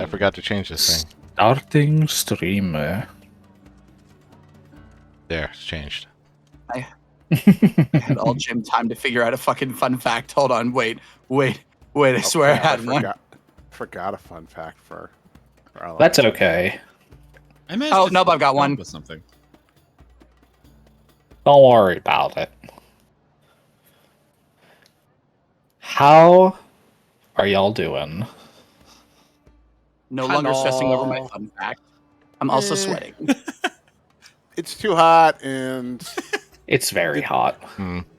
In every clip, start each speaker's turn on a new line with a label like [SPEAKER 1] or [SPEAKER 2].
[SPEAKER 1] forgot to change this thing.
[SPEAKER 2] Starting stream.
[SPEAKER 1] There, it's changed.
[SPEAKER 3] I had all gym time to figure out a fucking fun fact. Hold on, wait. I swear I had one.
[SPEAKER 4] Forgot a fun fact for our
[SPEAKER 2] That's okay.
[SPEAKER 3] Oh, nope, I've got one.
[SPEAKER 5] With something.
[SPEAKER 2] Don't worry about it. How are y'all doing?
[SPEAKER 3] No longer stressing over my fun fact. I'm also sweating.
[SPEAKER 4] It's too hot, and
[SPEAKER 2] It's very hot.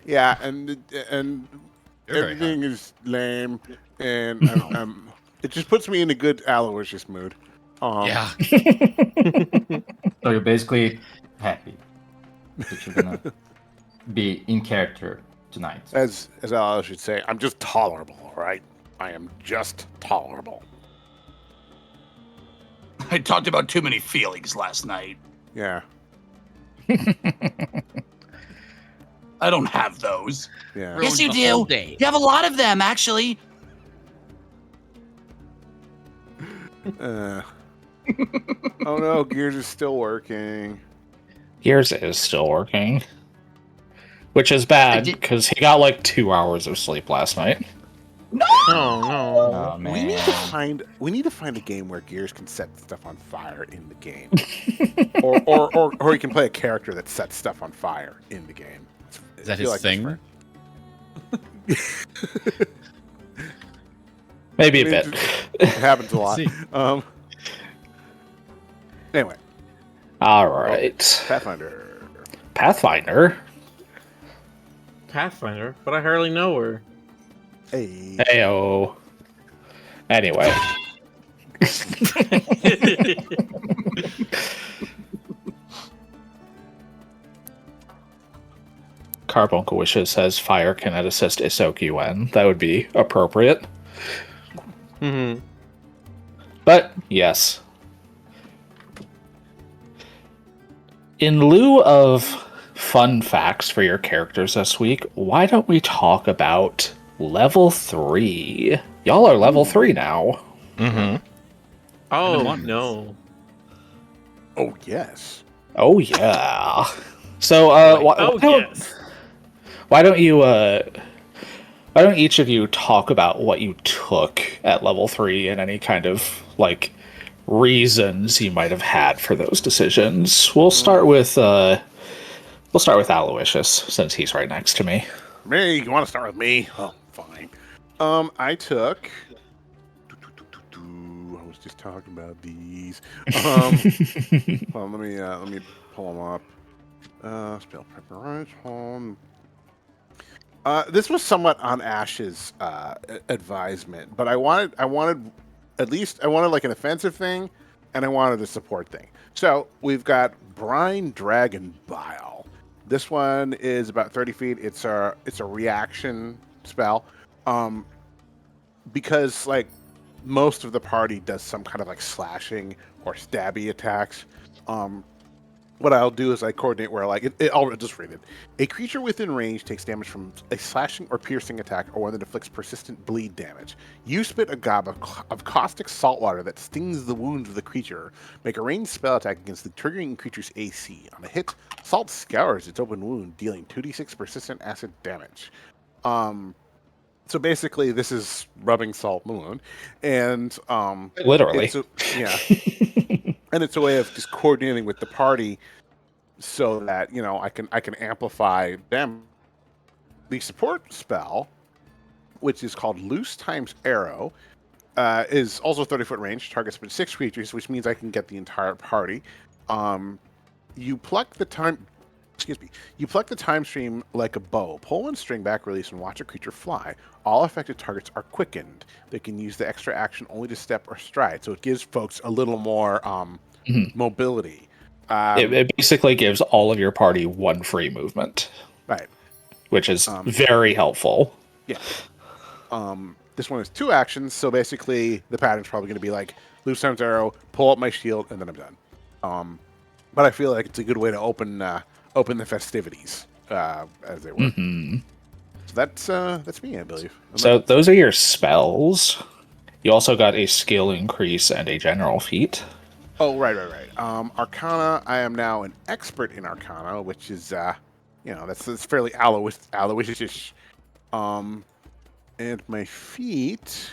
[SPEAKER 4] yeah, and
[SPEAKER 5] You're very
[SPEAKER 4] everything is lame, and it just puts me in a good Aloysius mood.
[SPEAKER 5] Yeah.
[SPEAKER 6] So you're basically happy that you're gonna be in character tonight.
[SPEAKER 4] As Aloysius should say, I'm just tolerable, right? I am just tolerable.
[SPEAKER 3] I talked about too many feelings last night.
[SPEAKER 4] Yeah,
[SPEAKER 3] I don't have those.
[SPEAKER 4] yeah.
[SPEAKER 3] Yes, you
[SPEAKER 5] the whole
[SPEAKER 3] do.
[SPEAKER 5] day.
[SPEAKER 3] You have a lot of them, actually.
[SPEAKER 4] Oh no, Gears is still working.
[SPEAKER 2] Gears is still working. Which is bad, because he got like 2 hours of sleep last night.
[SPEAKER 7] Oh no.
[SPEAKER 6] Oh man.
[SPEAKER 4] We need to find a game where Gears can set stuff on fire in the game, or he can play a character that sets stuff on fire in the game.
[SPEAKER 5] Is that
[SPEAKER 4] I feel
[SPEAKER 5] his
[SPEAKER 4] like
[SPEAKER 5] thing?
[SPEAKER 2] Maybe
[SPEAKER 4] I
[SPEAKER 2] a
[SPEAKER 4] mean,
[SPEAKER 2] bit.
[SPEAKER 4] it happens a lot.
[SPEAKER 5] See.
[SPEAKER 4] Anyway,
[SPEAKER 2] Alright.
[SPEAKER 4] Pathfinder.
[SPEAKER 2] Pathfinder.
[SPEAKER 7] Pathfinder, but I hardly know her.
[SPEAKER 4] Hey.
[SPEAKER 2] Heyo. Anyway. Carbuncle Wishes says fire can assist Isokuen. That would be appropriate.
[SPEAKER 7] Mm-hmm.
[SPEAKER 2] But, yes. In lieu of fun facts for your characters this week, why don't we talk about level 3? Y'all are level 3 now.
[SPEAKER 1] Mm-hmm.
[SPEAKER 7] Oh no.
[SPEAKER 4] Oh yes.
[SPEAKER 2] Oh, yeah. So,
[SPEAKER 7] Yes.
[SPEAKER 2] why don't each of you talk about what you took at level 3 and any kind of, like, reasons you might have had for those decisions? We'll start with Aloysius, since he's right next to me.
[SPEAKER 4] Me, you want to start with me? Oh, fine. I took. I was just talking about these. Well, let me pull them up. Spell preparation. This was somewhat on Ash's advisement, but I wanted like an offensive thing, and I wanted a support thing. So we've got Brine Dragon Bile. This one is about 30 feet. It's a reaction spell, because like most of the party does some kind of like slashing or stabby attacks. What I'll do is I coordinate where, like, I'll just read it. A creature within range takes damage from a slashing or piercing attack or one that inflicts persistent bleed damage. You spit a gob of caustic salt water that stings the wounds of the creature. Make a ranged spell attack against the triggering creature's AC. On a hit, salt scours its open wound, dealing 2d6 persistent acid damage. So basically, this is rubbing salt in the wound, and
[SPEAKER 2] Literally.
[SPEAKER 4] yeah. And it's a way of just coordinating with the party so that, you know, I can amplify them. The support spell, which is called Loose Times Arrow, is also 30-foot range, targets but 6 creatures, which means I can get the entire party. You pluck the time stream like a bow. Pull one string back, release, and watch a creature fly. All affected targets are quickened. They can use the extra action only to step or stride, so it gives folks a little more mobility.
[SPEAKER 2] It basically gives all of your party one free movement.
[SPEAKER 4] Right.
[SPEAKER 2] Which is very helpful.
[SPEAKER 4] Yeah. This one has 2 actions, so basically the pattern's probably going to be like, Loose Times Arrow, pull up my shield, and then I'm done. But I feel like it's a good way to open the festivities, as they were.
[SPEAKER 2] Mm-hmm.
[SPEAKER 4] So that's me, I believe.
[SPEAKER 2] So those are your spells. You also got a skill increase and a general feat.
[SPEAKER 4] Oh, right. Arcana. I am now an expert in Arcana, which is, that's fairly Aloysius. And my feat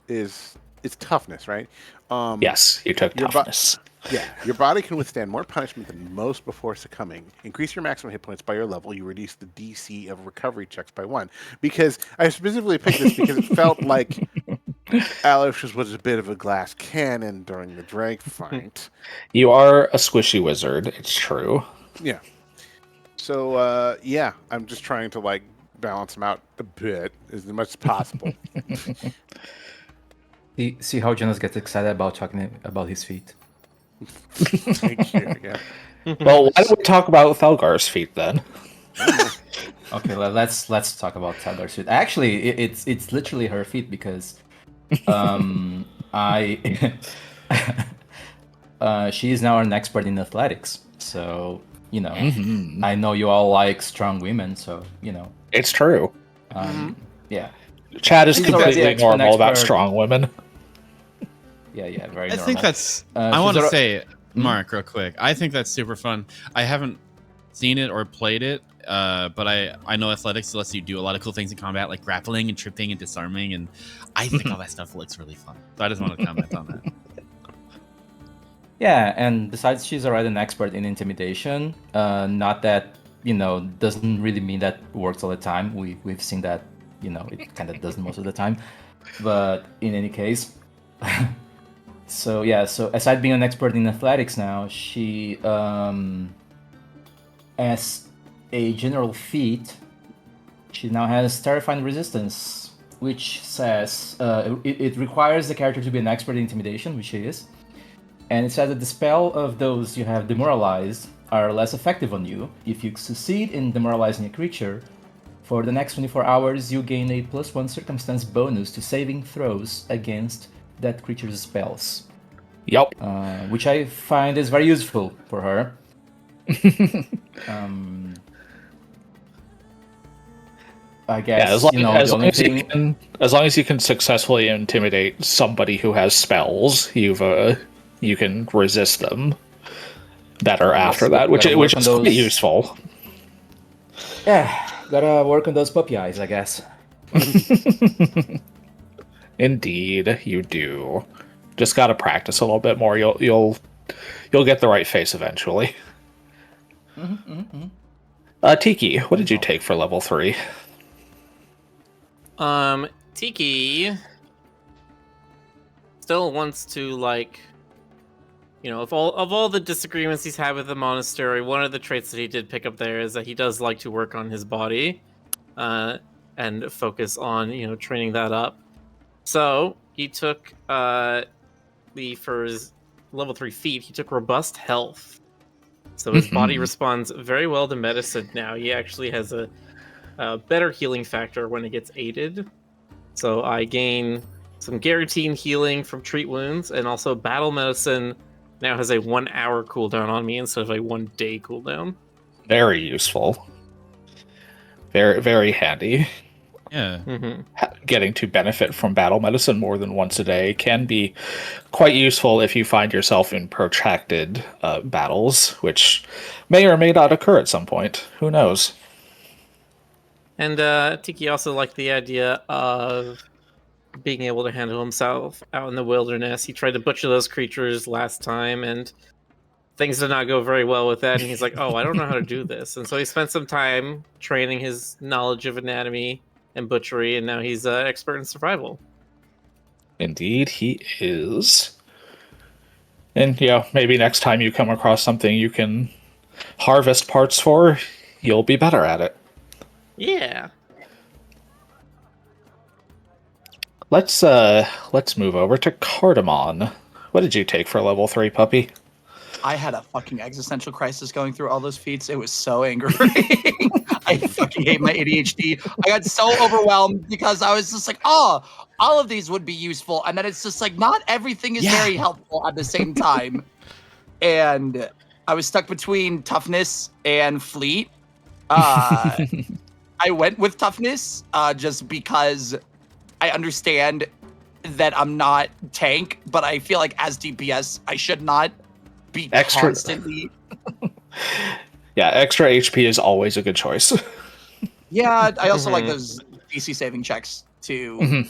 [SPEAKER 4] is toughness, right?
[SPEAKER 2] Yes, you took
[SPEAKER 4] your
[SPEAKER 2] toughness.
[SPEAKER 4] Your body can withstand more punishment than most before succumbing. Increase your maximum hit points by your level. You reduce the DC of recovery checks by 1. Because I specifically picked this because it felt like Aloysius was a bit of a glass cannon during the Drake fight.
[SPEAKER 2] You are a squishy wizard, it's true.
[SPEAKER 4] Yeah. So, I'm just trying to, balance him out a bit as much as possible.
[SPEAKER 6] See how Jonas gets excited about talking about his feet.
[SPEAKER 4] Thank you, yeah.
[SPEAKER 2] Well, why don't we talk about Thalgar's feet then?
[SPEAKER 6] Okay, let's talk about Thalgar's feet. Actually, it's literally her feet because she is now an expert in athletics. So, I know you all like strong women, so,
[SPEAKER 2] It's true.
[SPEAKER 6] Yeah.
[SPEAKER 2] Chad is
[SPEAKER 6] She's
[SPEAKER 2] completely
[SPEAKER 6] already
[SPEAKER 2] normal about
[SPEAKER 6] expert.
[SPEAKER 2] strong women.
[SPEAKER 6] Yeah, very
[SPEAKER 5] I
[SPEAKER 6] normal.
[SPEAKER 5] think that's. I
[SPEAKER 6] she's
[SPEAKER 5] want to
[SPEAKER 6] alre-
[SPEAKER 5] say, Mark, real quick. I think that's super fun. I haven't seen it or played it, but I know athletics lets you do a lot of cool things in combat, like grappling and tripping and disarming, and I think all that stuff looks really fun. So I just want to comment on that.
[SPEAKER 6] Yeah, and besides, she's already an expert in intimidation. Not that doesn't really mean that works all the time. We've seen that it kind of doesn't most of the time, but in any case. So aside being an expert in athletics now, she as a general feat, she now has terrifying resistance, which says it requires the character to be an expert in intimidation, which she is. And it says that the spell of those you have demoralized are less effective on you. If you succeed in demoralizing a creature, for the next 24 hours you gain a +1 circumstance bonus to saving throws against that creature's spells.
[SPEAKER 2] Yep.
[SPEAKER 6] Which I find is very useful for her. I guess
[SPEAKER 2] as long as you can successfully intimidate somebody who has spells, you can resist them better after that, which is quite useful.
[SPEAKER 6] Yeah, gotta work on those puppy eyes, I guess.
[SPEAKER 2] Indeed, you do. Just gotta practice a little bit more. You'll get the right face eventually. Tiki, what did you take for level 3?
[SPEAKER 7] Tiki still wants to of all the disagreements he's had with the monastery, one of the traits that he did pick up there is that he does like to work on his body, and focus on training that up. So he took for his level 3 feat, he took robust health. So his body responds very well to medicine now. He actually has a better healing factor when it gets aided. So I gain some guaranteed healing from treat wounds, and also battle medicine now has a 1 hour cooldown on me instead of a 1 day cooldown.
[SPEAKER 2] Very useful. Very, very handy.
[SPEAKER 5] Yeah.
[SPEAKER 2] Getting to benefit from battle medicine more than once a day can be quite useful if you find yourself in protracted battles, which may or may not occur at some point. Who knows?
[SPEAKER 7] And Tiki also liked the idea of being able to handle himself out in the wilderness. He tried to butcher those creatures last time, and things did not go very well with that. And he's like, oh, I don't know how to do this. And so he spent some time training his knowledge of anatomy and butchery, and now he's an expert in survival.
[SPEAKER 2] Indeed, he is. And maybe next time you come across something you can harvest parts for, you'll be better at it.
[SPEAKER 7] Yeah.
[SPEAKER 2] Let's move over to Cardamon. What did you take for level 3, puppy?
[SPEAKER 3] I had a fucking existential crisis going through all those feats. It was so aggravating. I fucking hate my ADHD. I got so overwhelmed because I was just like, oh, all of these would be useful. And then it's just like, not everything is very helpful at the same time. And I was stuck between toughness and fleet. I went with toughness just because I understand that I'm not tank, but I feel like as DPS, I should not be constantly.
[SPEAKER 2] Yeah, extra HP is always a good choice.
[SPEAKER 3] Yeah, I also like those DC saving checks to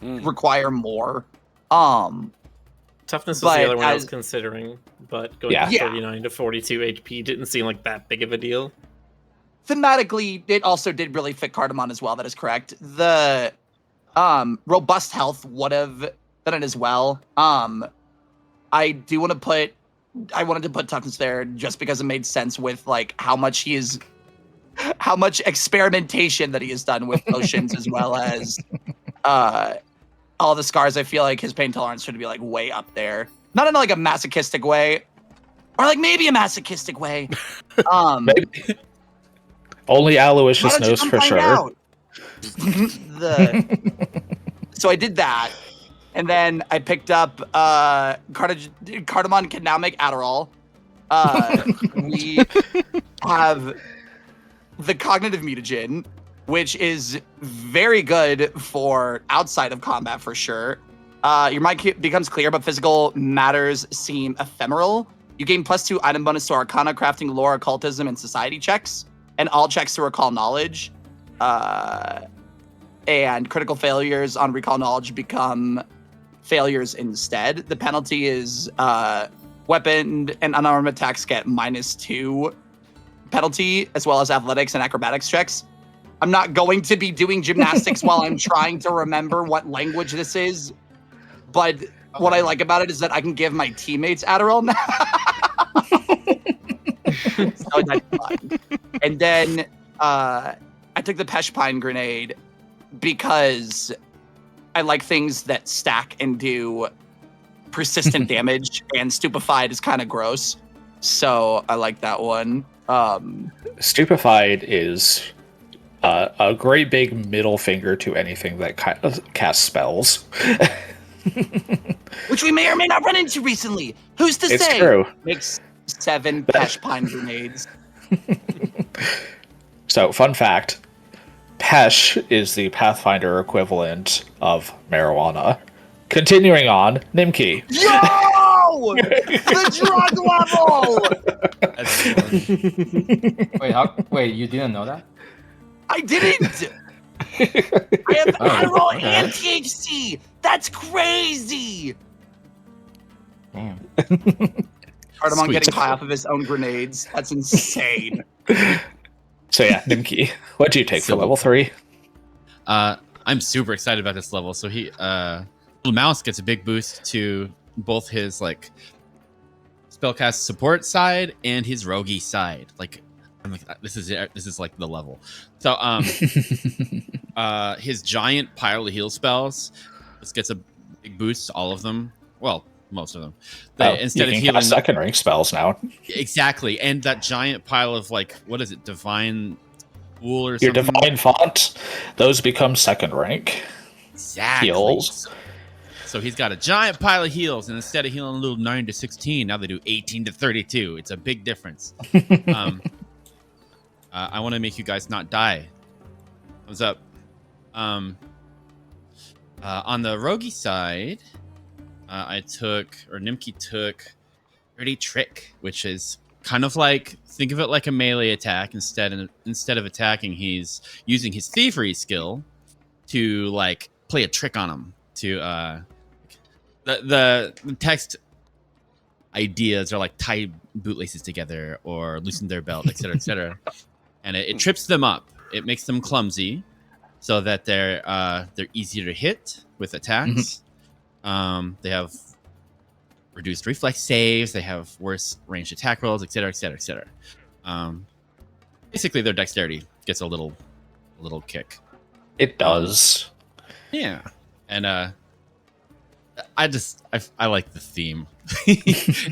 [SPEAKER 3] require more.
[SPEAKER 7] Toughness was
[SPEAKER 3] but
[SPEAKER 7] the other one I was
[SPEAKER 3] as-
[SPEAKER 7] considering, but going
[SPEAKER 2] Yeah.
[SPEAKER 7] from 39 to 42 HP didn't seem like that big of a deal.
[SPEAKER 3] Thematically, it also did really fit Cardamom as well. That is correct. The robust health would have done it as well. I wanted to put toughness there just because it made sense with like how much experimentation that he has done with potions as well as all the scars. I feel like his pain tolerance should be like way up there, not in like a masochistic way, or like maybe a masochistic way.
[SPEAKER 2] Maybe. Only Aloysius
[SPEAKER 3] Why don't you
[SPEAKER 2] knows
[SPEAKER 3] come
[SPEAKER 2] for
[SPEAKER 3] find
[SPEAKER 2] sure.
[SPEAKER 3] out? So I did that, and then I picked up Cardamom can now make Adderall. We have the cognitive mutagen, which is very good for outside of combat for sure. Your mind becomes clear, but physical matters seem ephemeral. You gain +2 item bonus to Arcana, Crafting, Lore, Occultism, and Society checks, and all checks to recall knowledge. And critical failures on recall knowledge become failures instead. The penalty is weapon and unarmed attacks get -2 penalty, as well as athletics and acrobatics checks. I'm not going to be doing gymnastics while I'm trying to remember what language this is, but what I like about it is that I can give my teammates Adderall now. So that's fun. And then I took the Peshpine grenade because I like things that stack and do persistent damage, and Stupefied is kind of gross. So I like that one.
[SPEAKER 2] Stupefied is a great big middle finger to anything that casts spells.
[SPEAKER 3] Which we may or may not run into recently. Who's to
[SPEAKER 2] It's
[SPEAKER 3] say?
[SPEAKER 2] true.
[SPEAKER 3] Makes 7 Peshpine grenades.
[SPEAKER 2] So, fun fact. Pesh is the Pathfinder equivalent of marijuana. Continuing on, Nimki.
[SPEAKER 3] Yo! The drug level!
[SPEAKER 5] That's funny.
[SPEAKER 6] Wait, you didn't know that?
[SPEAKER 3] I didn't! I have Adderall
[SPEAKER 6] okay.
[SPEAKER 3] and THC! That's crazy!
[SPEAKER 6] Damn.
[SPEAKER 3] Cardamom
[SPEAKER 5] Sweet.
[SPEAKER 3] getting high off of his own grenades. That's insane.
[SPEAKER 2] So yeah, Nimki. What'd you take for
[SPEAKER 5] So-
[SPEAKER 2] level 3?
[SPEAKER 5] I'm super excited about this level. So he Little Mouse gets a big boost to both his like spellcast support side and his roguey side. Like I'm like this is like the level. So his giant pile of heal spells just gets a big boost to all of them. Well, most of them. Instead of
[SPEAKER 2] you can
[SPEAKER 5] healing
[SPEAKER 2] cast second rank spells now.
[SPEAKER 5] exactly, and that giant pile of like what is it, divine wool or
[SPEAKER 2] Your
[SPEAKER 5] something?
[SPEAKER 2] divine font, those become second rank.
[SPEAKER 5] Exactly.
[SPEAKER 2] Heals.
[SPEAKER 5] So he's got a giant pile of heals, and instead of healing a little 9 to 16, now they do 18 to 32. It's a big difference. I want to make you guys not die. Thumbs up. On the roguey side, Nimki took Dirty Trick, which is kind of like, think of it like a melee attack. Instead of attacking, he's using his thievery skill to like play a trick on him. To the text ideas are like tie bootlaces together or loosen their belt, etc., etc. And it trips them up. It makes them clumsy, so that they're easier to hit with attacks. They have reduced reflex saves. They have worse ranged attack rolls, etc., etc., etc. Basically, their dexterity gets a little kick.
[SPEAKER 2] It does.
[SPEAKER 5] Yeah, and I like the theme.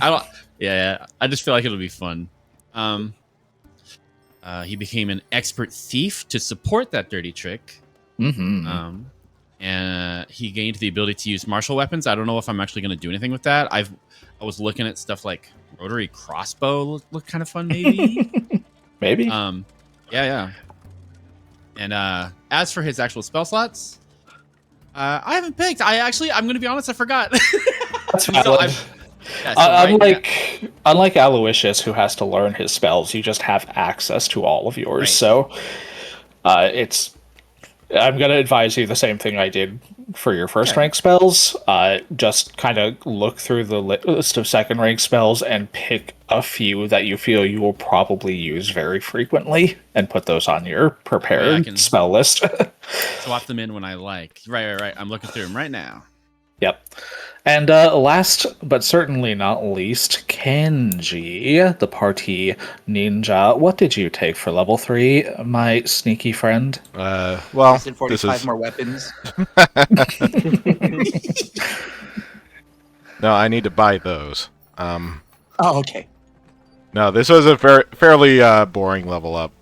[SPEAKER 5] I just feel like it'll be fun. He became an expert thief to support that dirty trick.
[SPEAKER 2] Mm-hmm.
[SPEAKER 5] And he gained the ability to use martial weapons. I don't know if I'm actually going to do anything with that. I was looking at stuff like rotary crossbow look kind of fun, maybe.
[SPEAKER 2] Maybe.
[SPEAKER 5] Yeah. And as for his actual spell slots, I haven't picked. I'm going to be honest, I forgot.
[SPEAKER 2] That's
[SPEAKER 5] So
[SPEAKER 2] valid.
[SPEAKER 5] yeah, so right
[SPEAKER 2] Unlike Aloysius, who has to learn his spells, you just have access to all of yours.
[SPEAKER 5] Right.
[SPEAKER 2] So it's. I'm going to advise you the same thing I did for your first
[SPEAKER 5] Okay.
[SPEAKER 2] rank spells. Just kind of look through the list of second rank spells and pick a few that you feel you will probably use very frequently and put those on your prepared
[SPEAKER 5] can-
[SPEAKER 2] spell list.
[SPEAKER 5] swap them in when I like. Right. I'm looking through them right now.
[SPEAKER 2] Yep. And last but certainly not least, Kenji, the party ninja. What did you take for level 3, my sneaky friend?
[SPEAKER 1] Well,
[SPEAKER 3] Is it 45 more weapons?
[SPEAKER 1] no, I need to buy those.
[SPEAKER 3] Oh, okay.
[SPEAKER 1] No, this was a fairly boring level up.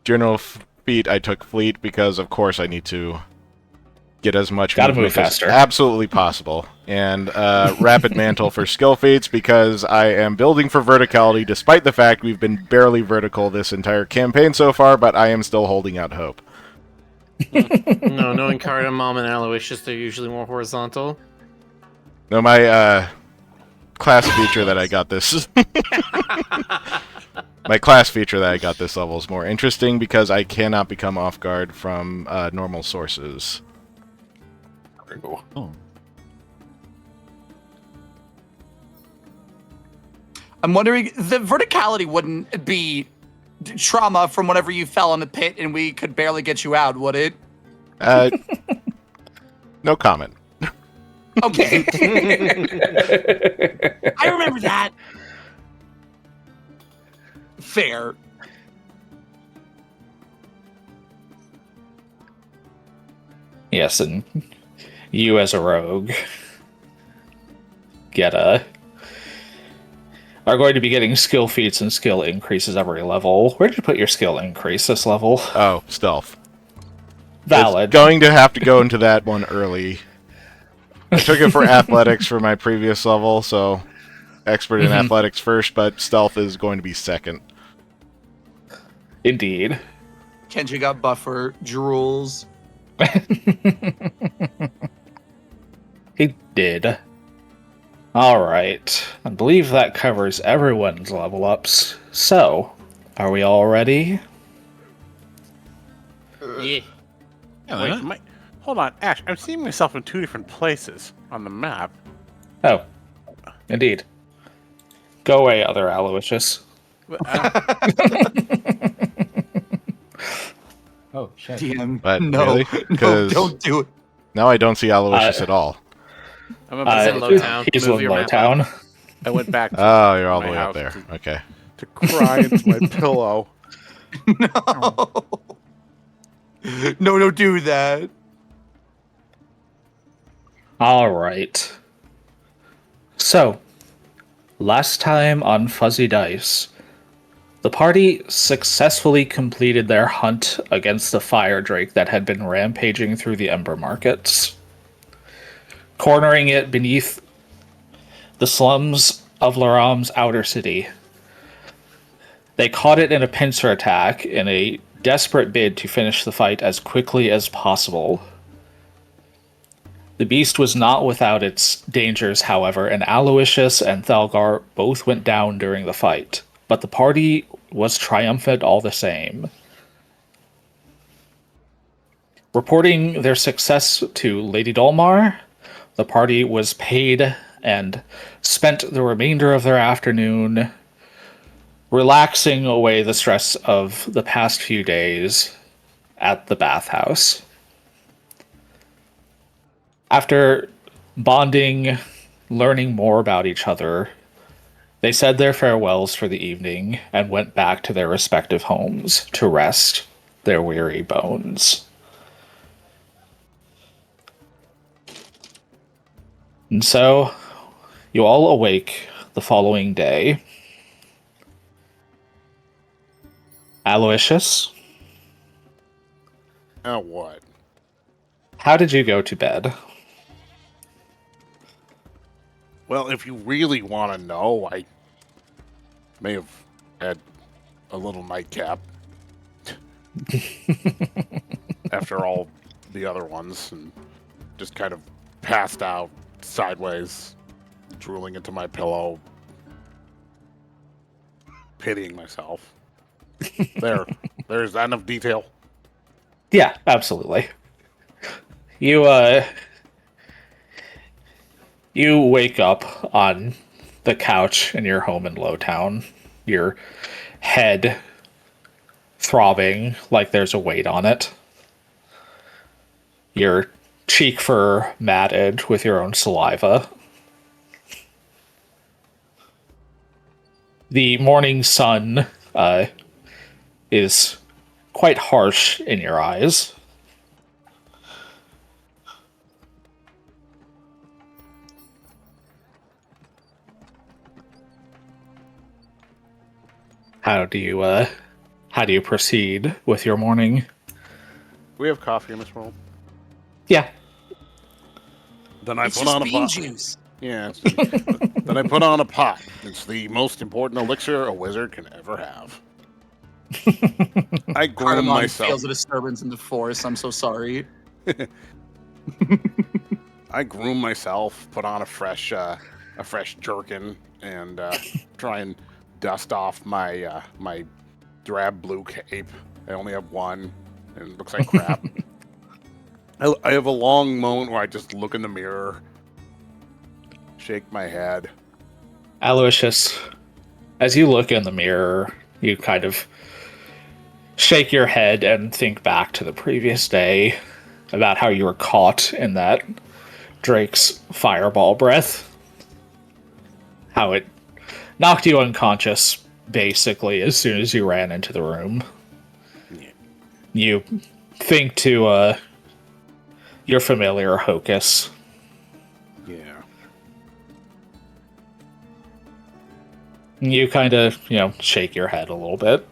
[SPEAKER 1] General feat, I took fleet because, of course, I need to get as much
[SPEAKER 2] Gotta move
[SPEAKER 1] movement as
[SPEAKER 2] faster.
[SPEAKER 1] absolutely possible. And rapid mantle for skill feats because I am building for verticality, despite the fact we've been barely vertical this entire campaign so far, but I am still holding out hope.
[SPEAKER 7] No, knowing Cardamom and Aloysius, they're usually more horizontal.
[SPEAKER 1] No, my class feature that I got this. My class feature that I got this level is more interesting because I cannot become off guard from normal sources.
[SPEAKER 5] Oh.
[SPEAKER 3] I'm wondering, the verticality wouldn't be trauma from whenever you fell in the pit and we could barely get you out, would it?
[SPEAKER 1] No comment.
[SPEAKER 3] Okay. I remember that. Fair.
[SPEAKER 2] Yes, and you as a rogue are going to be getting skill feats and skill increases every level. Where did you put your skill increase this level?
[SPEAKER 1] Oh, stealth.
[SPEAKER 2] Valid.
[SPEAKER 1] It's going to have to go into that one early. I took it for athletics for my previous level, so expert in athletics first, but stealth is going to be second.
[SPEAKER 2] Indeed.
[SPEAKER 3] Kenji got buffer, drools.
[SPEAKER 2] He did. Alright. I believe that covers everyone's level ups. So, are we all ready?
[SPEAKER 7] Yeah.
[SPEAKER 5] Yeah,
[SPEAKER 4] Wait, hold on, Ash. I'm seeing myself in 2 different places on the map.
[SPEAKER 2] Oh. Indeed. Go away, other Aloysius.
[SPEAKER 6] Oh, shit.
[SPEAKER 3] DM.
[SPEAKER 1] But
[SPEAKER 3] no,
[SPEAKER 1] really?
[SPEAKER 3] no,
[SPEAKER 1] 'Cause
[SPEAKER 3] don't do it.
[SPEAKER 1] now I don't see Aloysius at all.
[SPEAKER 4] I'm about
[SPEAKER 7] in
[SPEAKER 4] to-
[SPEAKER 7] Lowtown.
[SPEAKER 2] He's
[SPEAKER 7] Move
[SPEAKER 2] in
[SPEAKER 7] your map
[SPEAKER 2] Lowtown.
[SPEAKER 4] I went back to
[SPEAKER 1] Oh, you're all
[SPEAKER 4] my
[SPEAKER 1] the way up
[SPEAKER 4] house
[SPEAKER 1] there. Okay.
[SPEAKER 4] to cry into my pillow.
[SPEAKER 3] No. No, don't do that.
[SPEAKER 2] Alright. So, last time on Fuzzy Dice, the party successfully completed their hunt against the fire drake that had been rampaging through the Ember Markets, cornering it beneath the slums of Laram's outer city. They caught it in a pincer attack in a desperate bid to finish the fight as quickly as possible. The beast was not without its dangers, however, and Aloysius and Thalgar both went down during the fight, but the party was triumphant all the same. Reporting their success to Lady Dolmar, the party was paid and spent the remainder of their afternoon relaxing away the stress of the past few days at the bathhouse. After bonding, learning more about each other, they said their farewells for the evening and went back to their respective homes to rest their weary bones. And so, you all awake the following day. Aloysius,
[SPEAKER 4] Now what?
[SPEAKER 2] how did you go to bed?
[SPEAKER 4] Well, if you really want to know, I may have had a little nightcap. After all the other ones and just kind of passed out sideways, drooling into my pillow, pitying myself. There's that enough detail.
[SPEAKER 2] Yeah, absolutely. You you wake up on the couch in your home in Lowtown. Your head throbbing like there's a weight on it. Your cheek fur matted with your own saliva. The morning sun is quite harsh in your eyes. How do you proceed with your morning?
[SPEAKER 4] We have coffee in this room.
[SPEAKER 2] Yeah.
[SPEAKER 4] Then I
[SPEAKER 3] It's
[SPEAKER 4] put
[SPEAKER 3] just
[SPEAKER 4] on a
[SPEAKER 3] bean
[SPEAKER 4] pot.
[SPEAKER 3] juice.
[SPEAKER 4] Yeah. Then I put on a pot. It's the most important elixir a wizard can ever have. I groom
[SPEAKER 3] Cardamom
[SPEAKER 4] myself.
[SPEAKER 3] feels a disturbance in the forest. I'm so sorry.
[SPEAKER 4] I groom myself, put on a fresh jerkin, and try and dust off my my drab blue cape. I only have one, and it looks like crap. I have a long moment where I just look in the mirror, shake my head.
[SPEAKER 2] Aloysius, as you look in the mirror, you kind of shake your head and think back to the previous day about how you were caught in that Drake's fireball breath. How it knocked you unconscious basically as soon as you ran into the room. You think to your familiar Hocus.
[SPEAKER 4] Yeah.
[SPEAKER 2] You kind of, shake your head a little bit.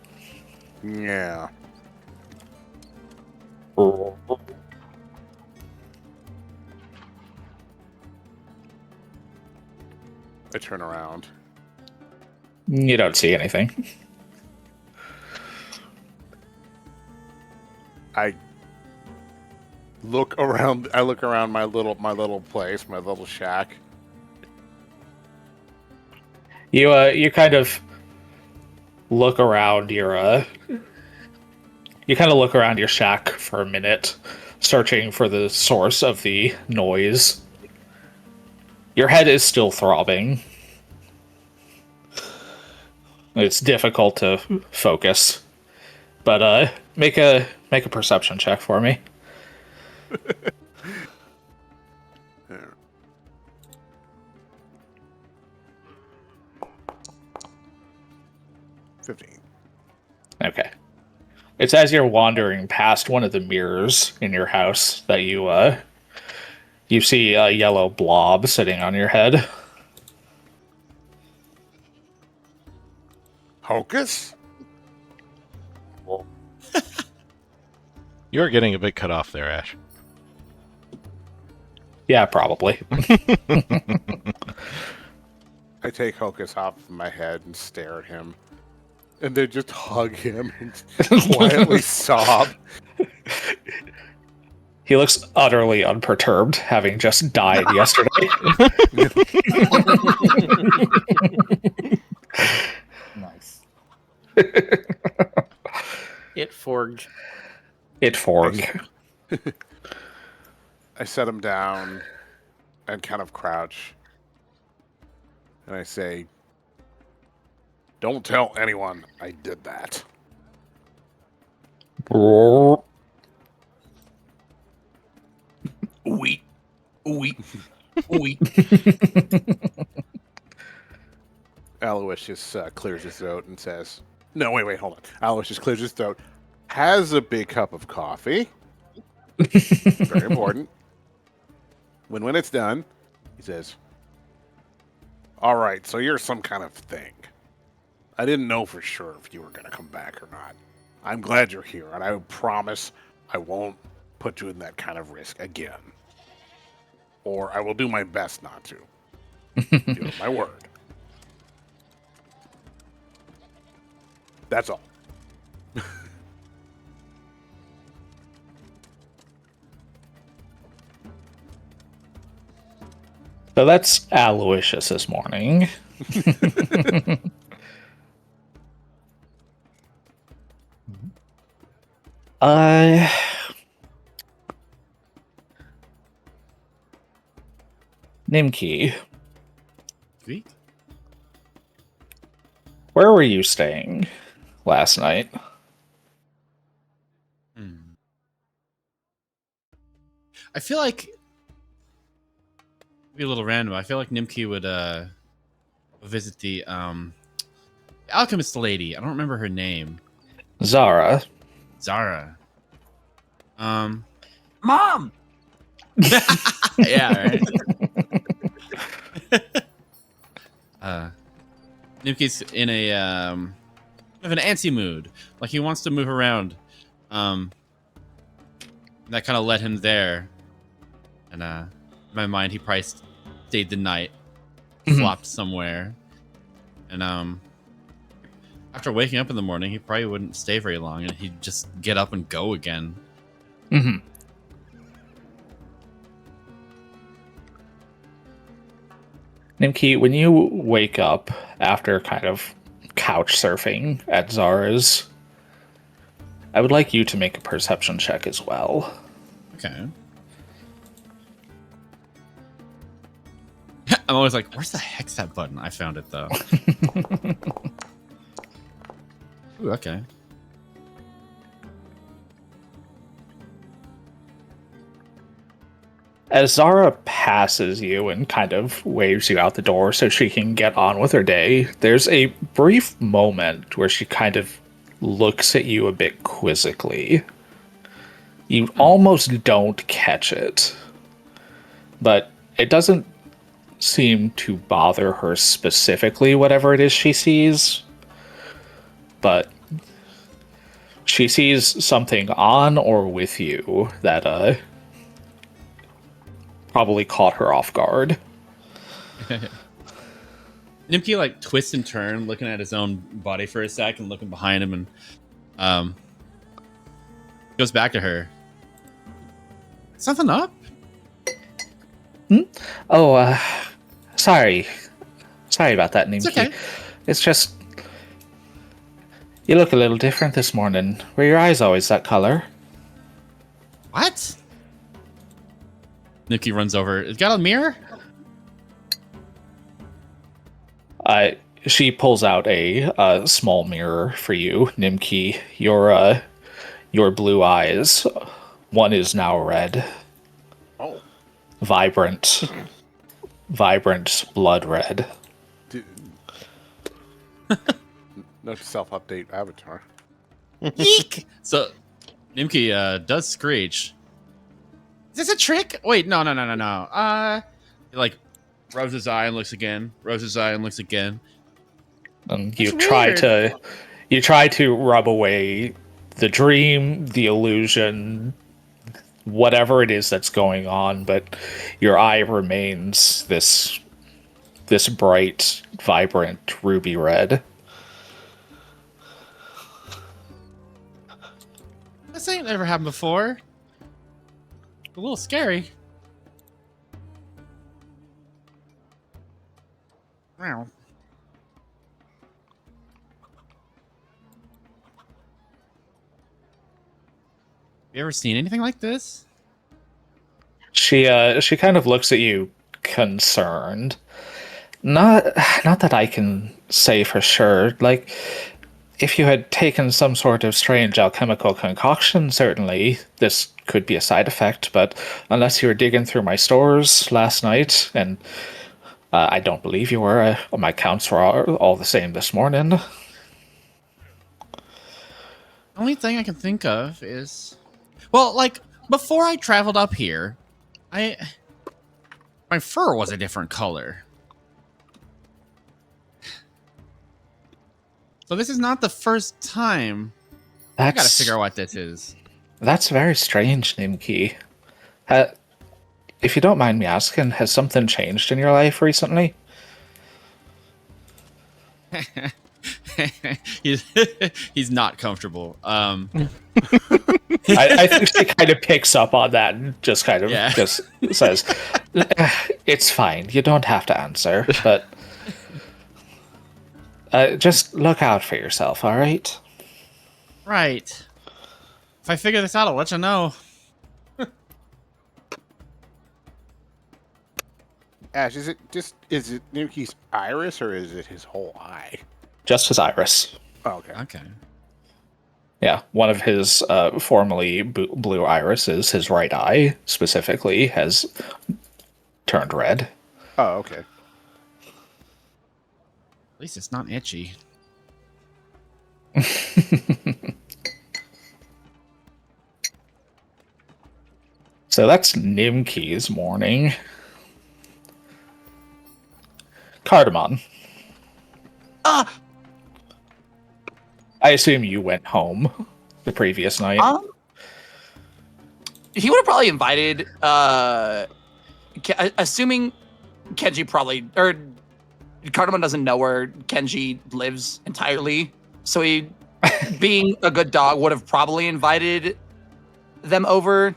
[SPEAKER 4] Yeah. I turn around.
[SPEAKER 2] You don't see anything.
[SPEAKER 4] I look around. I look around my little place, my little shack.
[SPEAKER 2] You kind of look around your shack for a minute, searching for the source of the noise. Your head is still throbbing. It's difficult to focus. But make a perception check for me.
[SPEAKER 4] There. $15.
[SPEAKER 2] Okay. It's as you're wandering past one of the mirrors in your house that you see a yellow blob sitting on your head.
[SPEAKER 4] Hocus?
[SPEAKER 1] You're getting a bit cut off there, Ash.
[SPEAKER 2] Yeah, probably.
[SPEAKER 4] I take Hocus off my head and stare at him. And then just hug him and quietly sob.
[SPEAKER 2] He looks utterly unperturbed, having just died yesterday.
[SPEAKER 6] Nice.
[SPEAKER 7] It forged.
[SPEAKER 2] It forged.
[SPEAKER 4] I set him down and kind of crouch. And I say, "Don't tell anyone I did that."
[SPEAKER 3] Oui. Oui. Oui.
[SPEAKER 4] Aloysius clears his throat and says, "No, wait, hold on." Aloysius clears his throat, has a big cup of coffee. Very important. When it's done, he says, "All right, so you're some kind of thing. I didn't know for sure if you were going to come back or not. I'm glad you're here, and I promise I won't put you in that kind of risk again. Or I will do my best not to. You have my word. That's all."
[SPEAKER 2] So that's Aloysius this morning. uh, Nimki,
[SPEAKER 5] Sweet.
[SPEAKER 2] where were you staying last night?
[SPEAKER 5] I feel like be a little random. I feel like Nimki would visit the alchemist lady. I don't remember her name.
[SPEAKER 2] Zara.
[SPEAKER 5] Zara.
[SPEAKER 3] Mom.
[SPEAKER 5] Yeah, right. Nimki's in a of an antsy mood. Like he wants to move around. That kind of led him there. And in my mind, he probably stayed the night, flopped somewhere, and after waking up in the morning, he probably wouldn't stay very long, and he'd just get up and go again.
[SPEAKER 2] Mm-hmm. Nimki, when you wake up after kind of couch surfing at Zara's, I would like you to make a perception check as well.
[SPEAKER 5] Okay. I'm always like, where's the heck's that button? I found it, though. Ooh, okay.
[SPEAKER 2] As Zara passes you and kind of waves you out the door so she can get on with her day, there's a brief moment where she kind of looks at you a bit quizzically. You almost don't catch it, but it doesn't seem to bother her specifically, whatever it is she sees, but she sees something on or with you that probably caught her off guard.
[SPEAKER 5] Nimki like twists and turns, looking at his own body for a sec and looking behind him, and goes back to her. Something up?
[SPEAKER 2] Oh, sorry about that, Nimki.
[SPEAKER 5] It's okay.
[SPEAKER 2] It's just you look a little different this morning. Were your eyes always that color?
[SPEAKER 5] What? Nimki runs over. It's got a mirror?
[SPEAKER 2] She pulls out a small mirror for you, Nimki. Your blue eyes. One is now red.
[SPEAKER 4] Oh,
[SPEAKER 2] Vibrant blood red.
[SPEAKER 4] dude. No self-update avatar.
[SPEAKER 5] Eek! So, Nimki does screech. Is this a trick? Wait, no. He, like, rubs his eye and looks again. Rubs his eye and looks again.
[SPEAKER 2] And
[SPEAKER 5] That's weird.
[SPEAKER 2] you try to rub away the dream, the illusion, whatever it is that's going on, but your eye remains this bright, vibrant ruby red.
[SPEAKER 5] This ain't ever happened before. A little scary. Wow. You ever seen anything like this?
[SPEAKER 2] She kind of looks at you concerned. Not that I can say for sure. Like, if you had taken some sort of strange alchemical concoction, certainly this could be a side effect, but unless you were digging through my stores last night, and I don't believe you were, my counts were all the same this morning.
[SPEAKER 5] The only thing I can think of is... Well, like, before I traveled up here, my fur was a different color. So this is not the first time. I gotta figure out what this is.
[SPEAKER 2] That's very strange, Nimki. If you don't mind me asking, has something changed in your life recently?
[SPEAKER 5] he's not comfortable.
[SPEAKER 2] I think she kind of picks up on that and just kind of just says, "It's fine. You don't have to answer, but just look out for yourself, all right?"
[SPEAKER 5] Right. If I figure this out, I'll let you know.
[SPEAKER 4] Ash, is it Nimki's iris or is it his whole eye?
[SPEAKER 2] Just his iris.
[SPEAKER 4] Oh, okay.
[SPEAKER 5] Okay.
[SPEAKER 2] Yeah, one of his formerly blue irises, his right eye specifically, has turned red.
[SPEAKER 4] Oh, okay.
[SPEAKER 5] At least it's not itchy.
[SPEAKER 2] So that's Nimki's morning. Cardamon. I assume you went home the previous night.
[SPEAKER 3] He would have probably invited, assuming Kenji probably, or Cardamon doesn't know where Kenji lives entirely, so he, being a good dog, would have probably invited them over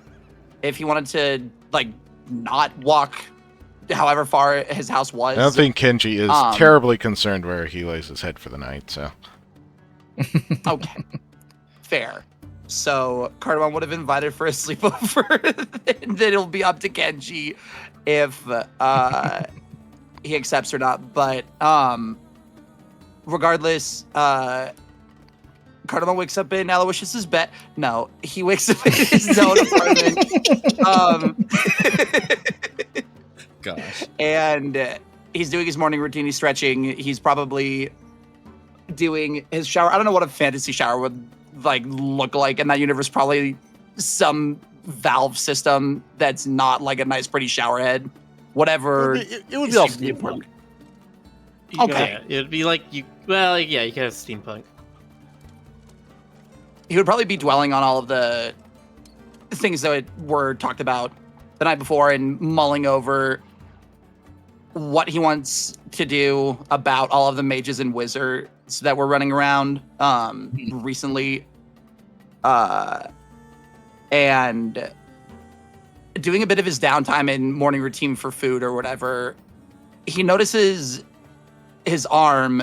[SPEAKER 3] if he wanted to, like, not walk however far his house was.
[SPEAKER 1] I don't think Kenji is terribly concerned where he lays his head for the night, so.
[SPEAKER 3] Okay. Fair. So Cardamon would have invited for a sleepover. And then it'll be up to Kenji if he accepts or not. But regardless, Cardamon wakes up in Aloysius's bed. No, he wakes up in his own apartment.
[SPEAKER 5] Gosh.
[SPEAKER 3] And he's doing his morning routine. He's stretching. He's probably doing his shower. I don't know what a fantasy shower would like look like in that universe. Probably some valve system that's not like a nice, pretty shower head. Whatever.
[SPEAKER 4] It would be all steampunk.
[SPEAKER 3] Okay.
[SPEAKER 7] Yeah, it'd be like you. Well, yeah, you could have steampunk.
[SPEAKER 3] He would probably be dwelling on all of the things that were talked about the night before and mulling over what he wants to do about all of the mages and wizards that were running around recently, and doing a bit of his downtime and morning routine for food or whatever. He notices his arm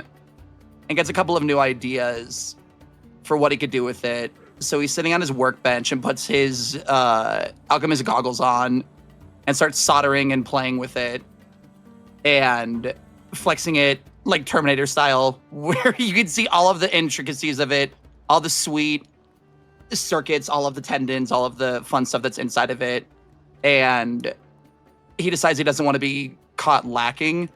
[SPEAKER 3] and gets a couple of new ideas for what he could do with it. So he's sitting on his workbench and puts his alchemist goggles on and starts soldering and playing with it and flexing it like Terminator style, where you can see all of the intricacies of it, all the sweet circuits, all of the tendons, all of the fun stuff that's inside of it. And he decides he doesn't want to be caught lacking,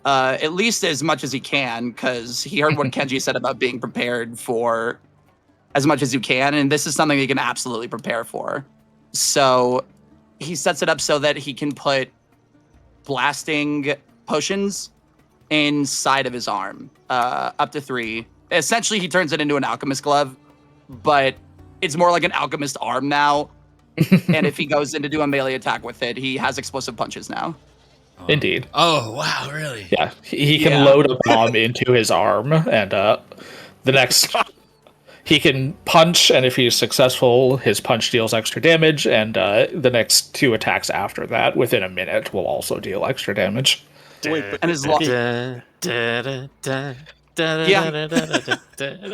[SPEAKER 3] at least as much as he can, because he heard what Kenji said about being prepared for as much as you can, and this is something he can absolutely prepare for. So he sets it up so that he can put blasting potions inside of his arm, up to 3. Essentially, he turns it into an alchemist glove, but it's more like an alchemist arm now. And if he goes in to do a melee attack with it, he has explosive punches now.
[SPEAKER 2] Indeed.
[SPEAKER 5] Oh, wow, really?
[SPEAKER 2] Yeah, he can load a bomb into his arm, and the next he can punch, and if he's successful, his punch deals extra damage, and the next 2 attacks after that, within a minute, will also deal extra damage.
[SPEAKER 4] Wait, but
[SPEAKER 3] And his
[SPEAKER 7] Yeah.
[SPEAKER 5] Oh,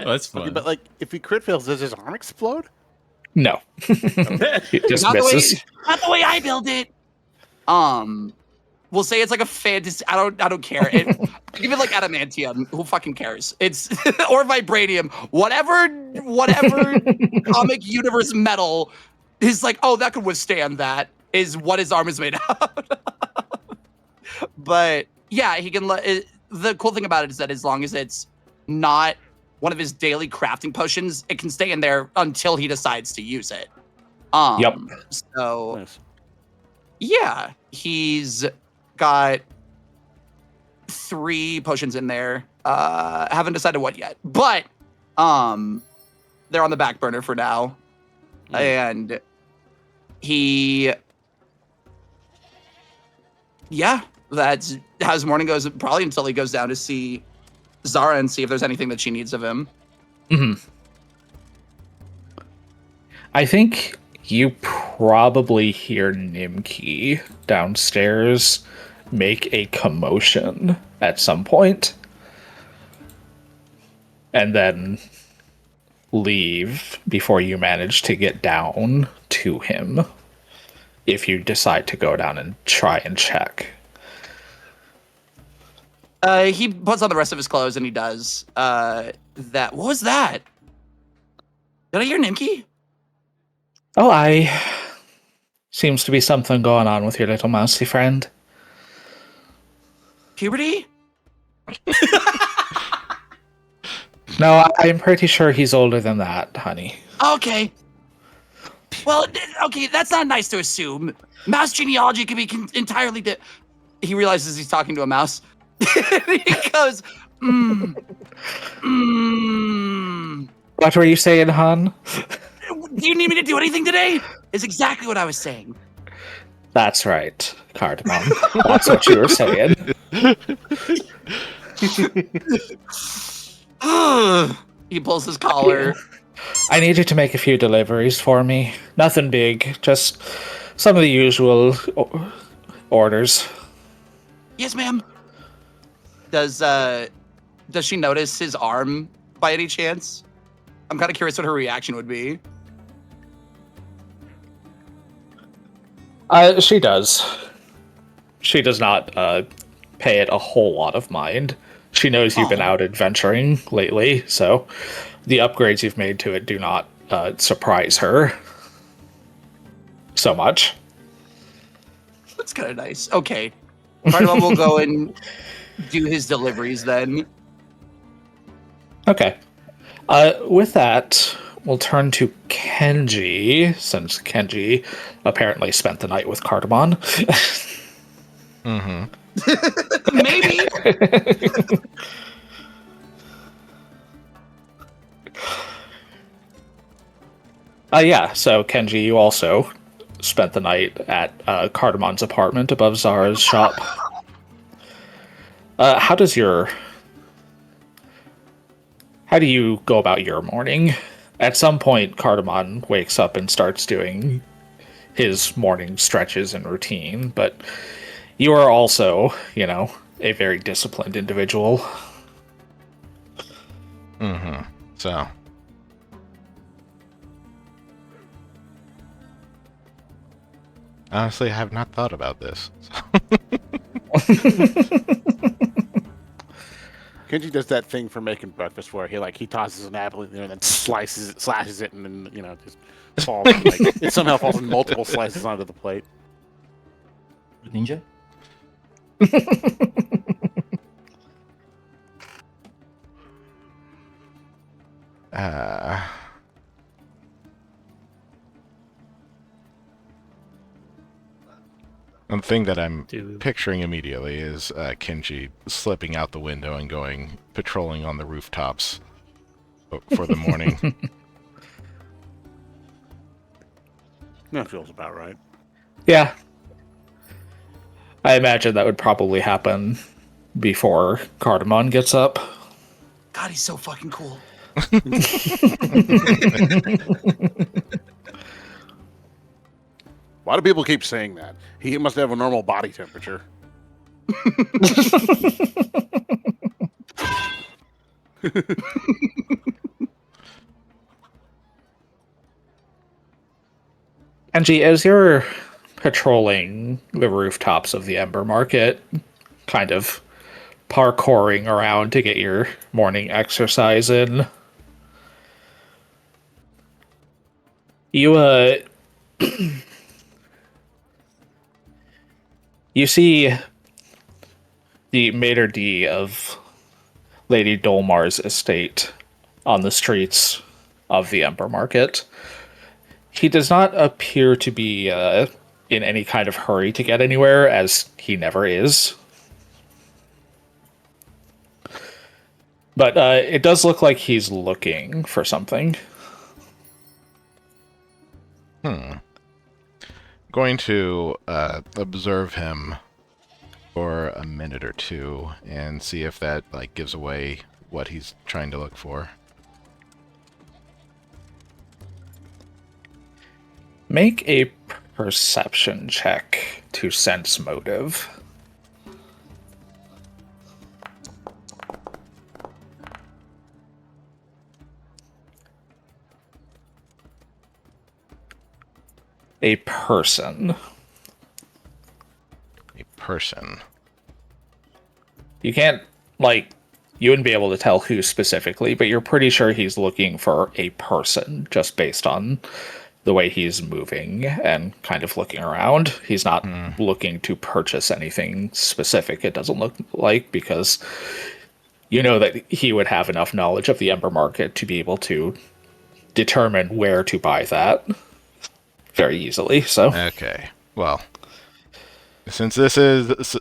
[SPEAKER 5] that's fun.
[SPEAKER 4] okay, but like, if he crit fails, does his arm explode?
[SPEAKER 2] No, it just
[SPEAKER 3] not
[SPEAKER 2] misses.
[SPEAKER 3] not the way I build it. We'll say it's like a fantasy. I don't care. Give it like adamantium. Who fucking cares? It's or vibranium. Whatever comic universe metal is like. Oh, that could withstand that. Is what his arm is made out of. But yeah, he can. The cool thing about it is that as long as it's not one of his daily crafting potions, it can stay in there until he decides to use it.
[SPEAKER 2] Yep.
[SPEAKER 3] So
[SPEAKER 4] Nice.
[SPEAKER 3] yeah, he's got 3 potions in there. Haven't decided what yet, but they're on the back burner for now. And that's how his morning goes, probably until he goes down to see Zara and see if there's anything that she needs of him.
[SPEAKER 2] I think you probably hear Nimki downstairs make a commotion at some point, and then leave before you manage to get down to him, if you decide to go down and try and check.
[SPEAKER 3] He puts on the rest of his clothes and he does. What was that? Did I hear Nimki?
[SPEAKER 2] Oh, seems to be something going on with your little mousy friend.
[SPEAKER 3] Puberty?
[SPEAKER 2] No, I'm pretty sure he's older than that, honey.
[SPEAKER 3] Okay. Well, okay, that's not nice to assume. Mouse genealogy can be entirely He realizes he's talking to a mouse. He goes,
[SPEAKER 2] What were you saying, hon?
[SPEAKER 3] Do you need me to do anything today? Is exactly what I was saying.
[SPEAKER 2] That's right, Cardamom. That's what you were saying.
[SPEAKER 3] He pulls his collar.
[SPEAKER 2] I need you to make a few deliveries for me. Nothing big, just some of the usual orders.
[SPEAKER 3] Yes, ma'am. Does she notice his arm by any chance? I'm kind of curious what her reaction would be.
[SPEAKER 2] She does. She does not pay it a whole lot of mind. She knows you've been out adventuring lately, so the upgrades you've made to it do not surprise her so much.
[SPEAKER 3] That's kind of nice. Okay. Cardamom will go and do his deliveries then.
[SPEAKER 2] Okay. With that, we'll turn to Kenji, since Kenji apparently spent the night with Cardamom.
[SPEAKER 3] Maybe.
[SPEAKER 2] Yeah, so Kenji, you also spent the night at Cardamon's apartment above Zara's shop. How do you go about your morning? At some point, Cardamom wakes up and starts doing his morning stretches and routine, but you are also, a very disciplined individual.
[SPEAKER 1] So. Honestly, I have not thought about this.
[SPEAKER 4] Kenji does that thing for making breakfast where he tosses an apple in there and then slashes it, and then just falls. It somehow falls in multiple slices onto the plate.
[SPEAKER 6] Ninja?
[SPEAKER 1] One thing that I'm
[SPEAKER 7] Dude.
[SPEAKER 1] picturing immediately is Kenji slipping out the window and going patrolling on the rooftops for the morning.
[SPEAKER 4] That feels about right.
[SPEAKER 2] Yeah. I imagine that would probably happen before Cardamom gets up.
[SPEAKER 3] God, he's so fucking cool.
[SPEAKER 4] A lot of people keep saying that. He must have a normal body temperature.
[SPEAKER 2] Angie, as you're patrolling the rooftops of the Ember Market, kind of parkouring around to get your morning exercise in, you you see the maitre d' of Lady Dolmar's estate on the streets of the Ember Market. He does not appear to be in any kind of hurry to get anywhere, as he never is. But it does look like he's looking for something.
[SPEAKER 1] Going to observe him for a minute or two and see if that gives away what he's trying to look for.
[SPEAKER 2] Make a perception check to sense motive. A person.
[SPEAKER 1] A person.
[SPEAKER 2] You can't, like, you wouldn't be able to tell who specifically, but you're pretty sure he's looking for a person just based on the way he's moving and kind of looking around. He's not looking to purchase anything specific, it doesn't look like, because you know that he would have enough knowledge of the Ember Market to be able to determine where to buy that very easily. So
[SPEAKER 1] Okay. Well, since this is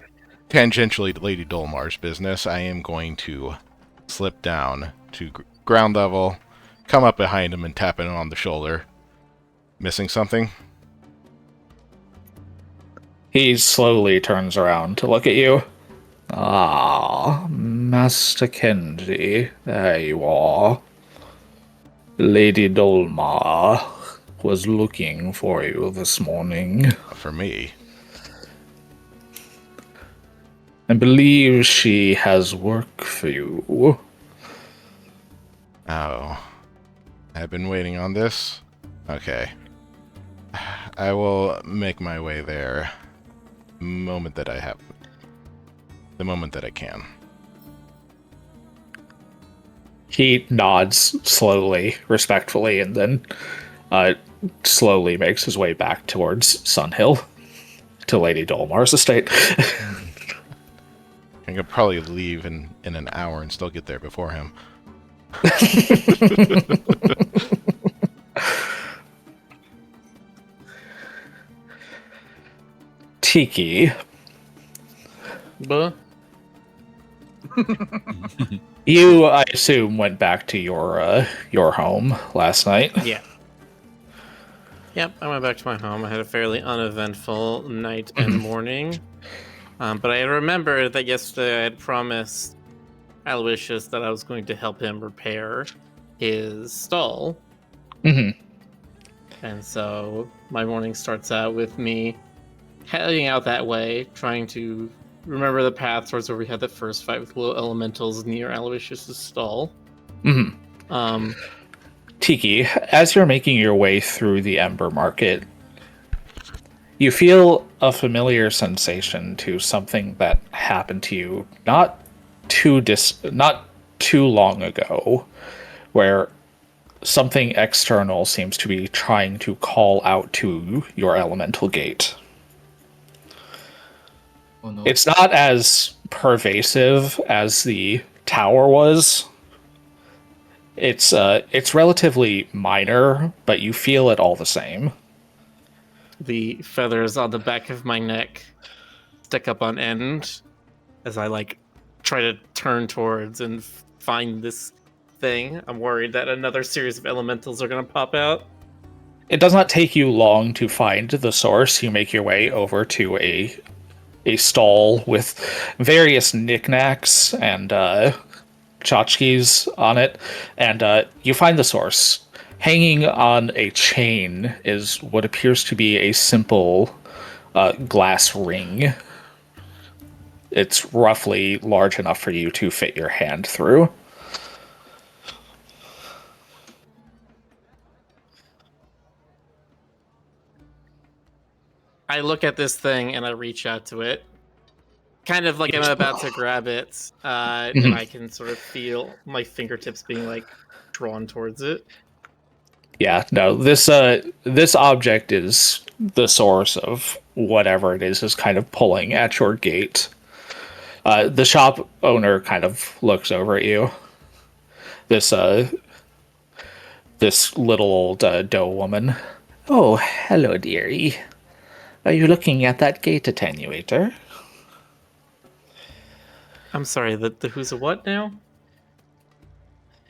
[SPEAKER 1] tangentially Lady Dolmar's business, I am going to slip down to ground level, come up behind him and tap him on the shoulder. Missing something?
[SPEAKER 2] he slowly turns around to look at you. Ah, Master Kendi, there you are. Lady Dolmar was looking for you this morning.
[SPEAKER 1] For me.
[SPEAKER 2] I believe she has work for you.
[SPEAKER 1] Oh. I've been waiting on this? Okay. I will make my way there the moment that I can.
[SPEAKER 2] He nods slowly, respectfully, and then slowly makes his way back towards Sunhill to Lady Dolmar's estate.
[SPEAKER 1] I could probably leave in an hour and still get there before him.
[SPEAKER 2] Tiki,
[SPEAKER 7] Buh.
[SPEAKER 2] you, I assume, went back to your home last night.
[SPEAKER 7] Yeah. Yep, I went back to my home. I had a fairly uneventful night and morning. But I remember that yesterday I had promised Aloysius that I was going to help him repair his stall.
[SPEAKER 2] Mm-hmm.
[SPEAKER 7] And so my morning starts out with me heading out that way, trying to remember the path towards where we had the first fight with little elementals near Aloysius' stall.
[SPEAKER 2] Mm-hmm. Tiki, as you're making your way through the Ember Market, you feel a familiar sensation to something that happened to you not too long ago, where something external seems to be trying to call out to your elemental gate.
[SPEAKER 6] Oh no.
[SPEAKER 2] It's not as pervasive as the tower was. It's relatively minor, but you feel it all the same.
[SPEAKER 7] The feathers on the back of my neck stick up on end as I try to turn towards and find this thing. I'm worried that another series of elementals are going to pop out.
[SPEAKER 2] It does not take you long to find the source. You make your way over to a stall with various knickknacks and tchotchkes on it, and you find the source. Hanging on a chain is what appears to be a simple glass ring. It's roughly large enough for you to fit your hand through.
[SPEAKER 7] I look at this thing and I reach out to it. Kind of like I'm about to grab it, and I can sort of feel my fingertips being drawn towards it.
[SPEAKER 2] Yeah, no, this object is the source of whatever it is kind of pulling at your gate. The shop owner kind of looks over at you. This little old doe woman. Oh, hello, dearie. Are you looking at that gate attenuator?
[SPEAKER 7] I'm sorry, the who's a what now?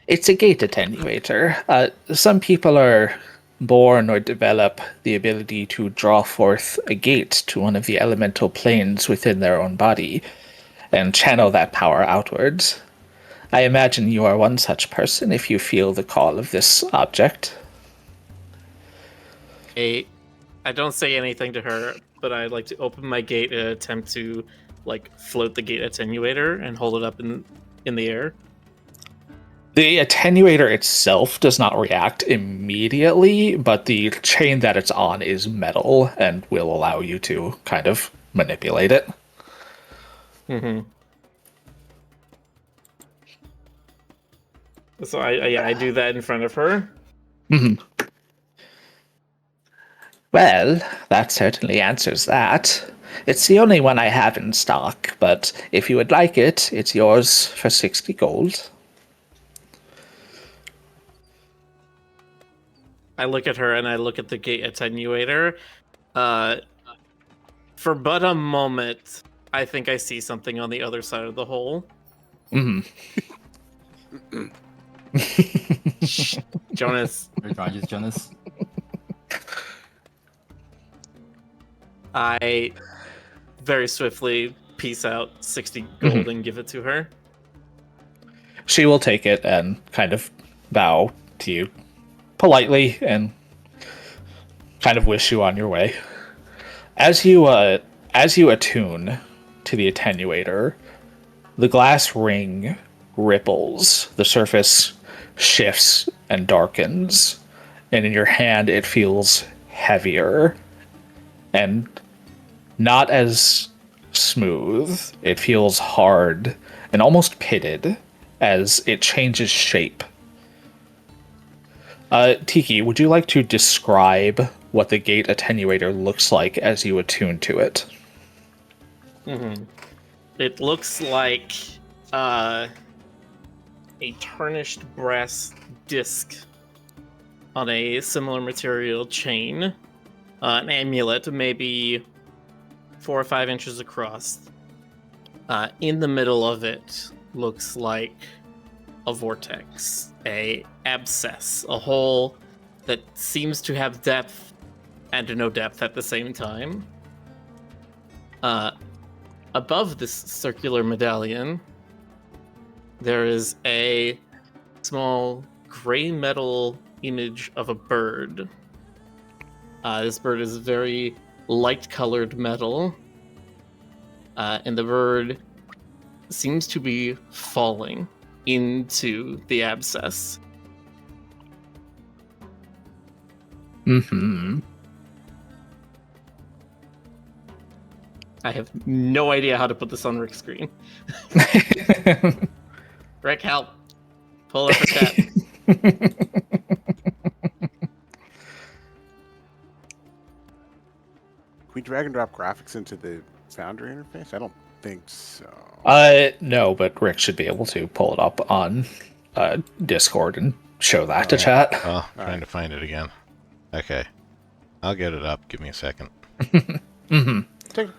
[SPEAKER 2] It's a gate attenuator. Some people are born or develop the ability to draw forth a gate to one of the elemental planes within their own body and channel that power outwards. I imagine you are one such person if you feel the call of this object.
[SPEAKER 7] I don't say anything to her, but I'd like to open my gate and attempt to float the gate attenuator and hold it up in the air.
[SPEAKER 2] The attenuator itself does not react immediately, but the chain that it's on is metal and will allow you to kind of manipulate it.
[SPEAKER 7] Mm-hmm. So I do that in front of her.
[SPEAKER 2] Mhm. Well, that certainly answers that. It's the only one I have in stock, but if you would like it, it's yours for 60 gold.
[SPEAKER 7] I look at her and I look at the gate attenuator. For but a moment, I think I see something on the other side of the hole.
[SPEAKER 2] Mhm.
[SPEAKER 7] Jonas,
[SPEAKER 6] Very conscious, Jonas.
[SPEAKER 7] I very swiftly piece out 60 gold and give it to her.
[SPEAKER 2] She will take it and kind of bow to you politely and kind of wish you on your way. As you attune to the attenuator, the glass ring ripples, the surface shifts and darkens, and in your hand it feels heavier and not as smooth. It feels hard and almost pitted as it changes shape. Tiki, would you like to describe what the gate attenuator looks like as you attune to it?
[SPEAKER 7] Mm-hmm. It looks like a tarnished brass disc on a similar material chain. An amulet, maybe 4 or 5 inches across. In the middle of it looks like a vortex, a abscess, a hole that seems to have depth and no depth at the same time. Above this circular medallion, there is a small gray metal image of a bird. This bird is very light-colored metal, and the bird seems to be falling into the abscess.
[SPEAKER 2] Mm-hmm.
[SPEAKER 7] I have no idea how to put this on Rick's screen. Rick, help. Pull up a chat.
[SPEAKER 4] Can we drag and drop graphics into the Foundry interface? I don't think so.
[SPEAKER 2] No, but Rick should be able to pull it up on Discord and show that to chat.
[SPEAKER 1] Well, trying to find it again. Okay. I'll get it up. Give me a second.
[SPEAKER 2] Mm-hmm.
[SPEAKER 4] Take-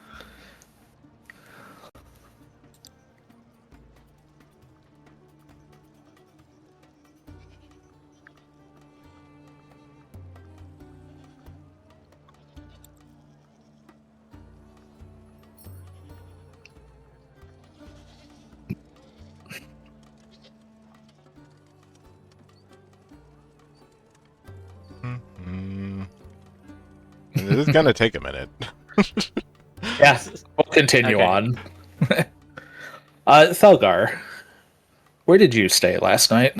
[SPEAKER 1] This is gonna take a minute.
[SPEAKER 2] Yeah, we'll continue
[SPEAKER 7] Okay.
[SPEAKER 2] on. Thelgar, where did you stay last night?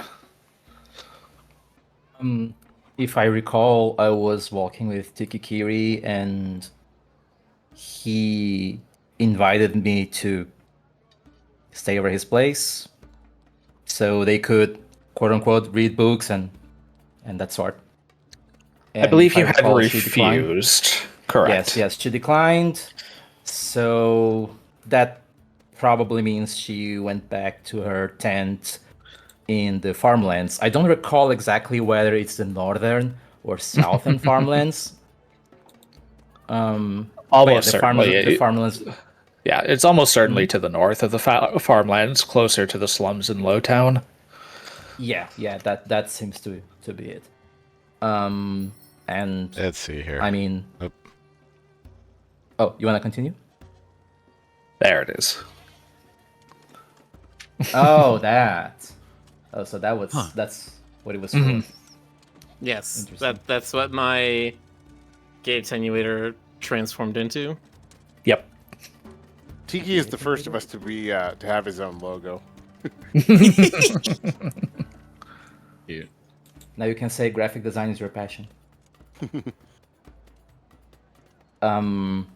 [SPEAKER 6] If I recall, I was walking with Tikikiri and he invited me to stay over his place so they could, quote unquote, read books and that sort.
[SPEAKER 2] I
[SPEAKER 6] And
[SPEAKER 2] believe
[SPEAKER 6] if
[SPEAKER 2] you had
[SPEAKER 6] recall, she declined.
[SPEAKER 2] refused. Correct.
[SPEAKER 6] Yes, she declined. So that probably means she went back to her tent in the farmlands. I don't recall exactly whether it's the northern or southern farmlands. But yeah,
[SPEAKER 2] Almost
[SPEAKER 6] the
[SPEAKER 2] certainly.
[SPEAKER 6] farmlands.
[SPEAKER 2] Yeah, it's almost certainly to the north of the farmlands, closer to the slums in Lowtown.
[SPEAKER 6] Yeah, that seems to be it. And
[SPEAKER 1] Let's see here.
[SPEAKER 6] I mean,
[SPEAKER 1] Oh.
[SPEAKER 6] oh, you want to continue?
[SPEAKER 2] There it is.
[SPEAKER 6] Oh, that. Oh, so that was
[SPEAKER 5] Huh.
[SPEAKER 6] that's what it was
[SPEAKER 2] Mhm.
[SPEAKER 6] for.
[SPEAKER 7] Yes,
[SPEAKER 6] Interesting.
[SPEAKER 7] that's what my gate attenuator transformed into.
[SPEAKER 2] Yep.
[SPEAKER 4] Tiki is the first of us to be to have his own logo.
[SPEAKER 5] Cute.
[SPEAKER 6] Now you can say graphic design is your passion. Um,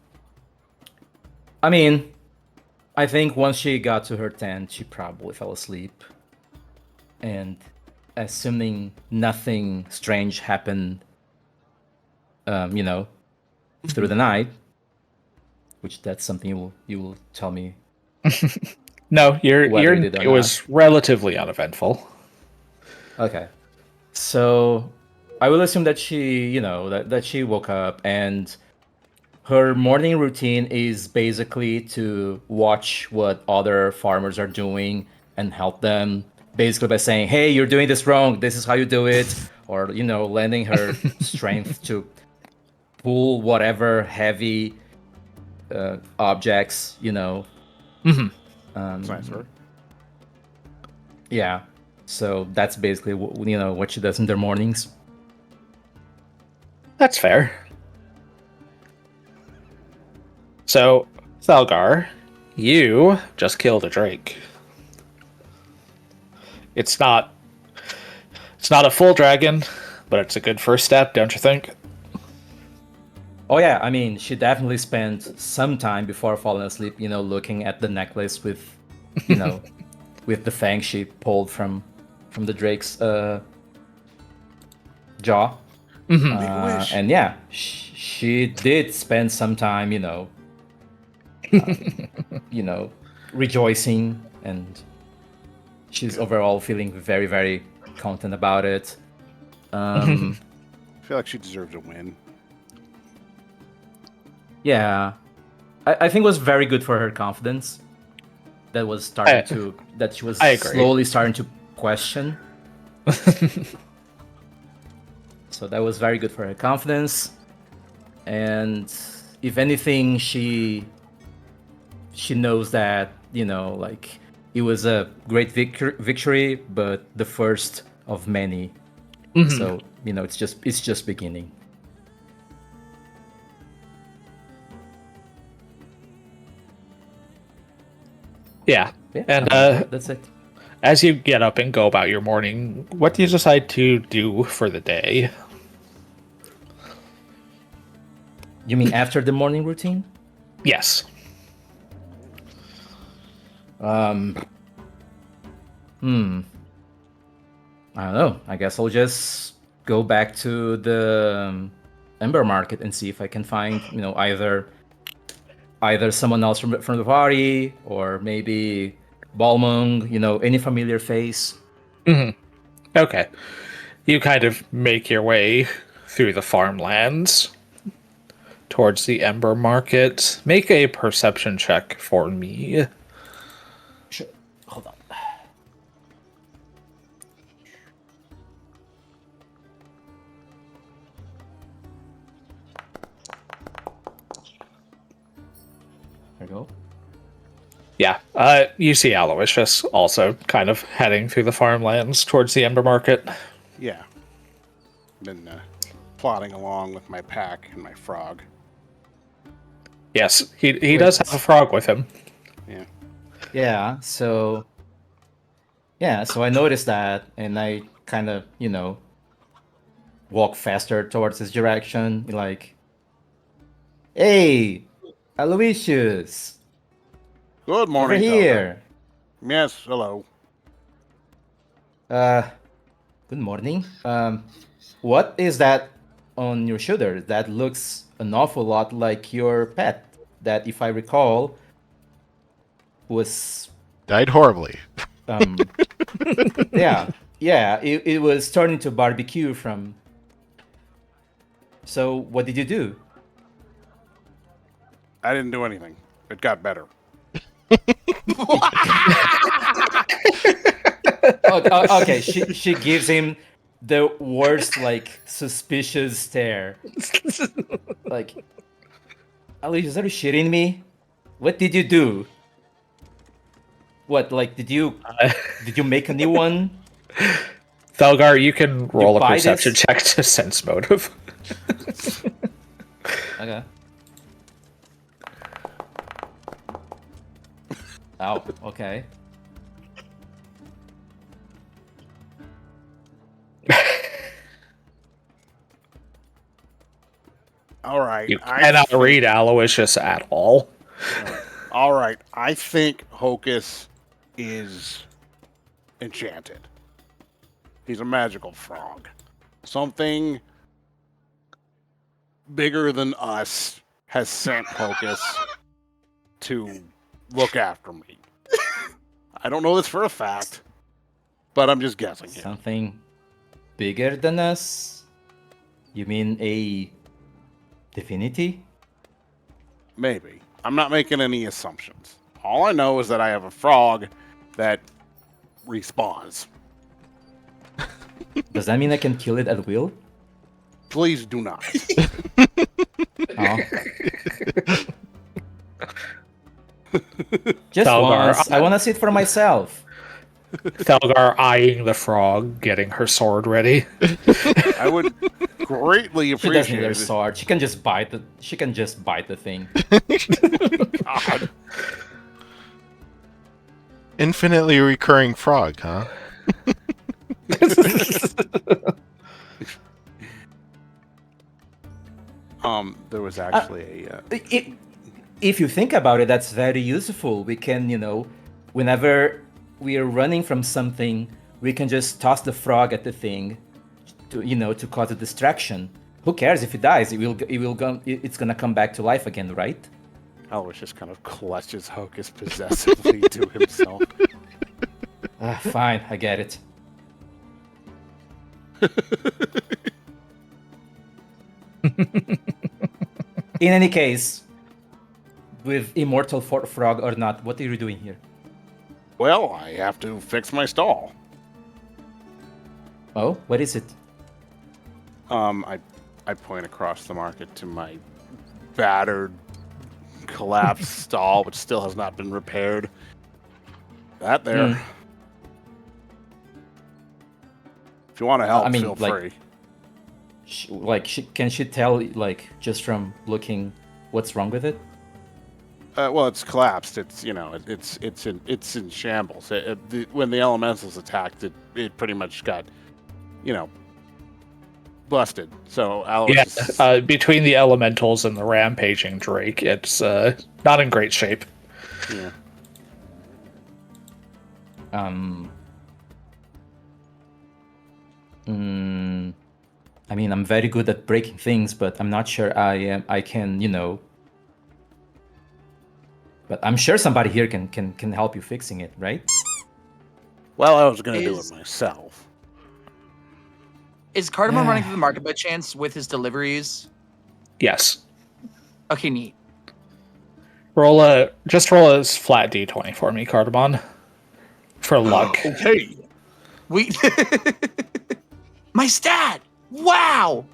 [SPEAKER 6] I mean, I think once she got to her tent, she probably fell asleep. And assuming nothing strange happened, through the night, which that's something you will tell me
[SPEAKER 2] No,
[SPEAKER 6] whether it did or
[SPEAKER 2] it
[SPEAKER 6] not.
[SPEAKER 2] was relatively uneventful.
[SPEAKER 6] Okay. So I will assume that that she woke up and her morning routine is basically to watch what other farmers are doing and help them, basically by saying, "Hey, you're doing this wrong. This is how you do it," or lending her strength to pull whatever heavy objects.
[SPEAKER 2] Mhm.
[SPEAKER 4] That's nice, sir.
[SPEAKER 6] Yeah. So that's basically what she does in their mornings.
[SPEAKER 2] That's fair. So, Thalgar, you just killed a drake. It's not a full dragon, but it's a good first step, don't you think?
[SPEAKER 6] Oh yeah, I mean, she definitely spent some time before falling asleep, looking at the necklace with, with the fang she pulled from the drake's jaw.
[SPEAKER 4] Make a wish.
[SPEAKER 6] And yeah, she did spend some time, rejoicing, and she's overall feeling very, very content about it.
[SPEAKER 4] I feel like she deserves a win.
[SPEAKER 6] Yeah, I think it was very good for her confidence. That was starting that she was
[SPEAKER 2] I agree.
[SPEAKER 6] slowly starting to question. So that was very good for her confidence. And if anything, she knows that, like, it was a great victory, but the first of many. So, it's just beginning.
[SPEAKER 2] Yeah.
[SPEAKER 6] Yeah,
[SPEAKER 2] And
[SPEAKER 6] that's it.
[SPEAKER 2] as you get up and go about your morning, what do you decide to do for the day?
[SPEAKER 6] You mean after the morning routine?
[SPEAKER 2] Yes.
[SPEAKER 6] I don't know. I guess I'll just go back to the Ember Market and see if I can find, either someone else from the party, or maybe Balmung, any familiar face.
[SPEAKER 2] Okay. You kind of make your way through the farmlands towards the Ember Market. Make a perception check for me.
[SPEAKER 6] Sure. Hold on. There you go.
[SPEAKER 2] Yeah, you see Aloysius also kind of heading through the farmlands towards the Ember Market.
[SPEAKER 4] Yeah. Been plodding along with my pack and my frog.
[SPEAKER 2] Yes, he does have a frog with him.
[SPEAKER 4] Yeah.
[SPEAKER 6] Yeah, so I noticed that, and I kind of, walk faster towards his direction, like, "Hey, Aloysius,
[SPEAKER 4] Good
[SPEAKER 6] over
[SPEAKER 4] morning,
[SPEAKER 6] here."
[SPEAKER 4] Thalgar. Yes, hello.
[SPEAKER 6] Good morning. What is that on your shoulder? That looks an awful lot like your pet, that, if I recall, was
[SPEAKER 1] Died horribly.
[SPEAKER 6] yeah, it was turning to barbecue from. So what did you do?
[SPEAKER 4] I didn't do anything. It got better.
[SPEAKER 6] Okay, she gives him the worst, like, suspicious stare. Like, Aloysius, are you shitting me? What did you do? What? Like, did you make a new one?
[SPEAKER 2] Thelgar, you can roll a
[SPEAKER 6] buy
[SPEAKER 2] perception
[SPEAKER 6] this?
[SPEAKER 2] check to sense motive.
[SPEAKER 6] Okay. Oh, okay.
[SPEAKER 4] All right.
[SPEAKER 2] You cannot read Aloysius at all.
[SPEAKER 4] All right. I think Hocus is enchanted. He's a magical frog. Something bigger than us has sent Hocus to look after me. I don't know this for a fact, but I'm just guessing here.
[SPEAKER 6] Something bigger than us? You mean a divinity?
[SPEAKER 4] Maybe. I'm not making any assumptions. All I know is that I have a frog that respawns.
[SPEAKER 6] Does that mean I can kill it at will?
[SPEAKER 4] Please do not.
[SPEAKER 6] Oh. Just
[SPEAKER 2] Thelgar,
[SPEAKER 6] once. I want to see it for myself.
[SPEAKER 2] Thelgar eyeing the frog, getting her sword ready.
[SPEAKER 4] I would greatly
[SPEAKER 6] She doesn't
[SPEAKER 4] appreciate
[SPEAKER 6] need her
[SPEAKER 4] it.
[SPEAKER 6] sword. She can just bite the. She can just bite the thing.
[SPEAKER 4] God.
[SPEAKER 1] Infinitely recurring frog, huh?
[SPEAKER 4] There was actually a.
[SPEAKER 6] If you think about it, that's very useful. We can, whenever we are running from something, we can just toss the frog at the thing, to cause a distraction. Who cares if it dies? It's gonna come back to life again, right?
[SPEAKER 4] Alois just kind of clutches Hocus possessively to himself.
[SPEAKER 6] Fine, I get it. In any case, with Immortal Frog or not, what are you doing here?
[SPEAKER 4] Well, I have to fix my stall.
[SPEAKER 6] Oh, what is it?
[SPEAKER 4] I point across the market to my battered, collapsed stall, which still has not been repaired. That there. If you want to help, feel free.
[SPEAKER 6] Can she tell, just from looking, what's wrong with it?
[SPEAKER 4] Well, it's collapsed. It's it's in shambles. When the elementals attacked, it pretty much got, busted. So Alois
[SPEAKER 2] between the elementals and the rampaging Drake, it's not in great shape.
[SPEAKER 4] Yeah.
[SPEAKER 6] I'm very good at breaking things, but I'm not sure I can, But I'm sure somebody here can help you fixing it, right?
[SPEAKER 4] Well, I was going to do it myself.
[SPEAKER 3] Is Cardamom running through the market by chance with his deliveries?
[SPEAKER 2] Yes.
[SPEAKER 3] Okay, neat.
[SPEAKER 2] Roll a flat d20 for me, Cardamon. For luck.
[SPEAKER 4] Okay.
[SPEAKER 3] My stat! Wow!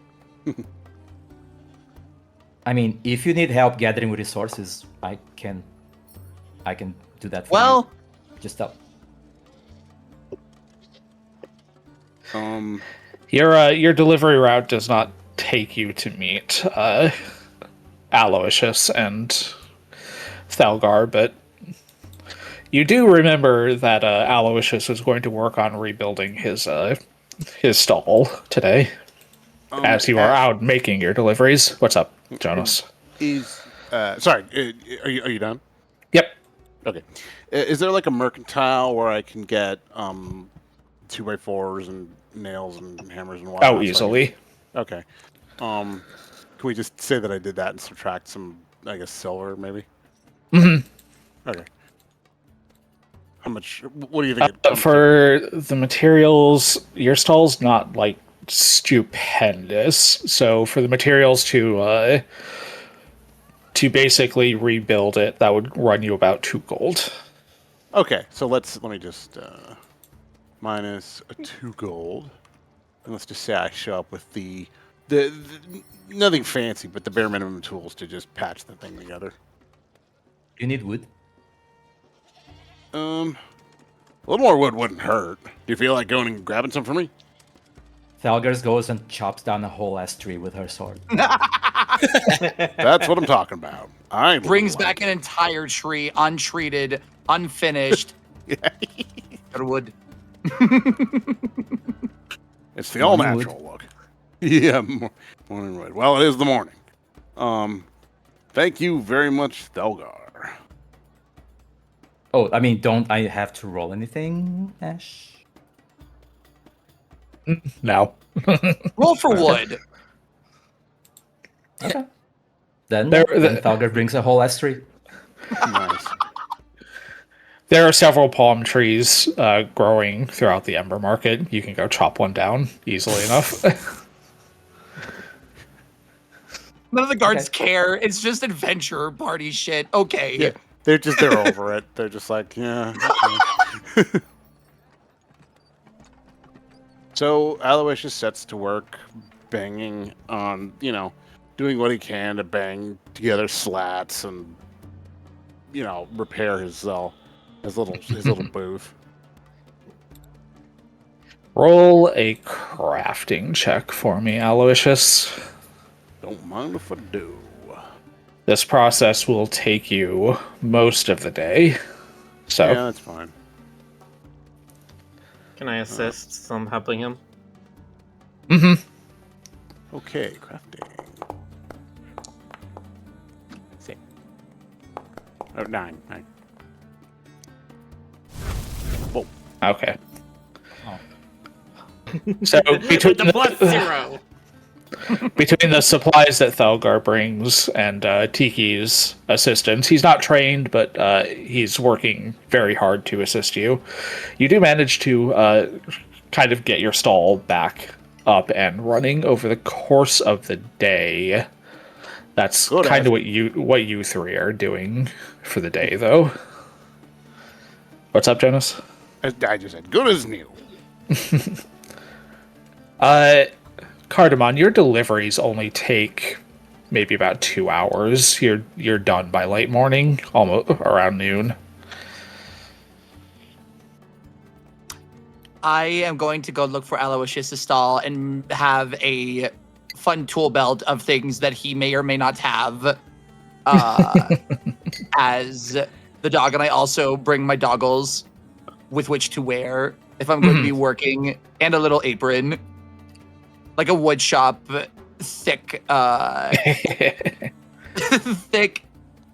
[SPEAKER 6] If you need help gathering resources, I can do that for
[SPEAKER 3] Well,
[SPEAKER 6] you. Just help.
[SPEAKER 2] Your delivery route does not take you to meet Aloysius and Thelgar, but you do remember that Aloysius is going to work on rebuilding his stall today, as you are out making your deliveries. What's up, Jonas?
[SPEAKER 4] Sorry, are you done?
[SPEAKER 2] Yep.
[SPEAKER 4] Okay. Is there like a mercantile where I can get 2x4s and nails and hammers and whatnot?
[SPEAKER 2] Oh, easily.
[SPEAKER 4] Okay. Can we just say that I did that and subtract some, I guess, silver maybe?
[SPEAKER 2] Mm-hmm.
[SPEAKER 4] Okay. How much? What do you think?
[SPEAKER 2] For the materials, your stall's not stupendous. So for the materials to basically rebuild it, that would run you about 2 gold.
[SPEAKER 4] Okay, so let me just minus 2 gold, and let's just say I show up with the nothing fancy, but the bare minimum tools to just patch the thing together.
[SPEAKER 6] You need wood.
[SPEAKER 4] A little more wood wouldn't hurt. Do you feel like going and grabbing some for me?
[SPEAKER 6] Thalgars goes and chops down a whole ass tree with her sword.
[SPEAKER 4] That's what I'm talking about. I
[SPEAKER 3] Brings back an entire tree, untreated, unfinished. Wood.
[SPEAKER 4] It's the all
[SPEAKER 6] Morning
[SPEAKER 4] natural look. Yeah, morning wood. Well, it is the morning. Thank you very much, Thelgar.
[SPEAKER 6] Oh, I mean, don't I have to roll anything, Ash?
[SPEAKER 2] No.
[SPEAKER 3] Roll for wood.
[SPEAKER 6] Okay. Then
[SPEAKER 2] There-
[SPEAKER 6] Thalgar brings a whole ass tree.
[SPEAKER 4] Nice.
[SPEAKER 2] There are several palm trees growing throughout the Ember Market. You can go chop one down easily enough.
[SPEAKER 3] None of the guards care. It's just adventure party shit. Okay.
[SPEAKER 4] Yeah, they're over it. They're just like, yeah. Okay. So Aloysius sets to work banging on, doing what he can to bang together slats and, repair his little booth.
[SPEAKER 2] Roll a crafting check for me, Aloysius.
[SPEAKER 4] Don't mind if I do.
[SPEAKER 2] This process will take you most of the day. So,
[SPEAKER 4] Yeah, that's fine.
[SPEAKER 7] Can I assist? So I'm helping him.
[SPEAKER 4] Okay, crafting. 6. Oh, 9. Whoa.
[SPEAKER 2] okay.
[SPEAKER 6] Oh.
[SPEAKER 2] So,
[SPEAKER 7] With the plus 0.
[SPEAKER 2] between the supplies that Thalgar brings and Tiki's assistance, he's not trained, but he's working very hard to assist you. You do manage to kind of get your stall back up and running over the course of the day. That's
[SPEAKER 4] Good
[SPEAKER 2] kind of what you three are doing for the day, though. What's up, Jonas?
[SPEAKER 4] I just said, good as new.
[SPEAKER 2] Cardamon, your deliveries only take maybe about 2 hours. You're done by late morning, almost around noon.
[SPEAKER 3] I am going to go look for Aloysius' stall and have a fun tool belt of things that he may or may not have as the dog. And I also bring my doggles with which to wear if I'm going to be working, and a little apron. Like a wood shop, thick, thick.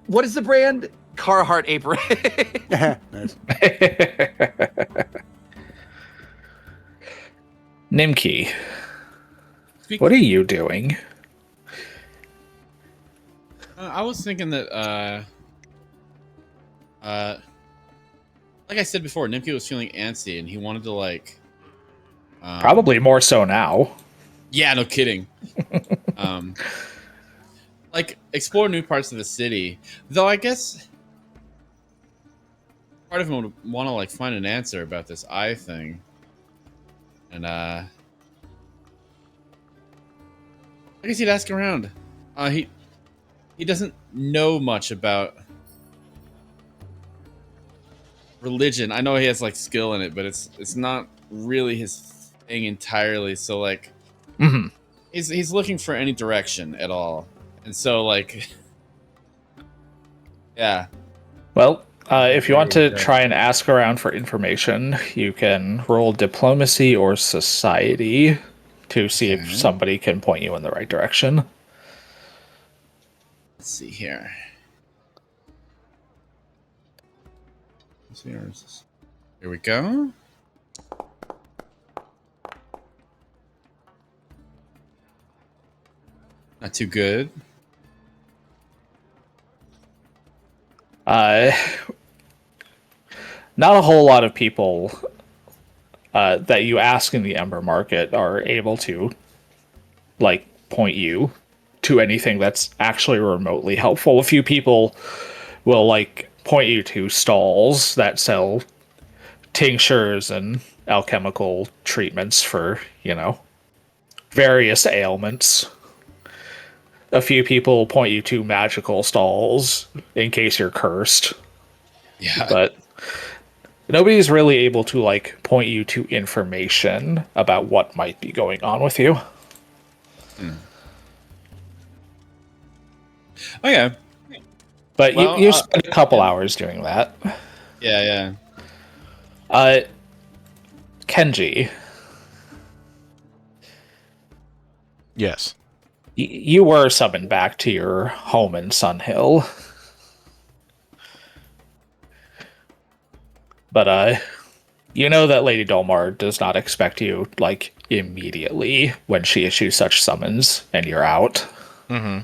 [SPEAKER 3] What is the brand? Carhartt apron.
[SPEAKER 4] Nice.
[SPEAKER 2] Nimki, what are you doing?
[SPEAKER 5] I was thinking that, like I said before, Nimki was feeling antsy and he wanted to, like...
[SPEAKER 2] Probably more so now.
[SPEAKER 5] Yeah, no kidding. Like, explore new parts of the city. Though I guess part of him would want to, like, find an answer about this eye thing. And, I guess he'd ask around. He doesn't know much about religion. I know he has, like, skill in it, but it's not really his thing entirely. So, like, he's looking for any direction at all. And so, like, yeah.
[SPEAKER 2] Well, if you want to try and ask around for information, you can roll diplomacy or society to see if somebody can point you in the right direction.
[SPEAKER 5] Let's see here. Let's see, here we go. Not too good.
[SPEAKER 2] Not a whole lot of people that you ask in the Ember Market are able to, like, point you to anything that's actually remotely helpful. A few people will, like, point you to stalls that sell tinctures and alchemical treatments for, various ailments. A few people point you to magical stalls in case you're cursed.
[SPEAKER 5] Yeah.
[SPEAKER 2] But nobody's really able to like point you to information about what might be going on with you.
[SPEAKER 5] Okay.
[SPEAKER 2] But
[SPEAKER 5] Well,
[SPEAKER 2] you spent a couple hours doing that.
[SPEAKER 5] Yeah.
[SPEAKER 2] Kenji,
[SPEAKER 1] Yes.
[SPEAKER 2] you were summoned back to your home in Sun Hill. But you know that Lady Dolmar does not expect you like immediately when she issues such summons and you're out.
[SPEAKER 1] Mm-hmm.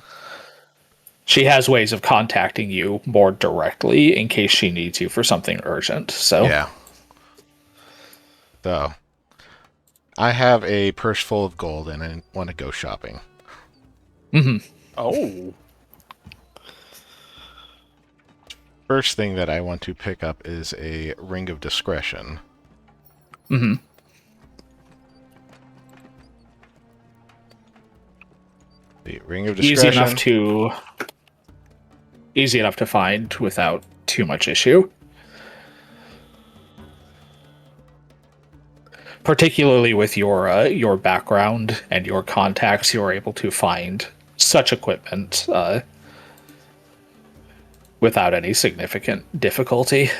[SPEAKER 2] She has ways of contacting you more directly in case she needs you for something urgent. So
[SPEAKER 1] Yeah. So, I have a purse full of gold and I want to go shopping.
[SPEAKER 4] Oh.
[SPEAKER 1] First thing that I want to pick up is a ring of discretion.
[SPEAKER 2] Mhm.
[SPEAKER 1] The ring of discretion.
[SPEAKER 2] Easy enough to find without too much issue. Particularly with your background and your contacts, you're able to find such equipment without any significant difficulty.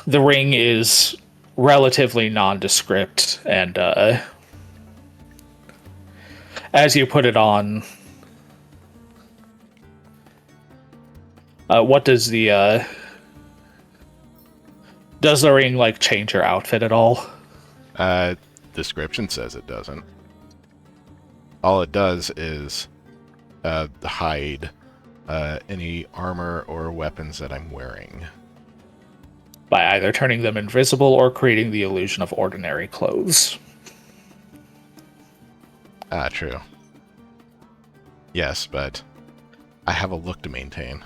[SPEAKER 2] The ring is relatively nondescript, and as you put it on, what does the ring like change your outfit at all?
[SPEAKER 1] Description says it doesn't. All it does is hide any armor or weapons that I'm wearing.
[SPEAKER 2] By either turning them invisible or creating the illusion of ordinary clothes.
[SPEAKER 1] Ah, true. Yes, but I have a look to maintain.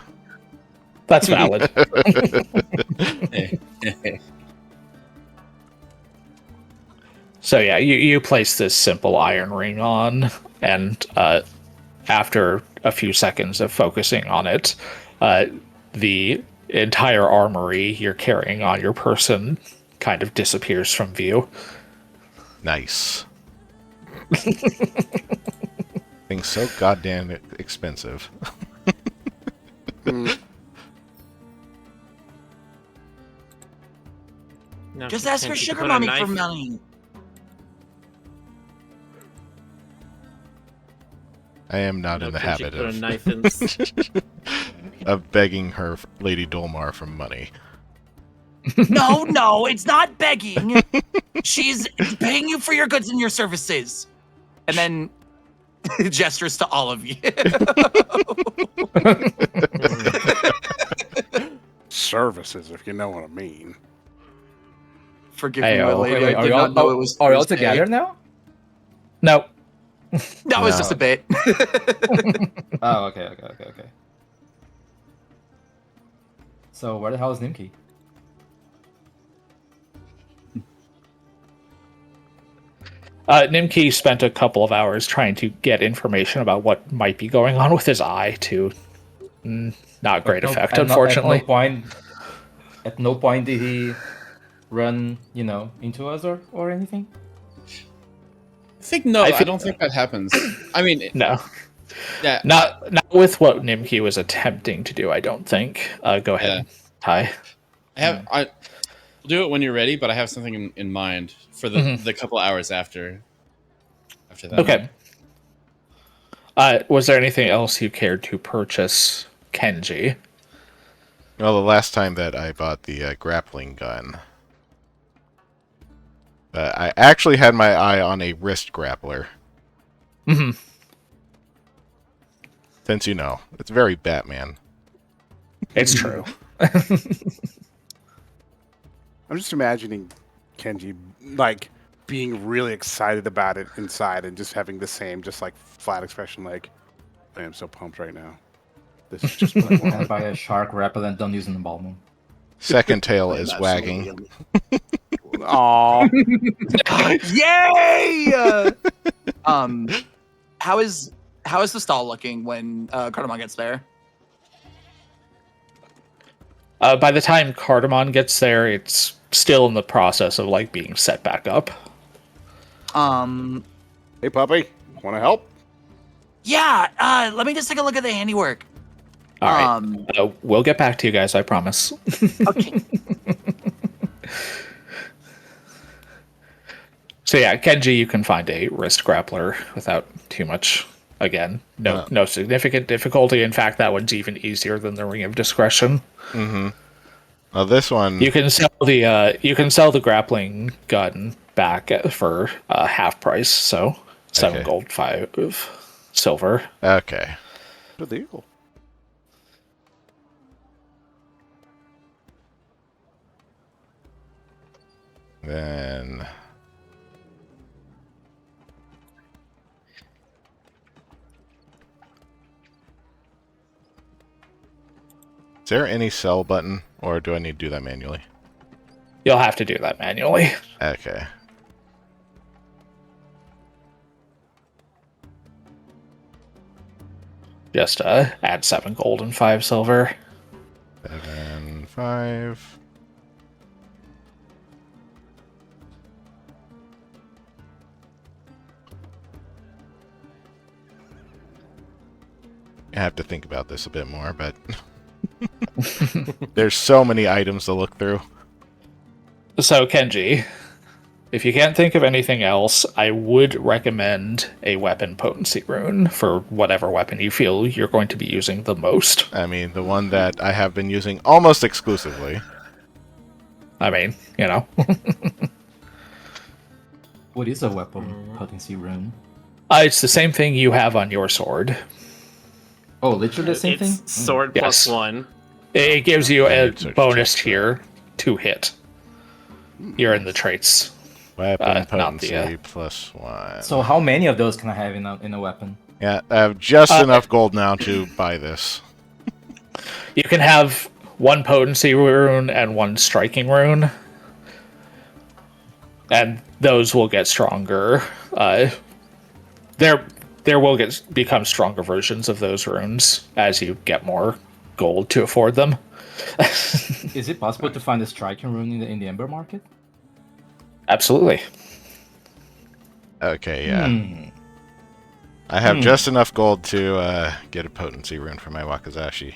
[SPEAKER 2] That's valid. So yeah, you place this simple iron ring on, and after a few seconds of focusing on it, the entire armory you're carrying on your person kind of disappears from view.
[SPEAKER 1] Nice. Things so goddamn expensive.
[SPEAKER 7] Now
[SPEAKER 3] Just
[SPEAKER 7] can
[SPEAKER 3] ask your
[SPEAKER 7] Kenji
[SPEAKER 3] sugar
[SPEAKER 7] put a
[SPEAKER 3] mommy
[SPEAKER 7] knife-
[SPEAKER 3] for money.
[SPEAKER 1] I am not
[SPEAKER 7] now
[SPEAKER 1] in the
[SPEAKER 7] Kenji
[SPEAKER 1] habit
[SPEAKER 7] put a
[SPEAKER 1] of
[SPEAKER 7] knife in.
[SPEAKER 1] of begging her Lady Dolmar for money.
[SPEAKER 3] No, it's not begging. She's paying you for your goods and your services. And then gestures to all of you.
[SPEAKER 4] Services, if you know what I mean.
[SPEAKER 3] Forgive
[SPEAKER 6] Hey,
[SPEAKER 3] me, my lady.
[SPEAKER 6] wait,
[SPEAKER 3] I did not know it was
[SPEAKER 6] are you all
[SPEAKER 3] Thursday.
[SPEAKER 6] together now?
[SPEAKER 2] No.
[SPEAKER 3] That was
[SPEAKER 1] No.
[SPEAKER 3] just a bit.
[SPEAKER 6] Oh, okay. So where the hell is Nimki?
[SPEAKER 2] Nimki spent a couple of hours trying to get information about what might be going on with his eye to not great effect, unfortunately.
[SPEAKER 6] At no point did he run, into us or anything?
[SPEAKER 5] I think no. I
[SPEAKER 2] feel-
[SPEAKER 5] don't think that happens. I mean,
[SPEAKER 2] No.
[SPEAKER 5] yeah.
[SPEAKER 2] Not with what Nimki was attempting to do, I don't think. Go ahead, Ty.
[SPEAKER 5] I'll do it when you're ready, but I have something in mind for the couple hours after that.
[SPEAKER 2] Okay. Was there anything else you cared to purchase, Kenji?
[SPEAKER 1] Well, the last time that I bought the grappling gun, I actually had my eye on a wrist grappler.
[SPEAKER 2] Mm-hmm.
[SPEAKER 1] Since it's very Batman.
[SPEAKER 2] It's true.
[SPEAKER 4] I'm just imagining Kenji like being really excited about it inside and just having the same just like flat expression like I am so pumped right now. This is just what I
[SPEAKER 6] And
[SPEAKER 4] want.
[SPEAKER 6] buy a shark repellent, don't use an embalming.
[SPEAKER 1] Second tail is
[SPEAKER 4] That's
[SPEAKER 1] wagging.
[SPEAKER 4] Aw.
[SPEAKER 3] Yay! How is the stall looking when Cardamom gets there?
[SPEAKER 2] By the time Cardamon gets there, it's still in the process of like being set back up.
[SPEAKER 4] Hey, puppy, want to help?
[SPEAKER 3] Yeah. Let me just take a look at the handiwork.
[SPEAKER 2] All right. We'll get back to you guys, I promise.
[SPEAKER 3] Okay.
[SPEAKER 2] So yeah, Kenji, you can find a wrist grappler without too much. Again, no significant difficulty. In fact, that one's even easier than the Ring of Discretion.
[SPEAKER 1] Mm-hmm. Well, this one...
[SPEAKER 2] You can sell the grappling gun back for half price, so 7 gold, 5 silver.
[SPEAKER 1] Okay.
[SPEAKER 4] Good deal.
[SPEAKER 1] Then... Is there any sell button, or do I need to do that manually?
[SPEAKER 2] You'll have to do that manually.
[SPEAKER 1] Okay.
[SPEAKER 2] Just add 7 gold and 5 silver.
[SPEAKER 1] 7, 5. I have to think about this a bit more, but there's so many items to look through.
[SPEAKER 2] So, Kenji, if you can't think of anything else, I would recommend a weapon potency rune for whatever weapon you feel you're going to be using the most.
[SPEAKER 1] I mean, the one that I have been using almost exclusively.
[SPEAKER 2] I mean, you know.
[SPEAKER 6] What is a weapon potency rune?
[SPEAKER 2] It's the same thing you have on your sword.
[SPEAKER 6] Oh, literally the same
[SPEAKER 7] It's
[SPEAKER 6] thing?
[SPEAKER 7] sword
[SPEAKER 2] Yes.
[SPEAKER 7] +1.
[SPEAKER 2] It gives you a
[SPEAKER 1] It's a
[SPEAKER 2] bonus
[SPEAKER 1] check.
[SPEAKER 2] tier to hit. You're in the traits.
[SPEAKER 1] Weapon
[SPEAKER 2] not the,
[SPEAKER 1] potency +1.
[SPEAKER 6] So how many of those can I have in a weapon?
[SPEAKER 1] Yeah, I have just enough gold now to buy this.
[SPEAKER 2] You can have 1 potency rune and 1 striking rune. And those will get stronger. There will become stronger versions of those runes as you get more gold to afford them.
[SPEAKER 6] Is it possible to find a striking rune in the Ember market?
[SPEAKER 2] Absolutely.
[SPEAKER 1] Okay, yeah. I have just enough gold to get a potency rune for my Wakazashi.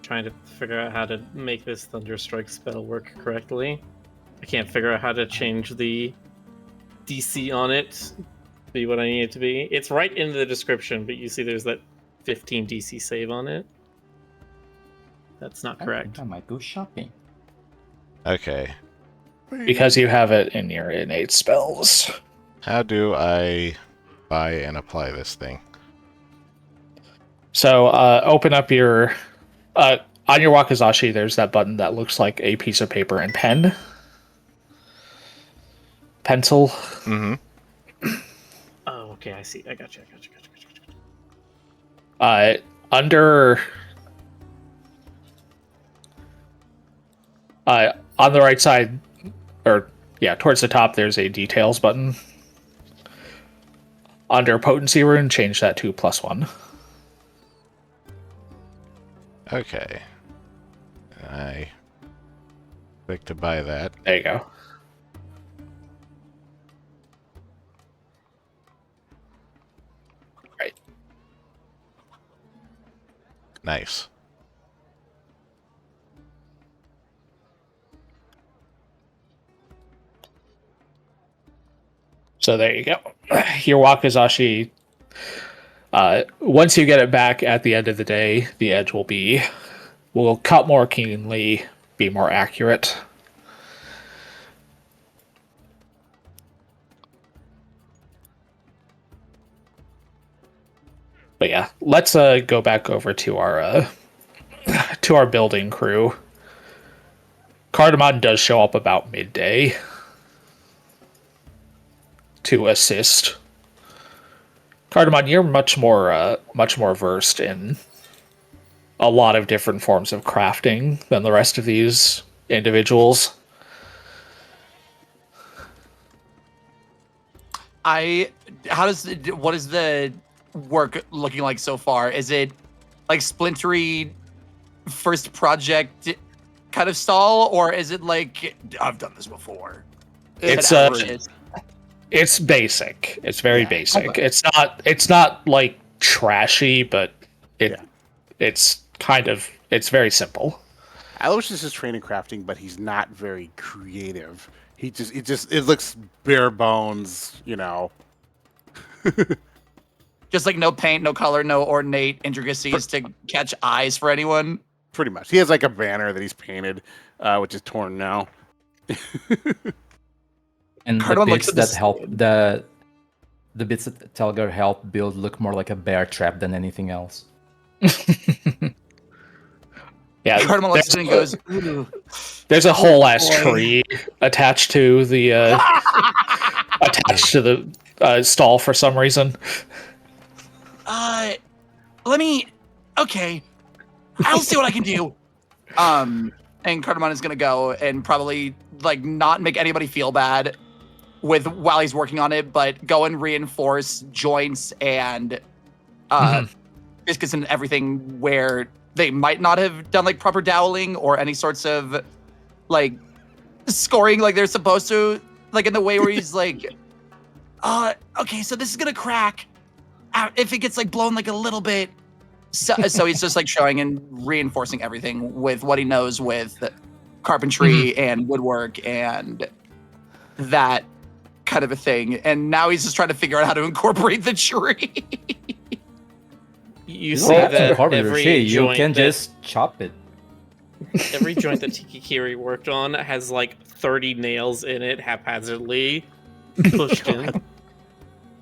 [SPEAKER 7] Trying to figure out how to make this Thunderstrike spell work correctly. I can't figure out how to change the DC on it to be what I need it to be. It's right in the description, but you see there's that 15 DC save on it. That's not
[SPEAKER 6] I
[SPEAKER 7] correct.
[SPEAKER 6] think I might go shopping.
[SPEAKER 1] Okay.
[SPEAKER 2] Because you have it in your innate spells.
[SPEAKER 1] How do I buy and apply this thing?
[SPEAKER 2] So open up your... on your Wakazashi, there's that button that looks like a piece of paper and pen. Pencil.
[SPEAKER 1] Mm-hmm.
[SPEAKER 7] Oh, okay, I see. I got you.
[SPEAKER 2] Under... on the right side, or yeah, towards the top, there's a details button. Under potency rune, change that to +1.
[SPEAKER 1] Okay. I click to buy that.
[SPEAKER 2] There you go. Right.
[SPEAKER 1] Nice.
[SPEAKER 2] So there you go. Your Wakazashi, once you get it back at the end of the day, the edge will cut more keenly, be more accurate. But yeah, let's go back over to our building crew. Cardamon does show up about midday to assist. Cardamon, you're much more versed in a lot of different forms of crafting than the rest of these individuals.
[SPEAKER 3] what is the work looking like so far? Is it like splintery first project kind of stall, or is it like I've done this before?
[SPEAKER 2] It's
[SPEAKER 3] Average?
[SPEAKER 2] it's basic. It's very
[SPEAKER 3] Yeah.
[SPEAKER 2] basic.
[SPEAKER 3] Okay.
[SPEAKER 2] It's not like trashy, but it's very simple.
[SPEAKER 4] Aloysius is trained in crafting, but he's not very creative. It looks bare bones, you know.
[SPEAKER 3] Just like no paint, no color, no ornate intricacies to catch eyes for anyone.
[SPEAKER 4] Pretty much. He has like a banner that he's painted, which is torn now.
[SPEAKER 6] And the
[SPEAKER 3] Cardamom looks
[SPEAKER 6] bits
[SPEAKER 3] at
[SPEAKER 6] that
[SPEAKER 3] this-
[SPEAKER 6] help the bits that Telgar helped build look more like a bear trap than anything else.
[SPEAKER 2] Yeah,
[SPEAKER 3] Cardamom looks at it and goes, "Ooh."
[SPEAKER 2] there's a whole ass
[SPEAKER 3] boy.
[SPEAKER 2] tree attached to the stall for some reason.
[SPEAKER 3] Okay, I'll see what I can do. And Cardamom is gonna go and probably like not make anybody feel bad while he's working on it, but go and reinforce joints and biscuits and everything where they might not have done like proper doweling or any sorts of like scoring like they're supposed to, like in the way where he's like, okay, so this is gonna crack if it gets like blown like a little bit. So he's just like showing and reinforcing everything with what he knows with carpentry and woodwork and that kind of a thing. And now he's just trying to figure out how to incorporate the tree.
[SPEAKER 7] You
[SPEAKER 6] don't
[SPEAKER 7] see
[SPEAKER 6] have to
[SPEAKER 7] that
[SPEAKER 6] incorporate
[SPEAKER 7] every
[SPEAKER 6] tree, you
[SPEAKER 7] joint
[SPEAKER 6] can
[SPEAKER 7] that,
[SPEAKER 6] just chop it.
[SPEAKER 7] every joint that Tiki Kiri worked on has like 30 nails in it haphazardly pushed in.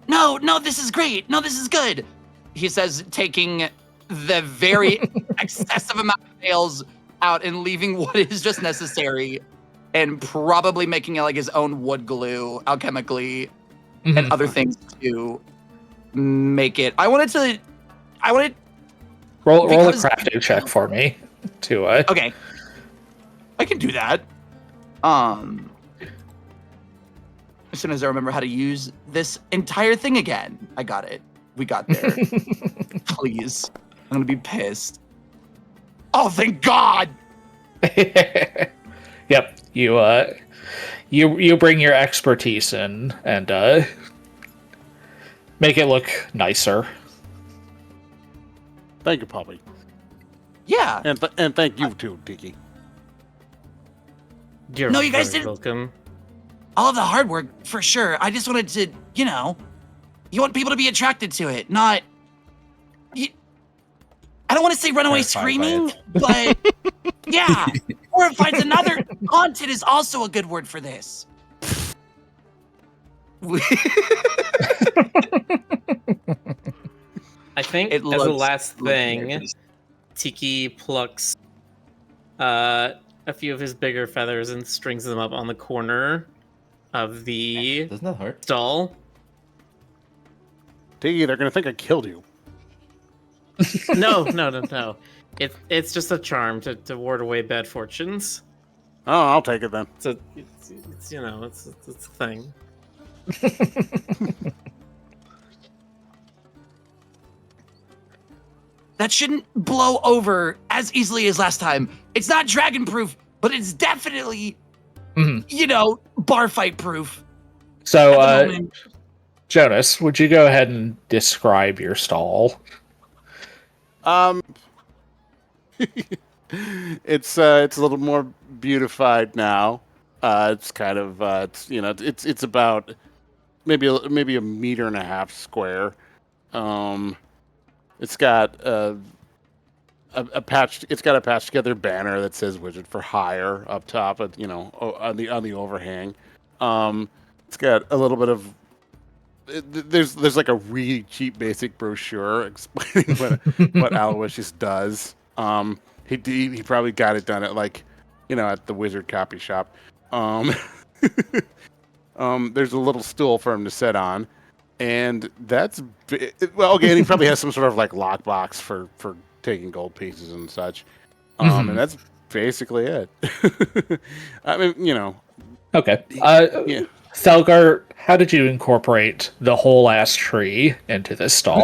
[SPEAKER 3] No, this is great. No, this is good. He says, taking the very excessive amount of nails out and leaving what is just necessary and probably making like his own wood glue alchemically and other things to make it. I wanted
[SPEAKER 2] Roll a
[SPEAKER 3] because-
[SPEAKER 2] crafting check for me.
[SPEAKER 3] okay. I can do that. As soon as I remember how to use this entire thing again. I got it. We got there. Please. I'm gonna be pissed. Oh, thank God!
[SPEAKER 2] Yep. You bring your expertise in and make it look nicer.
[SPEAKER 4] Thank you, Poppy.
[SPEAKER 3] Yeah.
[SPEAKER 4] And thank you too, Tiki.
[SPEAKER 7] You're
[SPEAKER 3] No, you guys
[SPEAKER 7] very
[SPEAKER 3] didn't-
[SPEAKER 7] welcome.
[SPEAKER 3] All of the hard work, for sure. I just wanted to, you want people to be attracted to it, not... I don't want to say run away
[SPEAKER 6] Terrified by
[SPEAKER 3] screaming, but yeah. Horrified's another... Haunted is also a good word for this.
[SPEAKER 7] I think
[SPEAKER 3] It
[SPEAKER 7] as a
[SPEAKER 3] looks
[SPEAKER 7] last thing,
[SPEAKER 3] very
[SPEAKER 7] Tiki plucks a few of his bigger feathers and strings them up on the corner of the
[SPEAKER 6] Doesn't that hurt?
[SPEAKER 7] stall.
[SPEAKER 4] Tiki, they're gonna think I killed you.
[SPEAKER 7] No. It's just a charm to ward away bad fortunes.
[SPEAKER 4] Oh, I'll take it then.
[SPEAKER 7] It's a thing.
[SPEAKER 3] That shouldn't blow over as easily as last time. It's not dragon proof, but it's definitely, bar fight proof.
[SPEAKER 2] So,
[SPEAKER 3] At the moment.
[SPEAKER 2] Jonas, would you go ahead and describe your stall?
[SPEAKER 4] It's a little more beautified now. It's kind of it's about maybe a meter and a half square. It's got a patched together banner that says "Wizard for Hire" up top, on the overhang. It's got a little bit of there's like a really cheap basic brochure explaining what Aloysius does. He probably got it done at at the Wizard copy shop. There's a little stool for him to sit on, and that's okay. And he probably has some sort of like lockbox for taking gold pieces and such. And that's basically it. I mean,
[SPEAKER 2] Okay.
[SPEAKER 4] yeah.
[SPEAKER 2] Thelgar, how did you incorporate the whole ass tree into this stall?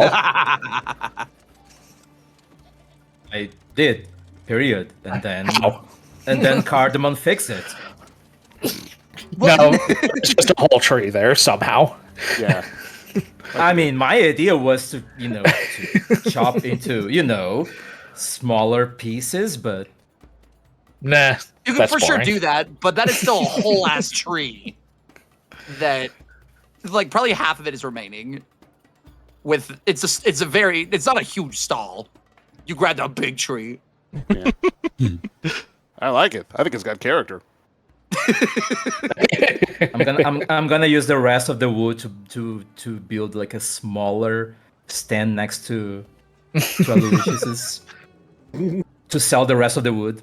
[SPEAKER 6] I did. Period.
[SPEAKER 2] How?
[SPEAKER 6] And then Cardamom fixed it.
[SPEAKER 2] No, there's just a whole tree there somehow.
[SPEAKER 4] Yeah.
[SPEAKER 6] I mean, my idea was to, to chop into, smaller pieces, but
[SPEAKER 2] Nah,
[SPEAKER 3] You can
[SPEAKER 2] that's
[SPEAKER 3] for sure
[SPEAKER 2] boring.
[SPEAKER 3] do that, but that is still a whole ass tree. That, like, probably half of it is remaining. It's not a huge stall. You grabbed a big tree.
[SPEAKER 4] I like it. I think it's got character.
[SPEAKER 6] I'm gonna use the rest of the wood to build like a smaller stand next to Aloysius's to sell the rest of the wood.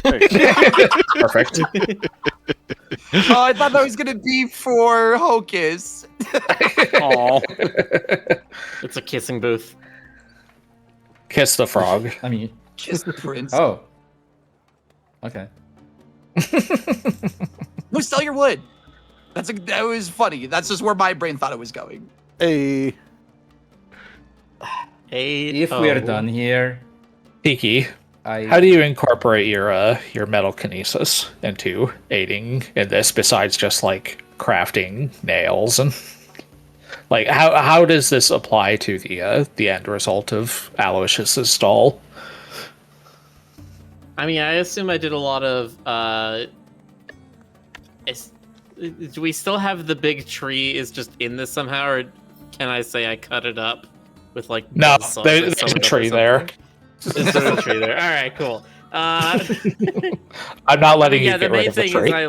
[SPEAKER 2] Perfect.
[SPEAKER 3] Oh, I thought that was gonna be for Hocus.
[SPEAKER 4] Aw.
[SPEAKER 7] It's a kissing booth.
[SPEAKER 2] Kiss the frog.
[SPEAKER 6] I mean,
[SPEAKER 3] Kiss the prince.
[SPEAKER 6] oh, okay.
[SPEAKER 3] No, sell your wood. That was funny. That's just where my brain thought it was going.
[SPEAKER 4] Hey.
[SPEAKER 6] If we are done here,
[SPEAKER 2] Tiki,
[SPEAKER 6] I
[SPEAKER 2] how do you incorporate your metal kinesis into aiding in this besides just like crafting nails and like how does this apply to the end result of Aloysius's stall?
[SPEAKER 7] I mean, I assume I did a lot of. Do we still have the big tree? Is just in this somehow, or can I say I cut it up with like?
[SPEAKER 2] No,
[SPEAKER 7] buzzsaws
[SPEAKER 2] there's
[SPEAKER 7] that sew
[SPEAKER 2] a
[SPEAKER 7] it up or
[SPEAKER 2] tree there.
[SPEAKER 7] something? There's a tree there. All right, cool.
[SPEAKER 2] I'm not letting
[SPEAKER 7] Yeah,
[SPEAKER 2] you
[SPEAKER 7] the
[SPEAKER 2] get rid
[SPEAKER 7] main
[SPEAKER 2] of the
[SPEAKER 7] thing
[SPEAKER 2] tree.
[SPEAKER 7] is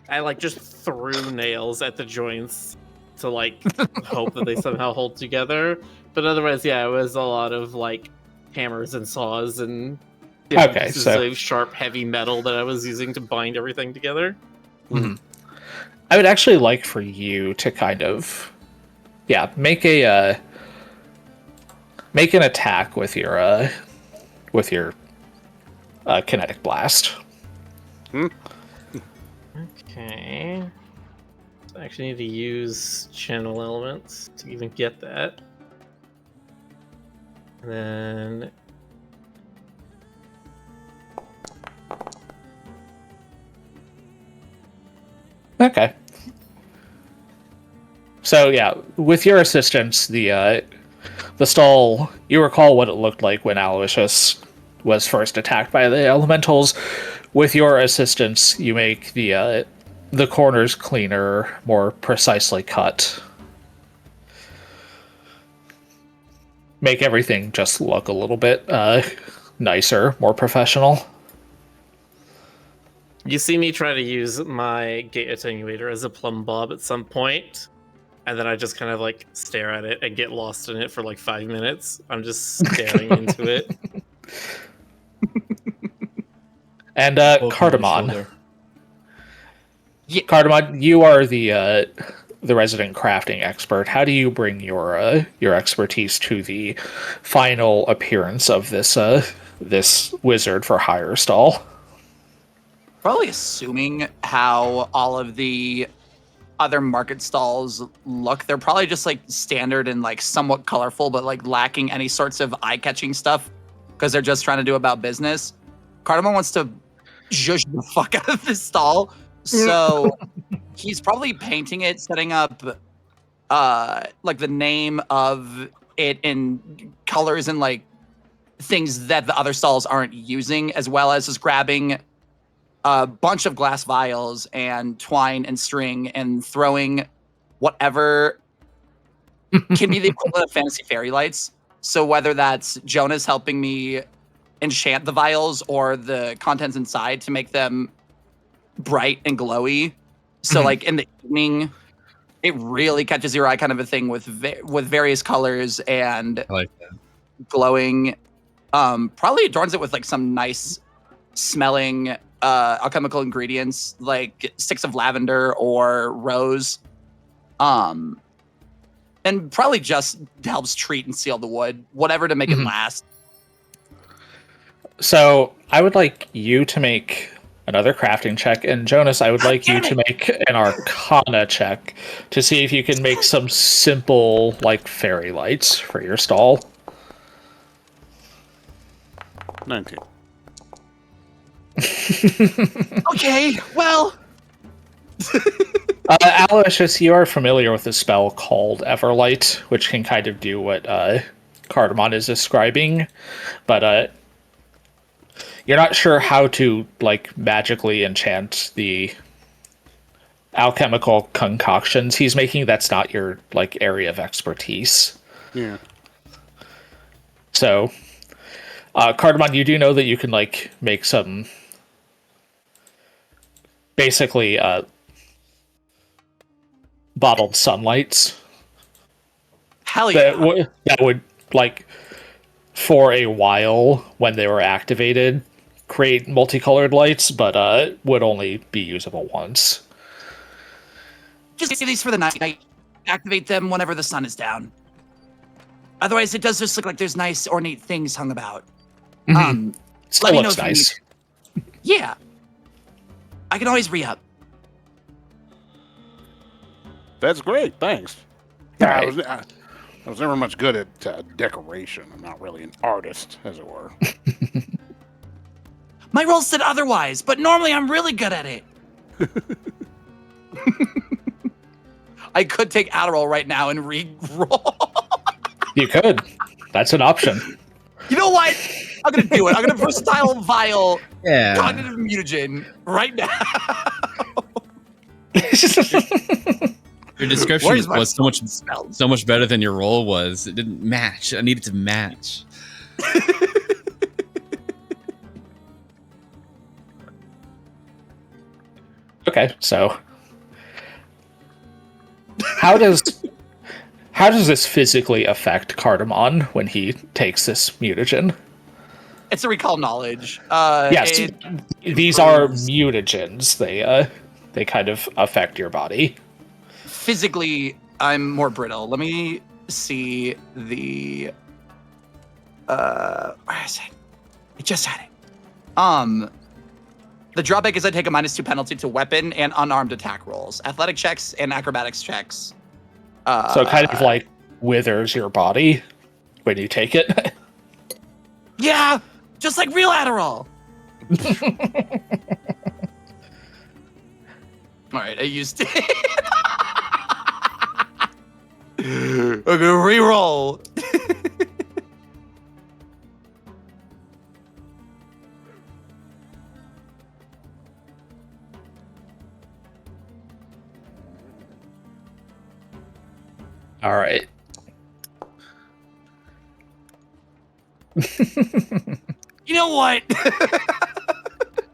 [SPEAKER 7] I just threw nails at the joints to like hope that they somehow hold together. But otherwise, yeah, it was a lot of like hammers and saws and
[SPEAKER 2] Okay,
[SPEAKER 7] pieces
[SPEAKER 2] so-
[SPEAKER 7] of sharp, heavy metal that I was using to bind everything together.
[SPEAKER 2] Mhm. I would actually like for you to kind of, make an attack with your kinetic blast.
[SPEAKER 7] Okay. So I actually need to use channel elements to even get that. And then
[SPEAKER 2] Okay. So yeah, with your assistance, the stall, you recall what it looked like when Aloysius was first attacked by the elementals. With your assistance, you make the corners cleaner, more precisely cut. Make everything just look a little bit nicer, more professional.
[SPEAKER 7] you see me try to use my gate attenuator as a plumb bob at some point, and then I just kind of like stare at it and get lost in it for like 5 minutes. I'm just staring into it.
[SPEAKER 2] And
[SPEAKER 6] poke on the
[SPEAKER 2] Cardamon.
[SPEAKER 6] shoulder.
[SPEAKER 2] Cardamon, you are the resident crafting expert. How do you bring your expertise to the final appearance of this wizard for hire stall?
[SPEAKER 3] Probably assuming how all of the other market stalls look. They're probably just like standard and like somewhat colorful, but like lacking any sorts of eye-catching stuff because they're just trying to do about business. Cardamom wants to zhuzh the fuck out of this stall, so he's probably painting it, setting up like the name of it in colors and like things that the other stalls aren't using, as well as just grabbing a bunch of glass vials and twine and string and throwing whatever can be the equivalent of fantasy fairy lights. So whether that's Jonas helping me enchant the vials or the contents inside to make them bright and glowy. So like in the evening, it really catches your eye, kind of a thing with various colors and
[SPEAKER 5] I like that.
[SPEAKER 3] glowing. Probably adorns it with like some nice smelling alchemical ingredients like sticks of lavender or rose. And probably just helps treat and seal the wood, whatever to make it last.
[SPEAKER 2] So I would like you to make another crafting check. And Jonas, I would like you
[SPEAKER 3] damn
[SPEAKER 2] to make an Arcana check to see if you can make some simple, like, fairy lights for your stall.
[SPEAKER 4] 19.
[SPEAKER 3] Okay, well,
[SPEAKER 2] Aloysius, you are familiar with a spell called Everlight, which can kind of do what Cardamon is describing, but you're not sure how to like magically enchant the alchemical concoctions he's making. That's not your like area of expertise.
[SPEAKER 4] Yeah.
[SPEAKER 2] So, Cardamon, you do know that you can like make some basically bottled sunlights
[SPEAKER 3] hell yeah.
[SPEAKER 2] that would like for a while when they were activated create multicolored lights, but would only be usable once.
[SPEAKER 3] Just do these for the night. Activate them whenever the sun is down. Otherwise, it does just look like there's nice ornate things hung about.
[SPEAKER 2] Still
[SPEAKER 3] let me
[SPEAKER 2] looks
[SPEAKER 3] know if you
[SPEAKER 2] nice.
[SPEAKER 3] Yeah. I can always re-up.
[SPEAKER 4] That's great. Thanks.
[SPEAKER 2] All
[SPEAKER 4] I
[SPEAKER 2] right.
[SPEAKER 4] was never much good at decoration. I'm not really an artist, as it were.
[SPEAKER 3] My roll said otherwise, but normally I'm really good at it. I could take Adderall right now and re-roll.
[SPEAKER 2] You could. That's an option.
[SPEAKER 3] You know what? I'm gonna do it. I'm gonna versatile vial
[SPEAKER 5] Yeah.
[SPEAKER 3] cognitive mutagen right now.
[SPEAKER 5] Your description
[SPEAKER 3] Where's my
[SPEAKER 5] was
[SPEAKER 3] spells?
[SPEAKER 5] so much better than your role was. It didn't match. I needed to match.
[SPEAKER 2] Okay, so how does this physically affect Cardamon when he takes this mutagen?
[SPEAKER 3] It's a recall knowledge.
[SPEAKER 2] Yes,
[SPEAKER 3] it
[SPEAKER 2] these are
[SPEAKER 3] improves-
[SPEAKER 2] mutagens. They kind of affect your body.
[SPEAKER 3] Physically, I'm more brittle. Let me see the. Where is it? I just had it. The drawback is I take a -2 penalty to weapon and unarmed attack rolls, athletic checks, and acrobatics checks.
[SPEAKER 2] So it kind of like withers your body when you take it.
[SPEAKER 3] Yeah, just like real Adderall. All right, I used it. I'm gonna re-roll.
[SPEAKER 2] All right.
[SPEAKER 3] You know what?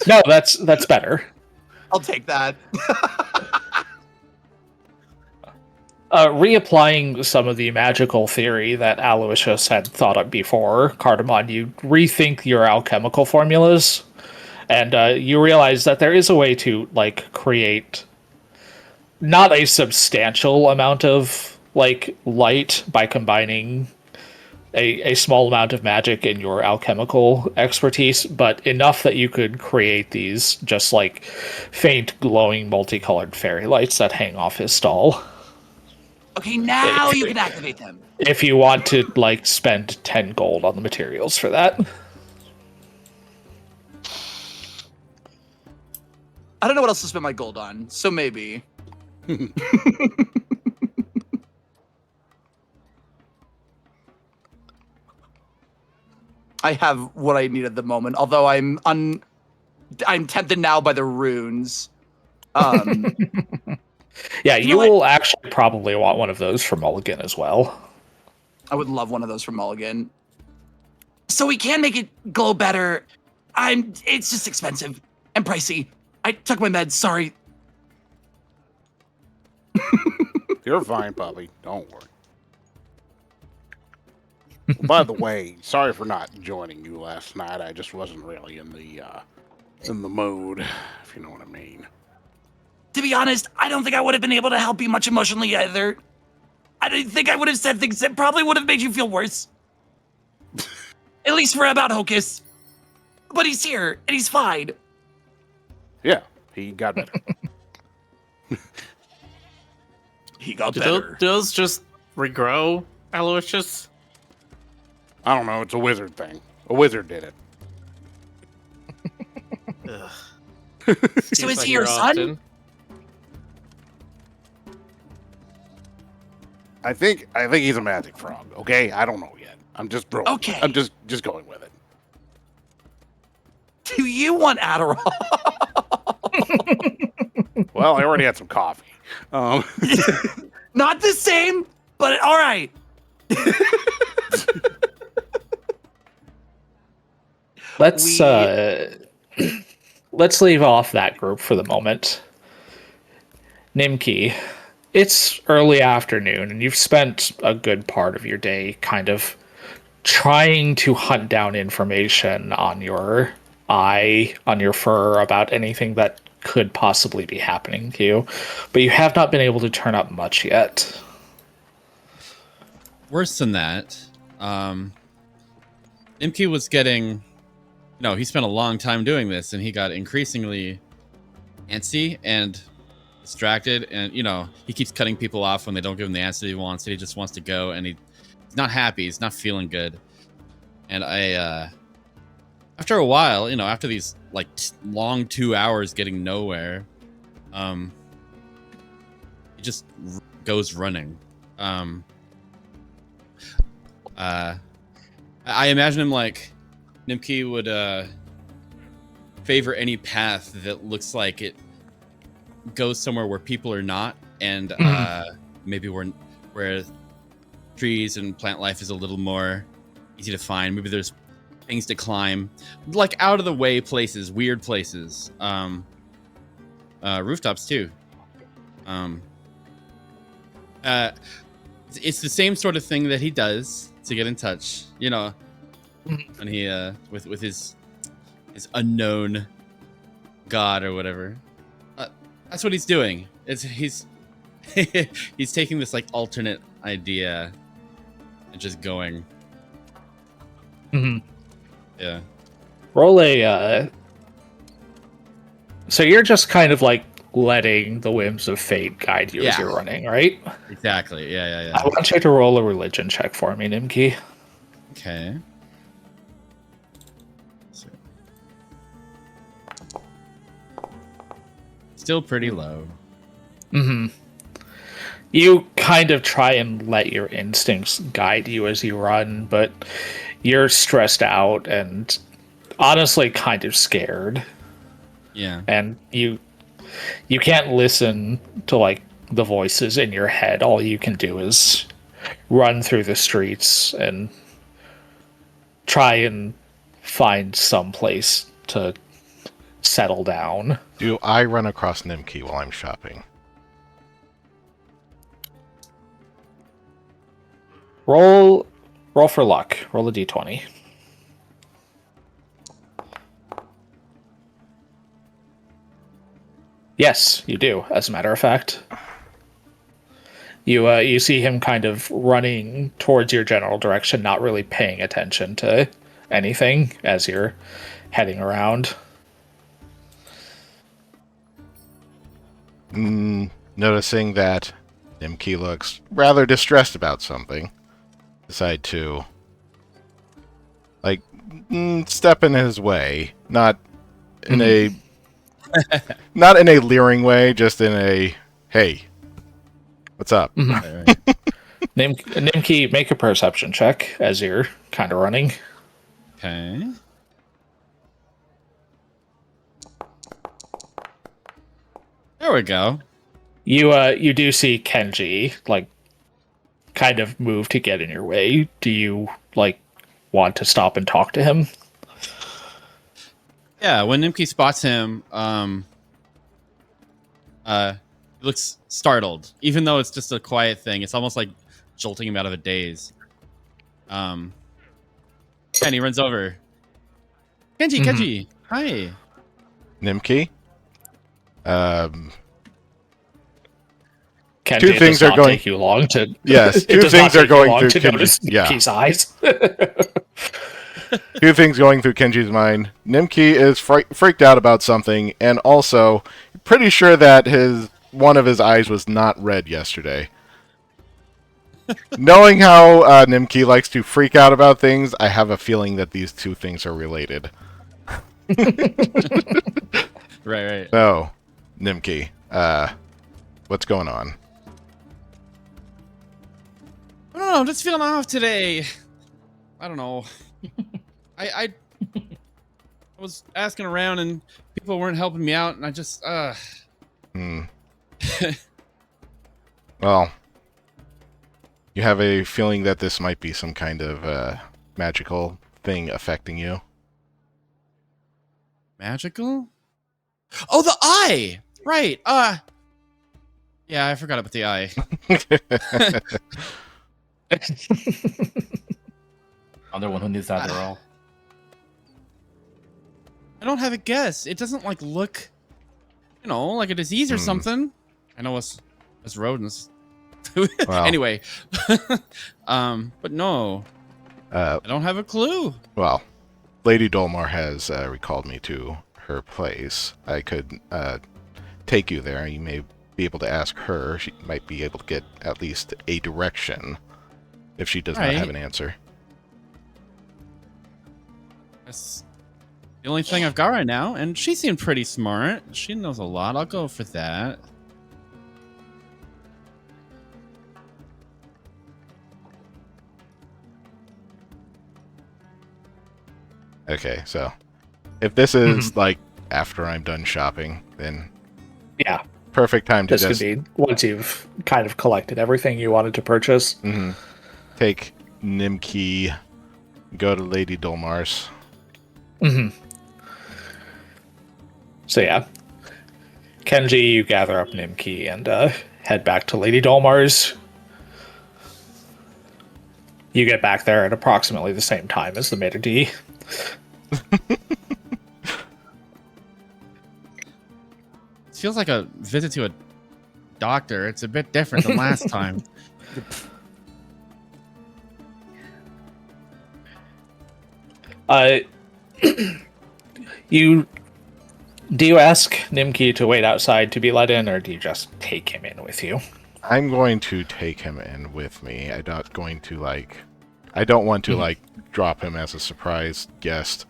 [SPEAKER 2] No, that's better.
[SPEAKER 3] I'll take that.
[SPEAKER 2] Reapplying some of the magical theory that Aloysius had thought up before, Cardamon, you rethink your alchemical formulas, and you realize that there is a way to like create not a substantial amount of like light by combining a small amount of magic in your alchemical expertise, but enough that you could create these just like faint glowing multicolored fairy lights that hang off his stall.
[SPEAKER 3] Okay, now you can activate them.
[SPEAKER 2] If you want to like spend 10 gold on the materials for that.
[SPEAKER 3] I don't know what else to spend my gold on, so maybe. I have what I need at the moment, although I'm tempted now by the runes.
[SPEAKER 2] Yeah,
[SPEAKER 3] You
[SPEAKER 2] you
[SPEAKER 3] know what?
[SPEAKER 2] will actually probably want one of those for Mulligan as well.
[SPEAKER 3] I would love one of those from Mulligan. So we can make it glow better. It's just expensive and pricey. I took my meds, sorry.
[SPEAKER 4] You're fine, puppy. Don't worry. By the way, sorry for not joining you last night. I just wasn't really in the mood, if you know what I mean.
[SPEAKER 3] To be honest, I don't think I would have been able to help you much emotionally either. I didn't think I would have said things that probably would have made you feel worse. At least for about Hocus. But he's here, and he's fine.
[SPEAKER 4] Yeah, he got better.
[SPEAKER 3] He got
[SPEAKER 7] Do
[SPEAKER 3] better.
[SPEAKER 7] those just regrow, Aloysius?
[SPEAKER 4] I don't know. It's a wizard thing. A wizard did it.
[SPEAKER 7] Ugh.
[SPEAKER 3] So
[SPEAKER 7] Seems
[SPEAKER 3] is
[SPEAKER 7] like
[SPEAKER 3] he your
[SPEAKER 7] you're
[SPEAKER 3] son?
[SPEAKER 7] often-
[SPEAKER 4] I think he's a magic frog. Okay, I don't know yet. I'm just bro.
[SPEAKER 3] Okay.
[SPEAKER 4] I'm just going with it.
[SPEAKER 3] Do you want Adderall?
[SPEAKER 4] Well, I already had some coffee.
[SPEAKER 3] Not the same, but all right.
[SPEAKER 2] Let's let's leave off that group for the moment. Nimki, it's early afternoon, and you've spent a good part of your day kind of trying to hunt down information on your on your fur about anything that could possibly be happening to you, but you have not been able to turn up much yet.
[SPEAKER 5] Worse than that, Imke was getting. No, he spent a long time doing this, and he got increasingly antsy and distracted. And he keeps cutting people off when they don't give him the answer he wants. And he just wants to go, and he's not happy. He's not feeling good. And after a while, after these long 2 hours getting nowhere, he just goes running. I imagine him like Nimki would favor any path that looks like it goes somewhere where people are not, and maybe where trees and plant life is a little more easy to find. Maybe there's things to climb, like out of the way places, weird places, rooftops too. It's the same sort of thing that he does to get in touch, when he with his unknown god or whatever. That's what he's doing. He's he's taking this alternate idea and just going.
[SPEAKER 2] Mm-hmm.
[SPEAKER 5] Yeah.
[SPEAKER 2] Roll a. So you're just kind of letting the whims of fate guide you as
[SPEAKER 5] Yeah.
[SPEAKER 2] you're running, right?
[SPEAKER 5] Exactly. Yeah.
[SPEAKER 2] I want you to roll a religion check for me, Nimki.
[SPEAKER 5] Okay. Still pretty low.
[SPEAKER 2] Mm-hmm. You kind of try and let your instincts guide you as you run, but you're stressed out and honestly kind of scared.
[SPEAKER 5] Yeah.
[SPEAKER 2] And you can't listen to the voices in your head. All you can do is run through the streets and try and find some place to settle down.
[SPEAKER 1] Do I run across Nimki while I'm shopping?
[SPEAKER 2] Roll for luck. Roll a d20. Yes, you do, as a matter of fact. You see him kind of running towards your general direction, not really paying attention to anything as you're heading around.
[SPEAKER 1] Noticing that Nimki looks rather distressed about something, decide to step in his way, not in a not in a leering way, just in a hey, what's up?
[SPEAKER 2] Nimki, make a perception check as you're kind of running.
[SPEAKER 5] Okay. There we go.
[SPEAKER 2] You do see Kenji kind of move to get in your way. Do you want to stop and talk to him?
[SPEAKER 5] Yeah, when Nimki spots him, he looks startled. Even though it's just a quiet thing, it's almost like jolting him out of a daze. And he runs over. Kenji, hi.
[SPEAKER 1] Nimki?
[SPEAKER 2] Kenji,
[SPEAKER 1] Two things
[SPEAKER 2] does
[SPEAKER 1] are
[SPEAKER 2] not
[SPEAKER 1] going-
[SPEAKER 2] take you long to.
[SPEAKER 1] Yes,
[SPEAKER 2] it
[SPEAKER 1] two
[SPEAKER 2] does not
[SPEAKER 1] things are
[SPEAKER 2] take you
[SPEAKER 1] going
[SPEAKER 2] long
[SPEAKER 1] through
[SPEAKER 2] to
[SPEAKER 1] Kenji's-
[SPEAKER 2] notice
[SPEAKER 1] yeah.
[SPEAKER 2] Nimki's eyes.
[SPEAKER 1] Two things going through Kenji's mind. Nimki is freaked out about something, and also pretty sure that one of his eyes was not red yesterday. Knowing how Nimki likes to freak out about things, I have a feeling that these two things are related.
[SPEAKER 5] Right.
[SPEAKER 1] So, Nimki, what's going on?
[SPEAKER 5] I don't know. I'm just feeling off today. I don't know. I was asking around and people weren't helping me out, and I just
[SPEAKER 1] Well, you have a feeling that this might be some kind of magical thing affecting you.
[SPEAKER 5] Magical? Oh, the eye! Right. Yeah, I forgot about the eye.
[SPEAKER 6] Another one who needs Adderall.
[SPEAKER 5] I don't have a guess. It doesn't like look, like a disease or something. I know us rodents.
[SPEAKER 1] Well,
[SPEAKER 5] Anyway, but no, I don't have a clue.
[SPEAKER 1] Well, Lady Dolmar has recalled me to her place. I could take you there. You may be able to ask her. She might be able to get at least a direction if she does not have an answer.
[SPEAKER 5] That's the only thing I've got right now, and she seemed pretty smart. She knows a lot. I'll go for that.
[SPEAKER 1] Okay, so if this is like after I'm done shopping, then
[SPEAKER 2] Yeah,
[SPEAKER 1] perfect time to
[SPEAKER 2] this could be once you've kind of collected everything you wanted to purchase.
[SPEAKER 1] take Nimki, go to Lady Dolmar's.
[SPEAKER 2] So yeah, Kenji, you gather up Nimki and head back to Lady Dolmar's. You get back there at approximately the same time as the Maître D.
[SPEAKER 5] It feels like a visit to a doctor. It's a bit different than last time.
[SPEAKER 2] Do you ask Nimki to wait outside to be let in, or do you just take him in with you?
[SPEAKER 1] I'm going to take him in with me. I don't want to drop him as a surprise guest.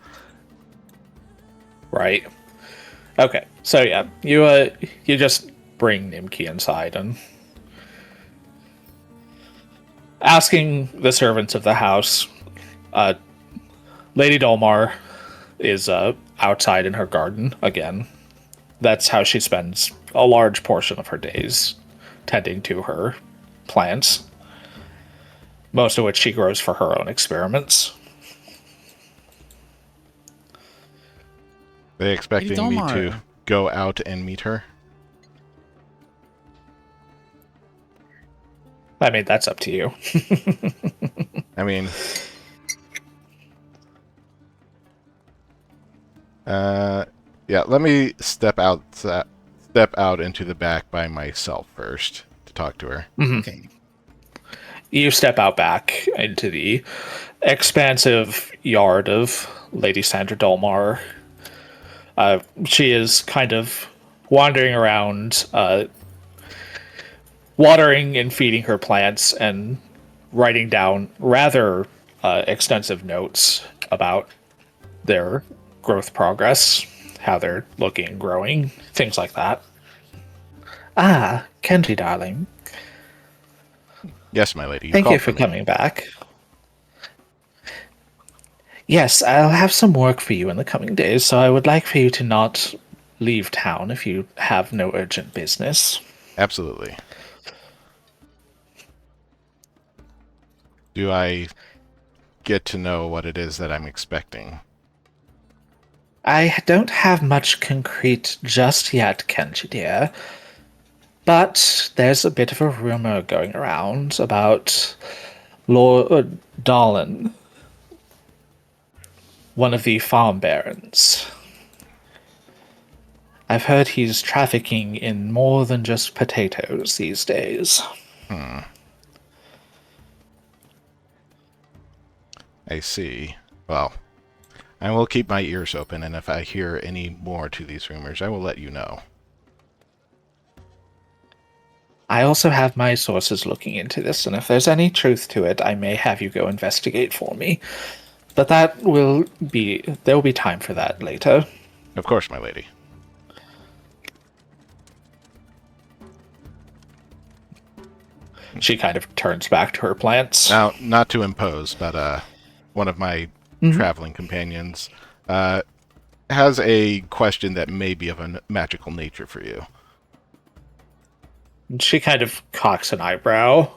[SPEAKER 2] Right. Okay. So yeah, you just bring Nimki inside and asking the servants of the house. Lady Dolmar is outside in her garden again. That's how she spends a large portion of her days, tending to her plants, most of which she grows for her own experiments.
[SPEAKER 1] They expecting me to go out and meet her?
[SPEAKER 2] I mean, that's up to you.
[SPEAKER 1] I mean, yeah. Let me step out into the back by myself first to talk to her.
[SPEAKER 5] Okay.
[SPEAKER 2] You step out back into the expansive yard of Lady Sandra Dolmar. She is kind of wandering around, watering and feeding her plants and writing down rather extensive notes about their growth progress, how they're looking and growing, things like that. Ah, Kenji, darling.
[SPEAKER 1] Yes, my lady.
[SPEAKER 2] Thank you for coming back. Yes, I'll have some work for you in the coming days, so I would like for you to not leave town if you have no urgent business.
[SPEAKER 1] Absolutely. Do I get to know what it is that I'm expecting?
[SPEAKER 2] I don't have much concrete just yet, Kenji dear. But there's a bit of a rumor going around about Lord Darlin, one of the farm barons. I've heard he's trafficking in more than just potatoes these days.
[SPEAKER 1] I see. Well, I will keep my ears open, and if I hear any more to these rumors, I will let you know.
[SPEAKER 2] I also have my sources looking into this, and if there's any truth to it, I may have you go investigate for me. But there will be time for that later.
[SPEAKER 1] Of course, my lady.
[SPEAKER 2] She kind of turns back to her plants.
[SPEAKER 1] Now, not to impose, but one of my traveling companions has a question that may be of a magical nature for you.
[SPEAKER 2] She kind of cocks an eyebrow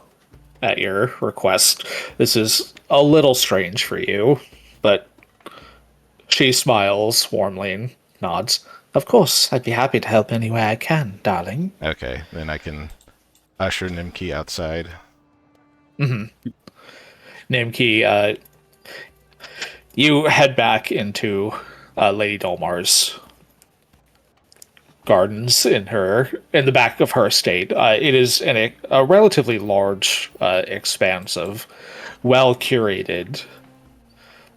[SPEAKER 2] at your request. This is a little strange for you, but she smiles warmly and nods. Of course, I'd be happy to help any way I can, darling.
[SPEAKER 1] Okay, then I can usher Nimki outside.
[SPEAKER 2] Nimki, you head back into Lady Dolmar's gardens in the back of her estate. It is a relatively large expanse of well curated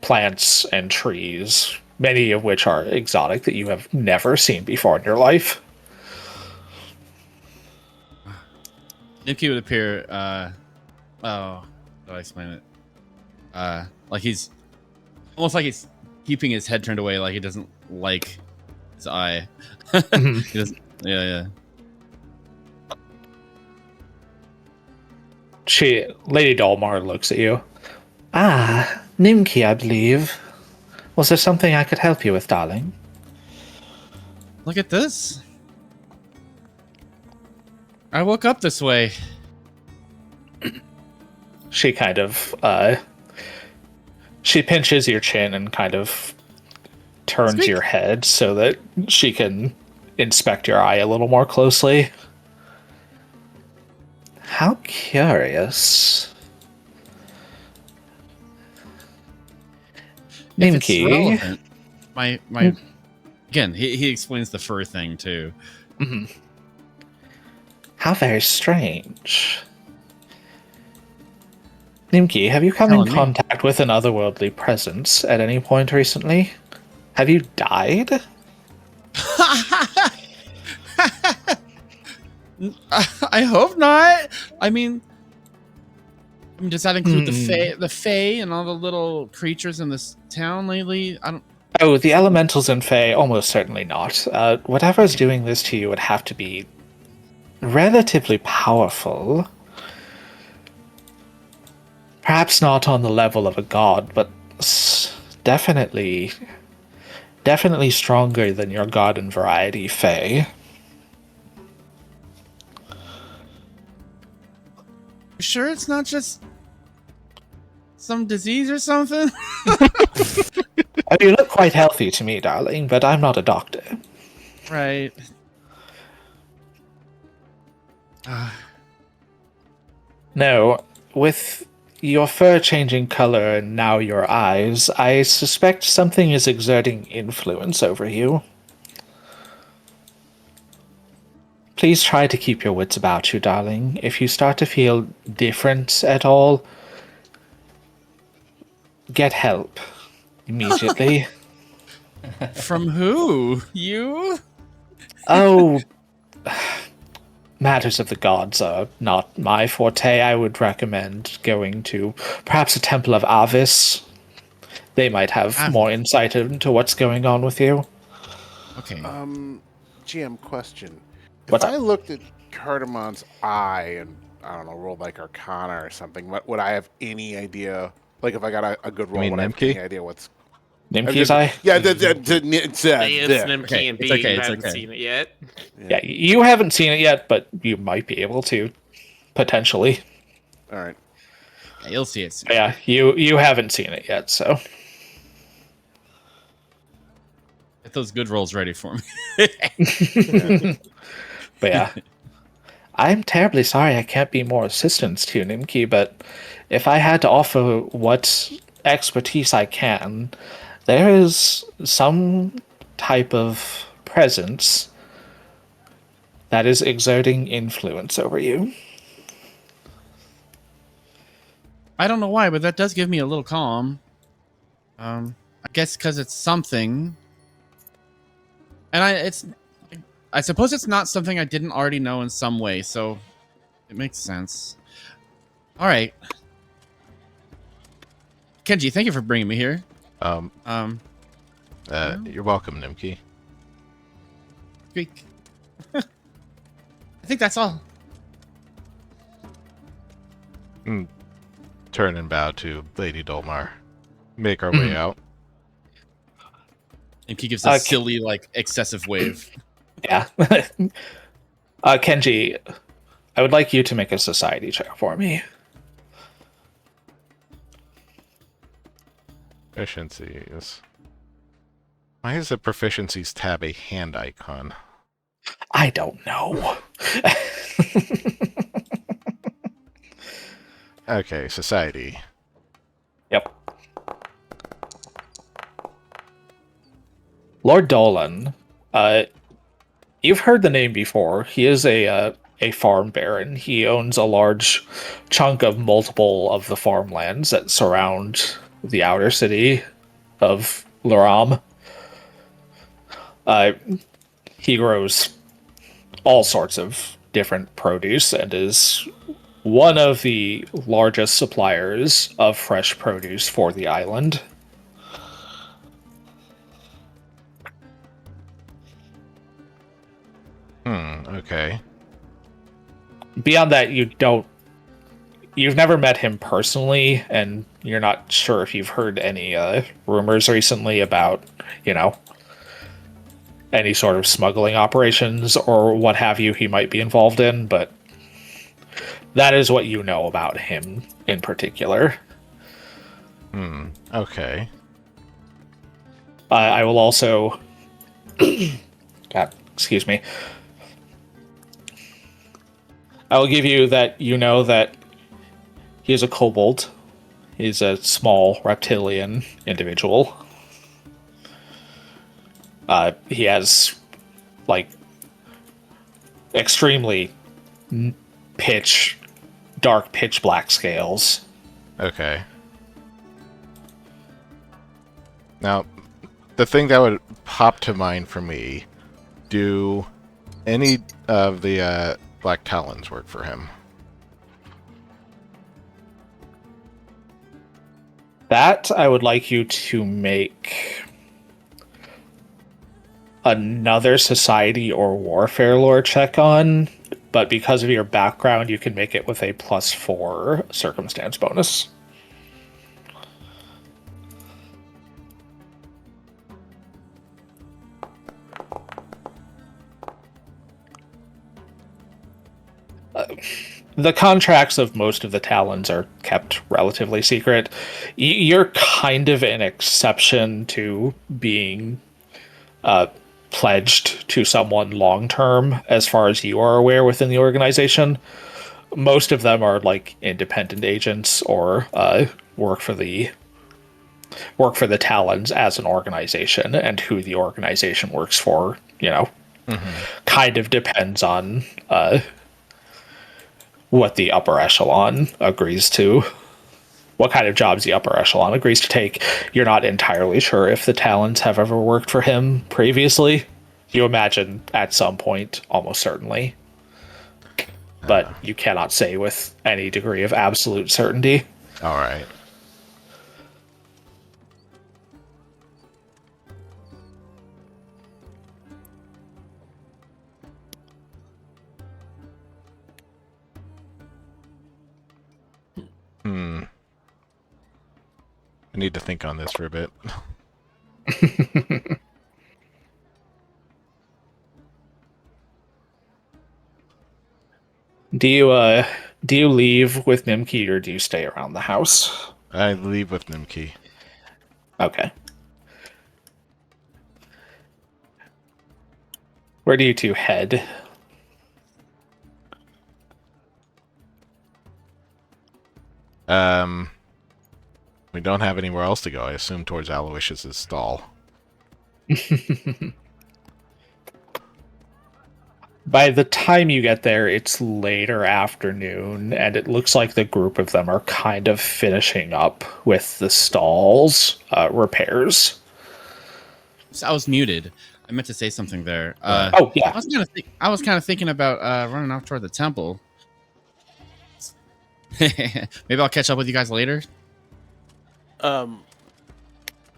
[SPEAKER 2] plants and trees, many of which are exotic that you have never seen before in your life.
[SPEAKER 5] Nimki would appear. How do I explain it? Like he's almost like he's keeping his head turned away, like he doesn't like his eye. He doesn't. Yeah.
[SPEAKER 2] Lady Dolmar looks at you. Ah, Nimki, I believe. Was there something I could help you with, darling?
[SPEAKER 5] Look at this. I woke up this way.
[SPEAKER 2] She kind of she pinches your chin and kind of turns your head so that she can inspect your eye a little more closely. How curious.
[SPEAKER 5] If it's
[SPEAKER 2] Nimki.
[SPEAKER 5] relevant, my again, he explains the fur thing too.
[SPEAKER 2] How very strange. Nimki, have you come in contact with an otherworldly presence at any point recently? Have you died?
[SPEAKER 5] I hope not. I mean, does that include the Fae and all the little creatures in this town lately? I don't.
[SPEAKER 2] Oh, the elementals and Fae, almost certainly not. Whatever's doing this to you would have to be relatively powerful. Perhaps not on the level of a god, but definitely stronger than your garden variety Fae.
[SPEAKER 5] You sure it's not just some disease or something?
[SPEAKER 2] Oh, you look quite healthy to me, darling, but I'm not a doctor.
[SPEAKER 5] Right.
[SPEAKER 2] No, with your fur changing color and now your eyes, I suspect something is exerting influence over you. Please try to keep your wits about you, darling. If you start to feel different at all, get help immediately.
[SPEAKER 5] From who? You?
[SPEAKER 2] Oh, matters of the gods are not my forte. I would recommend going to perhaps a temple of Avis. They might have more insight into what's going on with you.
[SPEAKER 5] Okay.
[SPEAKER 4] GM question.
[SPEAKER 2] What's
[SPEAKER 4] if
[SPEAKER 2] up?
[SPEAKER 4] I looked at Cardamon's eye and, I don't know, rolled like Arcana or something, would I have any idea? Like, if I got a good roll,
[SPEAKER 1] mean
[SPEAKER 4] would I have
[SPEAKER 1] Nemke?
[SPEAKER 4] any idea what's...
[SPEAKER 2] Nimki's eye?
[SPEAKER 4] Yeah,
[SPEAKER 7] A, it's
[SPEAKER 4] there.
[SPEAKER 7] Nimki, and B,
[SPEAKER 5] it's okay,
[SPEAKER 7] you
[SPEAKER 5] it's
[SPEAKER 7] haven't
[SPEAKER 5] okay.
[SPEAKER 7] seen it yet.
[SPEAKER 2] Yeah, you haven't seen it yet, but you might be able to, potentially.
[SPEAKER 4] All right.
[SPEAKER 5] Yeah, you'll see it soon.
[SPEAKER 2] But yeah, you haven't seen it yet, so.
[SPEAKER 5] Get those good rolls ready for me.
[SPEAKER 2] But yeah. I'm terribly sorry I can't be more assistance to you, Nimki, but if I had to offer what expertise I can, there is some type of presence that is exerting influence over you.
[SPEAKER 5] I don't know why, but that does give me a little calm. I I guess because it's something, and I suppose it's not something I didn't already know in some way, so it makes sense. All right, Kenji, thank you for bringing me here.
[SPEAKER 1] You're welcome, Nimki.
[SPEAKER 5] Squeak. I think that's all.
[SPEAKER 1] Turn and bow to Lady Dolmar. Make our way out.
[SPEAKER 5] And he gives a silly, like, excessive wave.
[SPEAKER 2] Yeah. Kenji, I would like you to make a society check for me.
[SPEAKER 1] Proficiencies. Why is the proficiencies tab a hand icon?
[SPEAKER 2] I don't know.
[SPEAKER 1] Okay, society.
[SPEAKER 2] Yep. Lord Dolan, you've heard the name before. He is a farm baron. He owns a large chunk of multiple of the farmlands that surround the outer city of Laram. He grows all sorts of different produce and is one of the largest suppliers of fresh produce for the island.
[SPEAKER 1] Okay.
[SPEAKER 2] Beyond that, you've never met him personally, and you're not sure if you've heard any rumors recently about, any sort of smuggling operations or what have you he might be involved in, but that is what you know about him in particular.
[SPEAKER 1] Okay.
[SPEAKER 2] I will also... God, excuse me. I will give you that you know that he is a kobold. He's a small reptilian individual. He has, extremely dark pitch black scales.
[SPEAKER 1] Okay. Now, the thing that would pop to mind for me, do any of the Black Talons work for him?
[SPEAKER 2] That I would like you to make another society or warfare lore check on, but because of your background, you can make it with a +4 circumstance bonus. The contracts of most of the Talons are kept relatively secret. You're kind of an exception to being pledged to someone long term, as far as you are aware within the organization. Most of them are independent agents or work for the Talons as an organization, and who the organization works for, kind of depends on what the upper echelon agrees to. What kind of jobs the upper echelon agrees to take. You're not entirely sure if the Talons have ever worked for him previously. You imagine at some point, almost certainly. But you cannot say with any degree of absolute certainty.
[SPEAKER 1] All right. I need to think on this for a bit.
[SPEAKER 2] Do you leave with Nimki, or do you stay around the house?
[SPEAKER 1] I leave with Nimki.
[SPEAKER 2] Okay. Where do you two head?
[SPEAKER 1] We don't have anywhere else to go. I assume towards Aloysius's stall.
[SPEAKER 2] By the time you get there, it's later afternoon, and it looks like the group of them are kind of finishing up with the stalls repairs.
[SPEAKER 5] So I was muted. I meant to say something there.
[SPEAKER 2] Oh yeah,
[SPEAKER 5] I was kind of thinking about running off toward the temple. Maybe I'll catch up with you guys later.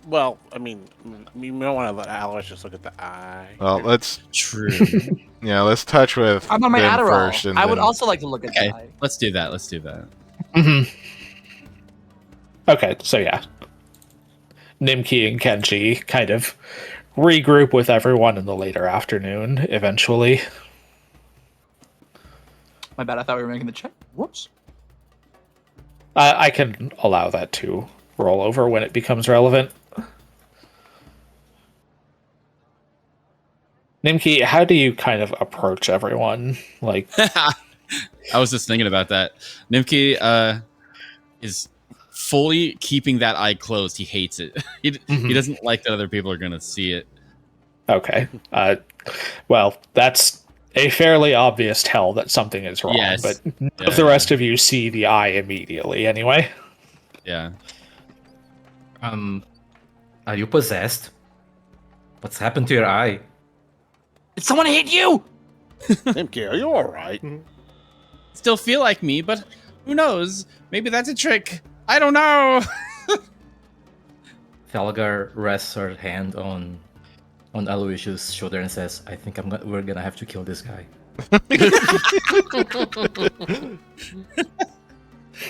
[SPEAKER 4] Well, I mean, you don't want to let Alois just look at the eye.
[SPEAKER 1] Well, let's
[SPEAKER 5] True.
[SPEAKER 1] let's touch with
[SPEAKER 3] I'm on my
[SPEAKER 1] Ben
[SPEAKER 3] Adderall.
[SPEAKER 1] first, and
[SPEAKER 3] I would
[SPEAKER 1] then-
[SPEAKER 3] also like to look at
[SPEAKER 5] Okay,
[SPEAKER 3] that.
[SPEAKER 5] let's do that. Let's do that.
[SPEAKER 2] Okay, so yeah. Nimki and Kenji kind of regroup with everyone in the later afternoon eventually.
[SPEAKER 3] My bad. I thought we were making the check. Whoops.
[SPEAKER 2] I can allow that to roll over when it becomes relevant. Nimki, how do you kind of approach everyone? Like,
[SPEAKER 5] I was just thinking about that. Nimki is fully keeping that eye closed. He hates it. He doesn't like that other people are going to see it.
[SPEAKER 2] okay. Well, that's a fairly obvious tell that something is wrong,
[SPEAKER 5] Yes.
[SPEAKER 2] but none
[SPEAKER 5] Yeah,
[SPEAKER 2] of the rest of you see the eye immediately anyway.
[SPEAKER 5] Yeah.
[SPEAKER 6] Are you possessed? What's happened to your eye?
[SPEAKER 3] Did someone hit you?
[SPEAKER 4] Nimki, are you all right?
[SPEAKER 5] Still feel like me, but who knows? Maybe that's a trick. I don't know.
[SPEAKER 6] Felgar rests her hand on Aloysius' shoulder and says, "I think we're gonna have to kill this guy."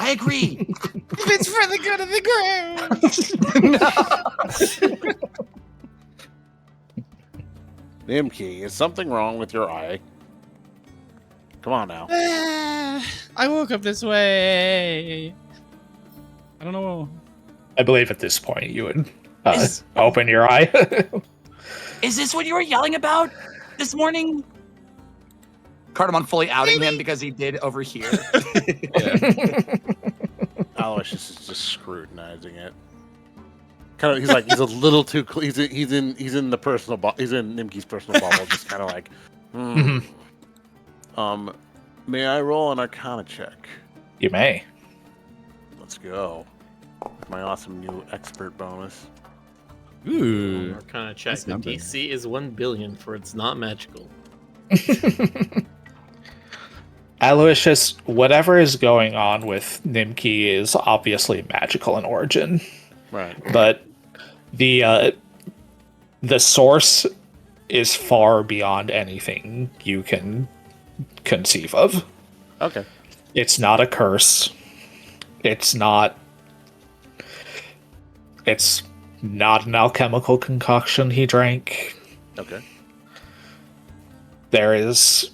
[SPEAKER 3] I agree.
[SPEAKER 5] If it's for the good of the ground.
[SPEAKER 4] Nimki, is something wrong with your eye? Come on now.
[SPEAKER 5] I woke up this way. I don't know.
[SPEAKER 2] I believe at this point you would
[SPEAKER 3] Is-
[SPEAKER 2] open your eye.
[SPEAKER 3] Is this what you were yelling about this morning? Cardamon fully outing him because he did overhear.
[SPEAKER 4] Aloysius is just scrutinizing it. Kind of, he's a little too. He's in the personal. He's in Nimki's personal bubble, just kind of like. May I roll an Arcana check?
[SPEAKER 2] You may.
[SPEAKER 4] Let's go. With my awesome new expert bonus.
[SPEAKER 5] Ooh.
[SPEAKER 7] Arcana check.
[SPEAKER 5] Nice
[SPEAKER 7] The
[SPEAKER 5] number.
[SPEAKER 7] DC is 1 billion, for it's not magical.
[SPEAKER 2] Aloysius, whatever is going on with Nimki is obviously magical in origin,
[SPEAKER 4] Right.
[SPEAKER 2] but the source is far beyond anything you can conceive of.
[SPEAKER 4] Okay.
[SPEAKER 2] It's not a curse. It's not an alchemical concoction he drank.
[SPEAKER 4] Okay.
[SPEAKER 2] There is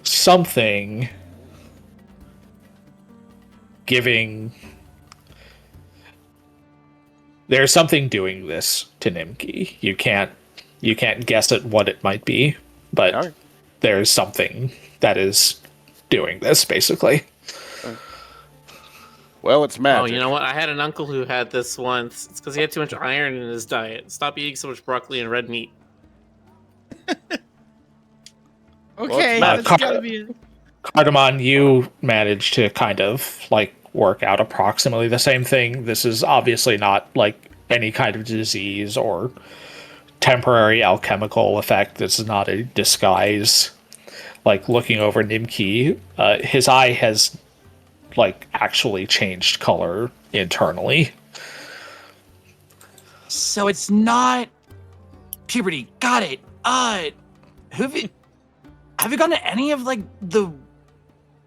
[SPEAKER 2] something there's something doing this to Nimki. You can't guess at what it might be, but
[SPEAKER 4] Alright.
[SPEAKER 2] there's something that is doing this basically.
[SPEAKER 4] Well, it's magic.
[SPEAKER 7] Oh, you know what? I had an uncle who had this once. It's because he had too much iron in his diet. Stop eating so much broccoli and red meat.
[SPEAKER 5] Okay,
[SPEAKER 2] not
[SPEAKER 5] that's
[SPEAKER 2] car-
[SPEAKER 5] gotta be it.
[SPEAKER 2] Cardamon, you managed to kind of like work out approximately the same thing. This is obviously not like any kind of disease or temporary alchemical effect. This is not a disguise. Like looking over Nimki, his eye has like actually changed color internally.
[SPEAKER 3] So it's not puberty. Got it. Have you gone to any of like the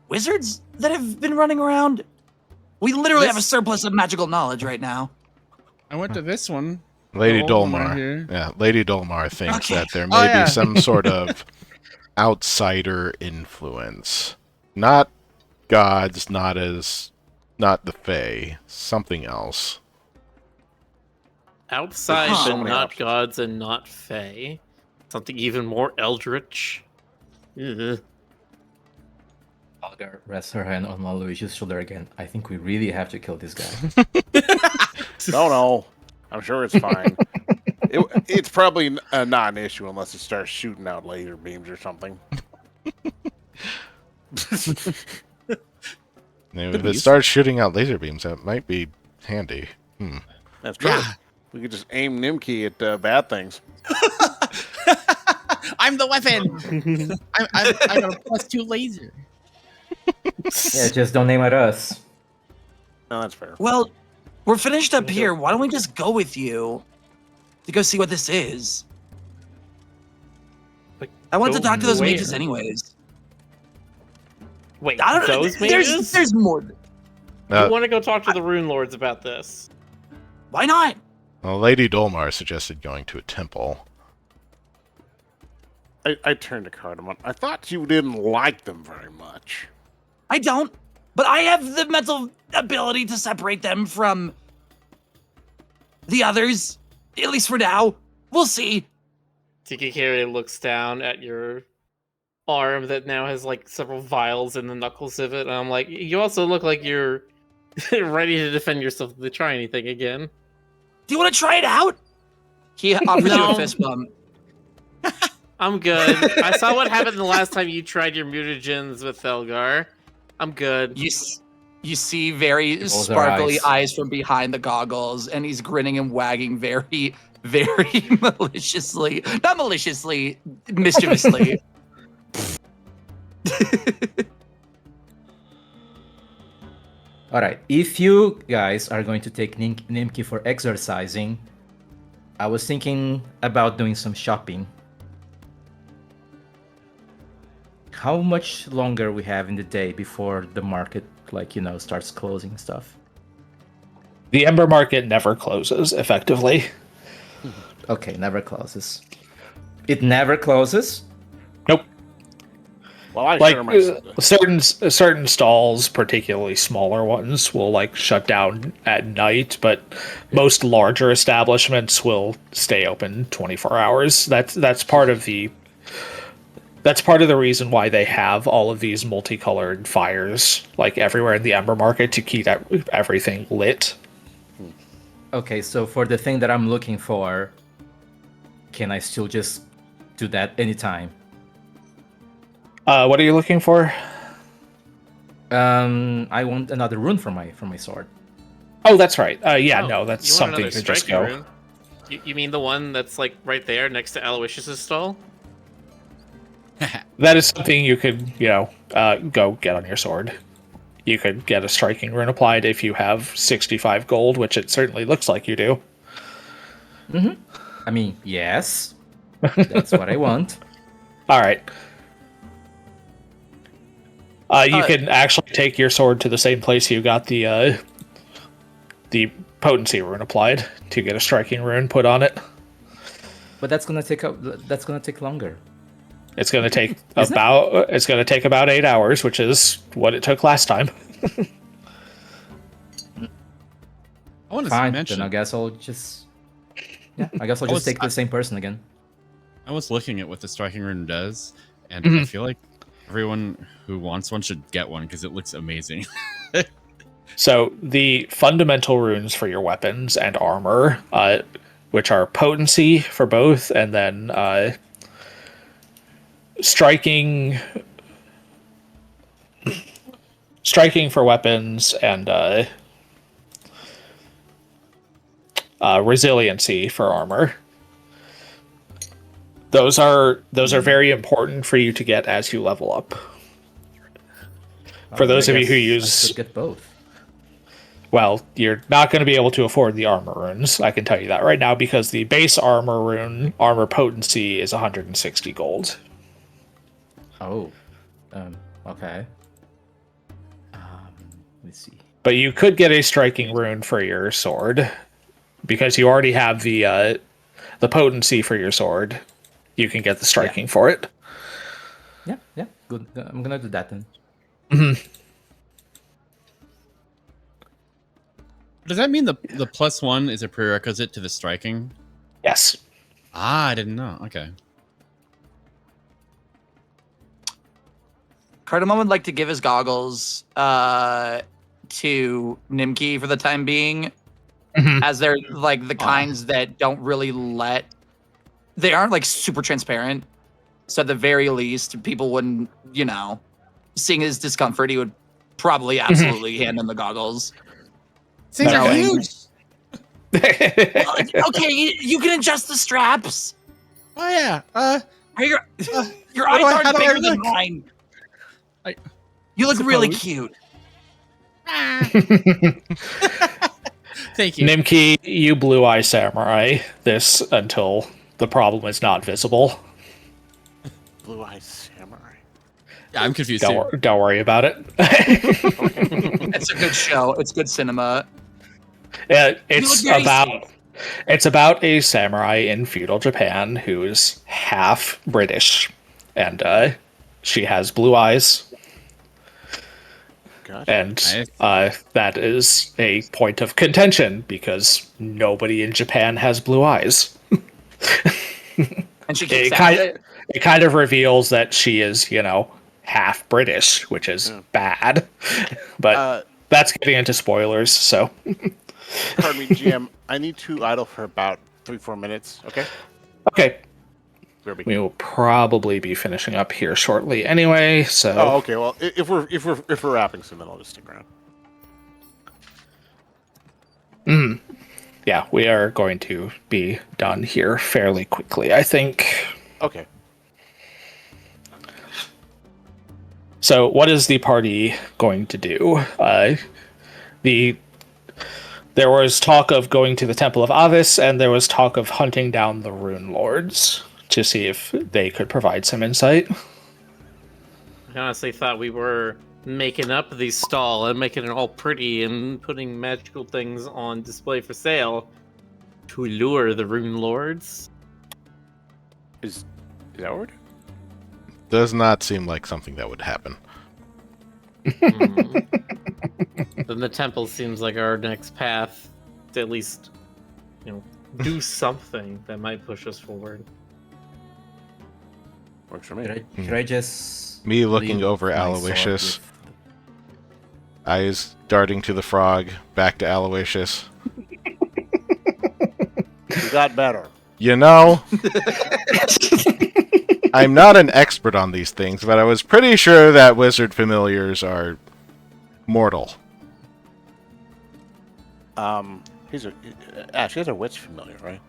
[SPEAKER 3] wizards that have been running around? We literally have a surplus of magical knowledge right now.
[SPEAKER 5] I went to this one.
[SPEAKER 1] Lady
[SPEAKER 5] The old one
[SPEAKER 1] Dolmar.
[SPEAKER 5] here.
[SPEAKER 1] Yeah, Lady Dolmar thinks
[SPEAKER 3] Okay.
[SPEAKER 1] that there
[SPEAKER 5] Oh,
[SPEAKER 1] may
[SPEAKER 5] yeah.
[SPEAKER 1] be some sort of outsider influence. Not gods, not the Fae, something else.
[SPEAKER 7] Outside,
[SPEAKER 3] There's so
[SPEAKER 7] but
[SPEAKER 4] many
[SPEAKER 7] not
[SPEAKER 4] options.
[SPEAKER 7] gods and not fae. Something even more eldritch. Ugh.
[SPEAKER 6] Felgar rests her hand on Aloysius' shoulder again. "I think we really have to kill this guy."
[SPEAKER 4] No. I'm sure it's fine. It's probably not an issue unless it starts shooting out laser beams or something.
[SPEAKER 1] Maybe
[SPEAKER 5] Could
[SPEAKER 1] if
[SPEAKER 5] be
[SPEAKER 1] it starts shooting out laser beams, that might be handy.
[SPEAKER 4] That's true.
[SPEAKER 5] Yeah.
[SPEAKER 4] We could just aim Nimki at bad things.
[SPEAKER 5] I'm the weapon. I got a +2 laser.
[SPEAKER 6] Yeah, just don't aim at us.
[SPEAKER 4] No, that's fair.
[SPEAKER 3] Well, we're finished up here. Why don't we just go with you to go see what this is?
[SPEAKER 7] Like,
[SPEAKER 3] I want to
[SPEAKER 7] go
[SPEAKER 3] talk to those
[SPEAKER 7] where?
[SPEAKER 3] mages anyways.
[SPEAKER 7] Wait,
[SPEAKER 3] I don't know.
[SPEAKER 7] those mages?
[SPEAKER 3] There's more.
[SPEAKER 1] Uh,
[SPEAKER 7] You want to go talk to the Rune Lords about this?
[SPEAKER 3] Why not?
[SPEAKER 1] well, Lady Dolmar suggested going to a temple.
[SPEAKER 4] I turned to Cardamom. I thought you didn't like them very much.
[SPEAKER 3] I don't, but I have the mental ability to separate them from the others, at least for now. We'll see.
[SPEAKER 7] Tikikiri looks down at your arm that now has like several vials in the knuckles of it, and I'm like, you also look like you're ready to defend yourself if they try anything again.
[SPEAKER 3] Do you want to try it out? He offers you
[SPEAKER 7] No.
[SPEAKER 3] a fist bump.
[SPEAKER 7] I'm good. I saw what happened the last time you tried your mutagens with Felgar. I'm good.
[SPEAKER 3] You see very
[SPEAKER 6] Rolls our
[SPEAKER 3] sparkly
[SPEAKER 6] eyes.
[SPEAKER 3] eyes from behind the goggles, and he's grinning and wagging very, very maliciously. Not maliciously, mischievously.
[SPEAKER 6] All right, if you guys are going to take Nimki for exercising, I was thinking about doing some shopping. How much longer we have in the day before the market, starts closing and stuff?
[SPEAKER 2] The Ember Market never closes, effectively.
[SPEAKER 6] Okay, never closes. It never closes?
[SPEAKER 2] Nope.
[SPEAKER 4] Well, I
[SPEAKER 2] Like
[SPEAKER 4] share my
[SPEAKER 2] certain stalls, particularly smaller ones, will like shut down at night, but most larger establishments will stay open 24 hours. That's part of the reason why they have all of these multicolored fires like everywhere in the Ember Market to keep everything lit.
[SPEAKER 6] Okay, so for the thing that I'm looking for, can I still just do that anytime?
[SPEAKER 2] What are you looking for?
[SPEAKER 6] I want another rune for my sword.
[SPEAKER 2] Oh, that's right. Yeah,
[SPEAKER 7] Oh,
[SPEAKER 2] no, that's
[SPEAKER 7] you want
[SPEAKER 2] something
[SPEAKER 7] another
[SPEAKER 2] to just
[SPEAKER 7] striking
[SPEAKER 2] go.
[SPEAKER 7] rune? You mean the one that's like right there next to Aloysius's stall?
[SPEAKER 2] That is something you could, go get on your sword. You could get a striking rune applied if you have 65 gold, which it certainly looks like you do.
[SPEAKER 6] I mean, yes. That's what I want.
[SPEAKER 2] All right. You can actually take your sword to the same place you got the potency rune applied to get a striking rune put on it.
[SPEAKER 6] But that's gonna take longer.
[SPEAKER 2] It's going to take
[SPEAKER 6] Isn't
[SPEAKER 2] about 8 hours, which is what it took last time.
[SPEAKER 5] I want to
[SPEAKER 6] Fine,
[SPEAKER 5] mention.
[SPEAKER 6] then I guess I'll just take the same person again.
[SPEAKER 5] I was looking at what the striking rune does, and
[SPEAKER 2] Mhm.
[SPEAKER 5] I feel like everyone who wants one should get one because it looks amazing.
[SPEAKER 2] So the fundamental runes for your weapons and armor, which are potency for both, and then striking for weapons and resiliency for armor. Those are very important for you to get as you level up. For those of you who
[SPEAKER 6] I
[SPEAKER 2] use,
[SPEAKER 6] should get both.
[SPEAKER 2] well, you're not going to be able to afford the armor runes. I can tell you that right now because the base armor rune, armor potency, is 160 gold.
[SPEAKER 6] Oh, okay. Let's see.
[SPEAKER 2] But you could get a striking rune for your sword because you already have the potency for your sword. You can get the striking for it.
[SPEAKER 6] Yeah, good. I'm gonna do that then.
[SPEAKER 5] Does that mean the +1 is a prerequisite to the striking?
[SPEAKER 2] Yes.
[SPEAKER 5] Ah, I didn't know. Okay.
[SPEAKER 3] Cardamom would like to give his goggles to Nimki for the time being,
[SPEAKER 2] Mhm.
[SPEAKER 3] as they're like the kinds that don't really they aren't like super transparent. So at the very least, people wouldn't, seeing his discomfort, he would probably absolutely hand him the goggles.
[SPEAKER 5] Things are
[SPEAKER 3] Knowing-
[SPEAKER 5] huge.
[SPEAKER 3] Okay, you can adjust the straps.
[SPEAKER 5] Oh yeah.
[SPEAKER 3] Your
[SPEAKER 5] how do
[SPEAKER 3] eyes
[SPEAKER 5] I
[SPEAKER 3] aren't bigger
[SPEAKER 5] look?
[SPEAKER 3] than mine.
[SPEAKER 5] I
[SPEAKER 3] You look really
[SPEAKER 5] suppose.
[SPEAKER 3] cute.
[SPEAKER 5] Thank you.
[SPEAKER 2] Nimki, you blue eye samurai this until the problem is not visible.
[SPEAKER 4] Blue Eye Samurai.
[SPEAKER 5] Yeah, I'm confused too.
[SPEAKER 2] Don't worry about it.
[SPEAKER 3] It's a good show. It's good cinema.
[SPEAKER 2] Yeah,
[SPEAKER 3] You look very
[SPEAKER 2] it's about a samurai in feudal Japan who's half British, and she has blue eyes,
[SPEAKER 4] Gotcha.
[SPEAKER 2] and that is a point of contention because nobody in Japan has blue eyes.
[SPEAKER 3] And she keeps
[SPEAKER 2] It kind of reveals that she is, half British, which is bad. But that's getting into spoilers, so.
[SPEAKER 4] Pardon me, GM. I need to idle for about 3-4 minutes. Okay.
[SPEAKER 2] Okay.
[SPEAKER 4] Kirby.
[SPEAKER 2] We will probably be finishing up here shortly anyway, so.
[SPEAKER 4] Oh, okay. Well, if we're wrapping soon, then I'll just stick around.
[SPEAKER 2] Yeah, we are going to be done here fairly quickly, I think.
[SPEAKER 4] Okay.
[SPEAKER 2] So, what is the party going to do? There was talk of going to the Temple of Avis, and there was talk of hunting down the Rune Lords to see if they could provide some insight.
[SPEAKER 7] I honestly thought we were making up the stall and making it all pretty and putting magical things on display for sale to lure the Rune Lords.
[SPEAKER 4] Is that what we're doing?
[SPEAKER 1] Does not seem like something that would happen.
[SPEAKER 7] Then the temple seems like our next path to at least, do something that might push us forward.
[SPEAKER 4] Works for me.
[SPEAKER 6] Should I just
[SPEAKER 1] Me looking
[SPEAKER 6] leave
[SPEAKER 1] over
[SPEAKER 6] my sword
[SPEAKER 1] Aloysius,
[SPEAKER 6] with-
[SPEAKER 1] eyes darting to the frog, back to Aloysius.
[SPEAKER 4] You got better.
[SPEAKER 1] You know, I'm not an expert on these things, but I was pretty sure that wizard familiars are mortal.
[SPEAKER 4] Ash, he has a witch familiar, right?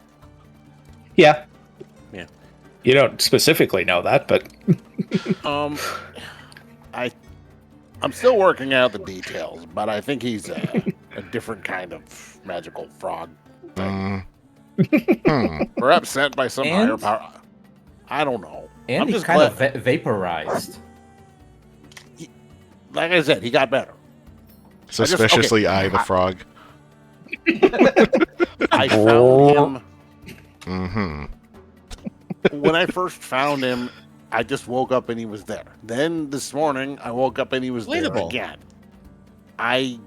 [SPEAKER 2] Yeah.
[SPEAKER 4] Yeah.
[SPEAKER 2] You don't specifically know that, but
[SPEAKER 4] I'm still working out the details, but I think he's a different kind of magical frog. Perhaps sent by some higher
[SPEAKER 6] And-
[SPEAKER 4] power. I don't know.
[SPEAKER 6] And
[SPEAKER 4] I'm
[SPEAKER 6] he
[SPEAKER 4] just
[SPEAKER 6] kind of
[SPEAKER 4] glad-
[SPEAKER 6] vaporized.
[SPEAKER 4] Like I said, he got better.
[SPEAKER 1] Suspiciously eye the frog.
[SPEAKER 4] I found him
[SPEAKER 1] Mm-hmm.
[SPEAKER 4] when I first found him. I just woke up and he was there. Then this morning, I woke up and he was there
[SPEAKER 5] Relatable.
[SPEAKER 4] again. I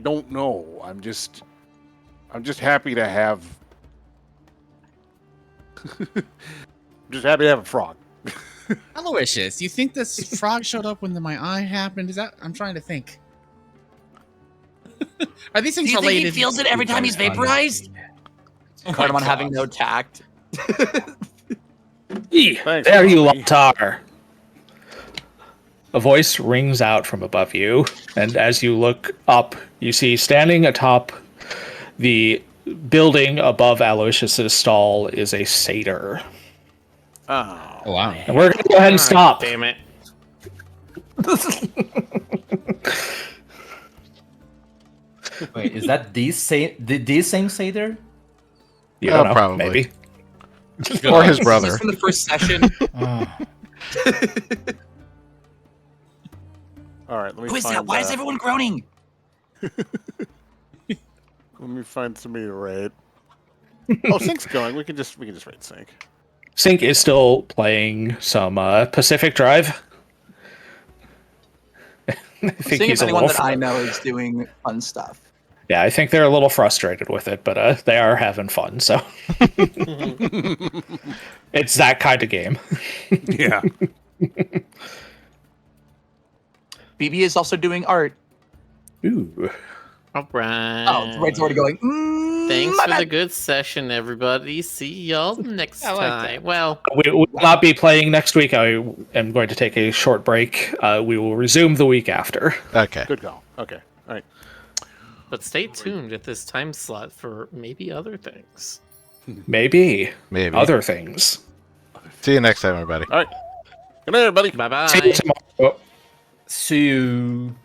[SPEAKER 4] don't know. I'm just happy to have. Just happy to have a frog.
[SPEAKER 5] Aloysius, you think this frog showed up when my eye happened? Is that? I'm trying to think. Are these
[SPEAKER 3] Do
[SPEAKER 5] things
[SPEAKER 3] you think
[SPEAKER 5] related?
[SPEAKER 3] he feels it every time he's vaporized?
[SPEAKER 5] Oh my
[SPEAKER 3] Cardamom
[SPEAKER 5] God.
[SPEAKER 3] having no tact.
[SPEAKER 4] Thanks,
[SPEAKER 2] there you
[SPEAKER 4] Bobby.
[SPEAKER 2] are. A voice rings out from above you, and as you look up, you see standing atop the building above Aloysius's stall is a satyr.
[SPEAKER 4] Oh,
[SPEAKER 5] Oh wow.
[SPEAKER 2] And we're gonna go ahead and stop.
[SPEAKER 7] Damn it.
[SPEAKER 6] Wait, is that the same satyr?
[SPEAKER 2] You don't know,
[SPEAKER 1] probably.
[SPEAKER 2] maybe.
[SPEAKER 1] Or his
[SPEAKER 3] Is
[SPEAKER 1] brother.
[SPEAKER 3] this from the first session?
[SPEAKER 4] all right. Let me
[SPEAKER 3] Who is
[SPEAKER 4] find,
[SPEAKER 3] that? Why is everyone groaning?
[SPEAKER 4] Let me find somebody to raid. Oh, Sync's going. We can just raid Sync.
[SPEAKER 2] Sync is still playing some Pacific Drive. I think
[SPEAKER 3] Seeing
[SPEAKER 2] he's
[SPEAKER 3] if
[SPEAKER 2] a
[SPEAKER 3] anyone
[SPEAKER 2] little.
[SPEAKER 3] that I know is doing fun stuff.
[SPEAKER 2] Yeah, I think they're a little frustrated with it, but they are having fun. So it's that kind of game.
[SPEAKER 4] Yeah.
[SPEAKER 3] BB is also doing art.
[SPEAKER 2] Ooh.
[SPEAKER 7] All right.
[SPEAKER 3] Oh, Red's already going.
[SPEAKER 7] Thanks for the good session, everybody. See y'all next
[SPEAKER 5] I like
[SPEAKER 7] time.
[SPEAKER 5] that.
[SPEAKER 7] Well,
[SPEAKER 2] We will not be playing next week. I am going to take a short break. We will resume the week after.
[SPEAKER 1] Okay.
[SPEAKER 4] Good call. Okay. All right.
[SPEAKER 7] but stay tuned at this time slot for maybe other things.
[SPEAKER 2] Maybe
[SPEAKER 1] Maybe.
[SPEAKER 2] other things.
[SPEAKER 1] See you next time, everybody.
[SPEAKER 4] All right. Good night, everybody.
[SPEAKER 7] Bye bye.
[SPEAKER 2] See you tomorrow.
[SPEAKER 6] See you.